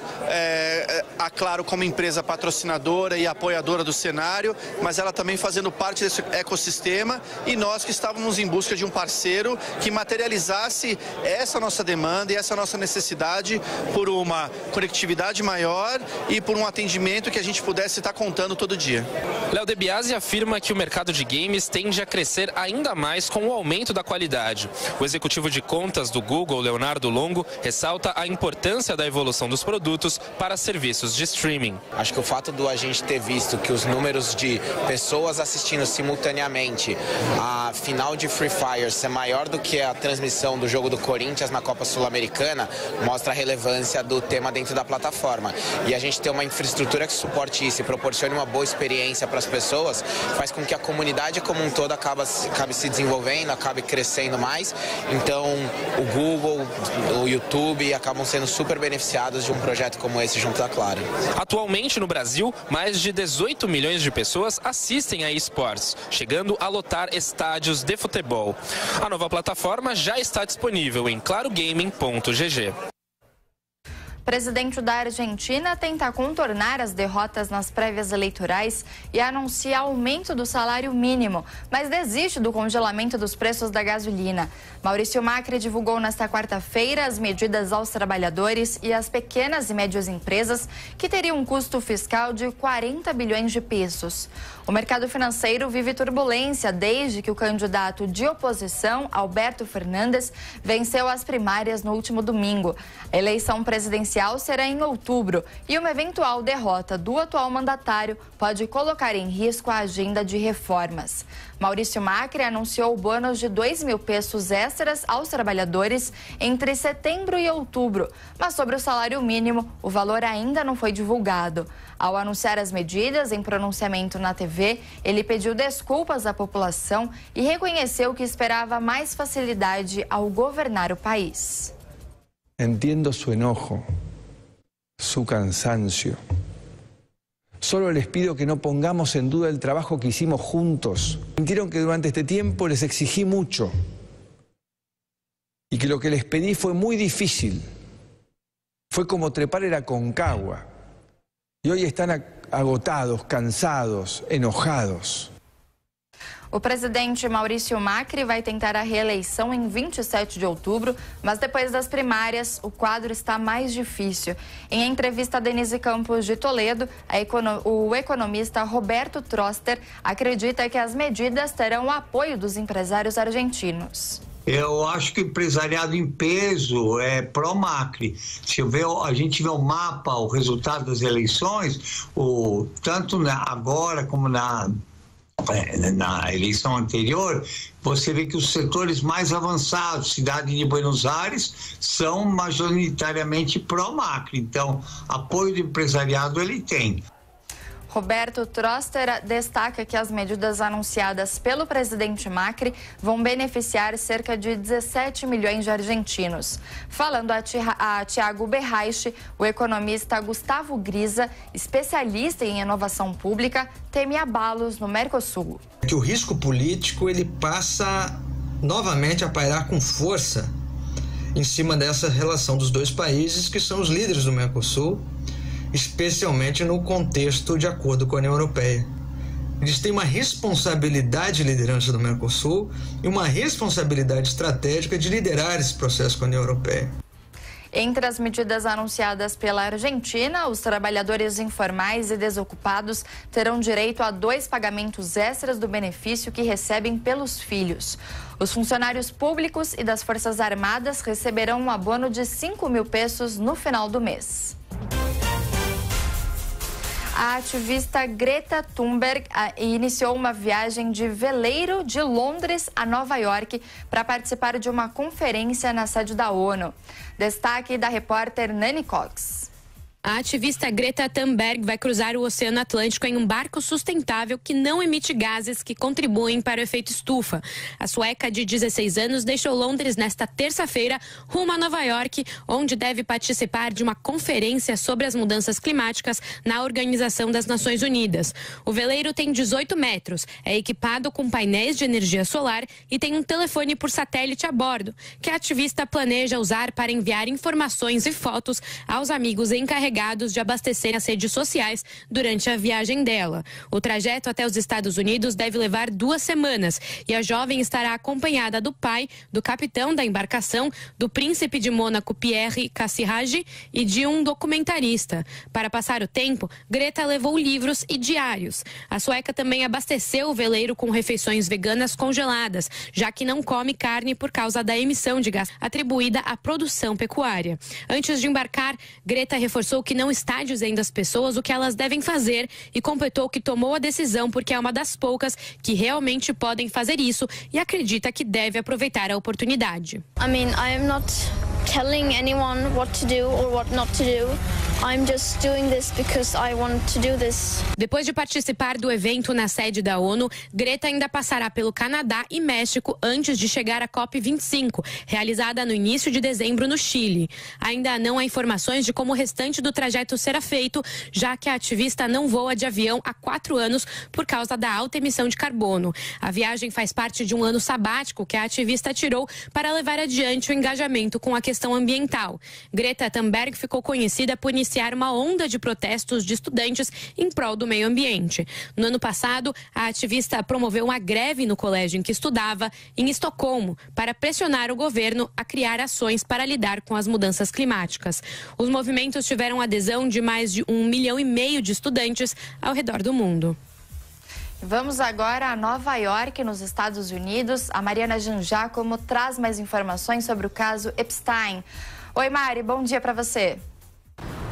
a Claro como empresa patrocinadora e apoiadora do cenário, mas ela também fazendo parte desse ecossistema e nós que estávamos em busca de um parceiro que materializasse essa nossa demanda e essa nossa necessidade por uma conectividade maior e por um atendimento que a gente pudesse estar contando todo dia. Léo De Biasi afirma que o mercado de games tende a crescer ainda mais com o aumento da qualidade. O executivo de contas do Google, Leonardo Longo, ressalta a importância da evolução dos produtos para serviços de streaming. Acho que o fato de a gente ter visto que os números de pessoas assistindo simultaneamente a final de Free Fire ser maior do que a transmissão do jogo do Corinthians na Copa Sul-Americana mostra a relevância do tema dentro da plataforma. E a gente ter uma infraestrutura que suporte isso e proporcione uma boa experiência para as pessoas faz com que a comunidade como um todo acabe se desenvolvendo, acabe crescendo mais. Então o Google, o YouTube acabam sendo super beneficiados de um projeto como esse junto da Claro. Atualmente no Brasil, mais de 18 milhões de pessoas assistem a esportes, chegando a lotar estádios de futebol. A nova plataforma já está disponível em clarogaming.gg. O presidente da Argentina tenta contornar as derrotas nas prévias eleitorais e anuncia aumento do salário mínimo, mas desiste do congelamento dos preços da gasolina. Maurício Macri divulgou nesta quarta-feira as medidas aos trabalhadores e às pequenas e médias empresas, que teriam um custo fiscal de 40 bilhões de pesos. O mercado financeiro vive turbulência desde que o candidato de oposição, Alberto Fernandes, venceu as primárias no último domingo. A eleição presidencial será em outubro e uma eventual derrota do atual mandatário pode colocar em risco a agenda de reformas. Maurício Macri anunciou bônus de 2 mil pesos extras aos trabalhadores entre setembro e outubro, mas sobre o salário mínimo, o valor ainda não foi divulgado. Ao anunciar as medidas em pronunciamento na TV, ele pediu desculpas à população e reconheceu que esperava mais facilidade ao governar o país. Entiendo su enojo, su cansancio. Solo les pido que no pongamos en duda el trabajo que hicimos juntos. Sintieron que durante este tiempo les exigí mucho y que lo que les pedí fue muy difícil. Fue como trepar el Aconcagua y hoy están agotados, cansados, enojados. O presidente Maurício Macri vai tentar a reeleição em 27 de outubro, mas depois das primárias, o quadro está mais difícil. Em entrevista a Denise Campos de Toledo, o economista Roberto Troster acredita que as medidas terão o apoio dos empresários argentinos. Eu acho que o empresariado em peso é pró-Macri. Se a gente vê o mapa, o resultado das eleições, tanto agora como na eleição anterior, você vê que os setores mais avançados, cidade de Buenos Aires, são majoritariamente pró-Macri. Então, apoio do empresariado ele tem. Roberto Troster destaca que as medidas anunciadas pelo presidente Macri vão beneficiar cerca de 17 milhões de argentinos. Falando a Thiago Berraich, o economista Gustavo Grisa, especialista em inovação pública, teme abalos no Mercosul. Que o risco político ele passa novamente a pairar com força em cima dessa relação dos dois países que são os líderes do Mercosul, especialmente no contexto de acordo com a União Europeia. Eles têm uma responsabilidade de liderança do Mercosul e uma responsabilidade estratégica de liderar esse processo com a União Europeia. Entre as medidas anunciadas pela Argentina, os trabalhadores informais e desocupados terão direito a 2 pagamentos extras do benefício que recebem pelos filhos. Os funcionários públicos e das Forças Armadas receberão um abono de 5 mil pesos no final do mês. A ativista Greta Thunberg iniciou uma viagem de veleiro de Londres a Nova York para participar de uma conferência na sede da ONU. Destaque da repórter Nani Cox. A ativista Greta Thunberg vai cruzar o Oceano Atlântico em um barco sustentável que não emite gases que contribuem para o efeito estufa. A sueca de 16 anos deixou Londres nesta terça-feira rumo a Nova York, onde deve participar de uma conferência sobre as mudanças climáticas na Organização das Nações Unidas. O veleiro tem 18 metros, é equipado com painéis de energia solar e tem um telefone por satélite a bordo, que a ativista planeja usar para enviar informações e fotos aos amigos encarregados de abastecer as redes sociais durante a viagem dela. O trajeto até os Estados Unidos deve levar 2 semanas e a jovem estará acompanhada do pai, do capitão da embarcação, do príncipe de Mônaco Pierre Cassirage e de um documentarista. Para passar o tempo, Greta levou livros e diários. A sueca também abasteceu o veleiro com refeições veganas congeladas, já que não come carne por causa da emissão de gás atribuída à produção pecuária. Antes de embarcar, Greta reforçou que não está dizendo às pessoas o que elas devem fazer e completou que tomou a decisão porque é uma das poucas que realmente podem fazer isso e acredita que deve aproveitar a oportunidade. I am not telling anyone what to do or what not to do. I'm just doing this because I want to do this. Depois de participar do evento na sede da ONU, Greta ainda passará pelo Canadá e México antes de chegar à COP25, realizada no início de dezembro no Chile. Ainda não há informações de como o restante do trajeto será feito, já que a ativista não voa de avião há 4 anos por causa da alta emissão de carbono. A viagem faz parte de um ano sabático que a ativista tirou para levar adiante o engajamento com a questão ambiental. Greta Thunberg ficou conhecida por iniciar uma onda de protestos de estudantes em prol do meio ambiente. No ano passado, a ativista promoveu uma greve no colégio em que estudava, em Estocolmo, para pressionar o governo a criar ações para lidar com as mudanças climáticas. Os movimentos tiveram adesão de mais de 1,5 milhão de estudantes ao redor do mundo. Vamos agora a Nova York, nos Estados Unidos. A Mariana Giangiacomo traz mais informações sobre o caso Epstein. Oi, Mari, bom dia para você.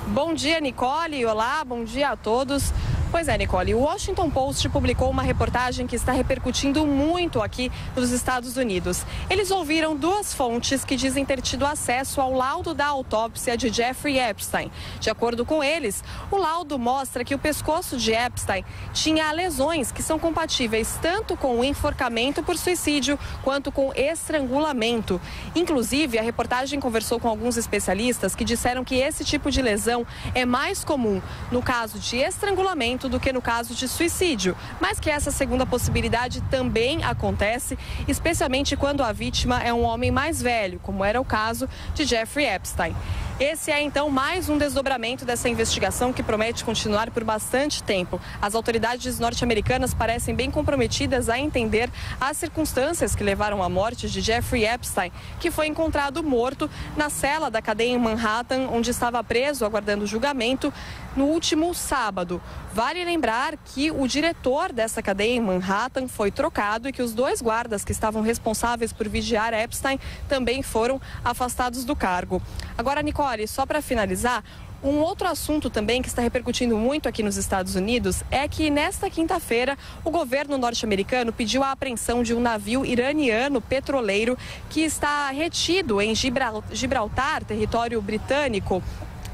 Bom dia, Nicole. Olá, bom dia a todos. Pois é, Nicole, o Washington Post publicou uma reportagem que está repercutindo muito aqui nos Estados Unidos. Eles ouviram 2 fontes que dizem ter tido acesso ao laudo da autópsia de Jeffrey Epstein. De acordo com eles, o laudo mostra que o pescoço de Epstein tinha lesões que são compatíveis tanto com o enforcamento por suicídio quanto com estrangulamento. Inclusive, a reportagem conversou com alguns especialistas que disseram que esse tipo de lesão é mais comum no caso de estrangulamento do que no caso de suicídio, mas que essa segunda possibilidade também acontece, especialmente quando a vítima é um homem mais velho, como era o caso de Jeffrey Epstein. Esse é, então, mais um desdobramento dessa investigação que promete continuar por bastante tempo. As autoridades norte-americanas parecem bem comprometidas a entender as circunstâncias que levaram à morte de Jeffrey Epstein, que foi encontrado morto na cela da cadeia em Manhattan, onde estava preso aguardando julgamento no último sábado. Vale lembrar que o diretor dessa cadeia em Manhattan foi trocado e que os 2 guardas que estavam responsáveis por vigiar Epstein também foram afastados do cargo. Agora, Nicole, só para finalizar, um outro assunto também que está repercutindo muito aqui nos Estados Unidos é que nesta quinta-feira o governo norte-americano pediu a apreensão de um navio iraniano petroleiro que está retido em Gibraltar, território britânico.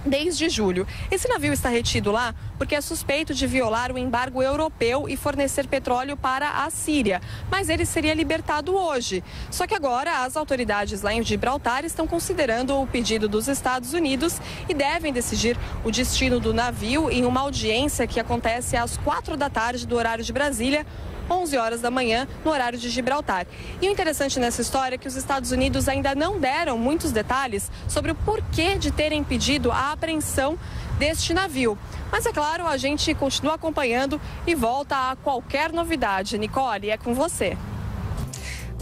desde julho. Esse navio está retido lá porque é suspeito de violar o embargo europeu e fornecer petróleo para a Síria. Mas ele seria libertado hoje. Só que agora as autoridades lá em Gibraltar estão considerando o pedido dos Estados Unidos e devem decidir o destino do navio em uma audiência que acontece às 4 da tarde do horário de Brasília, 11 horas da manhã, no horário de Gibraltar. E o interessante nessa história é que os Estados Unidos ainda não deram muitos detalhes sobre o porquê de terem pedido a apreensão deste navio. Mas, é claro, a gente continua acompanhando e volta a qualquer novidade. Nicole, é com você.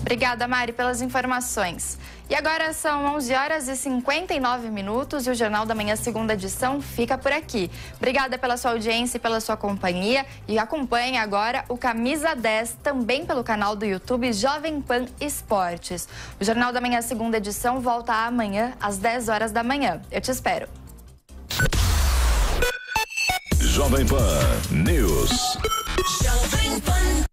Obrigada, Mari, pelas informações. E agora são 11 horas e 59 minutos e o Jornal da Manhã, segunda edição, fica por aqui. Obrigada pela sua audiência e pela sua companhia. E acompanhe agora o Camisa 10, também pelo canal do YouTube Jovem Pan Esportes. O Jornal da Manhã, segunda edição, volta amanhã às 10 horas da manhã. Eu te espero. Jovem Pan News. Jovem Pan.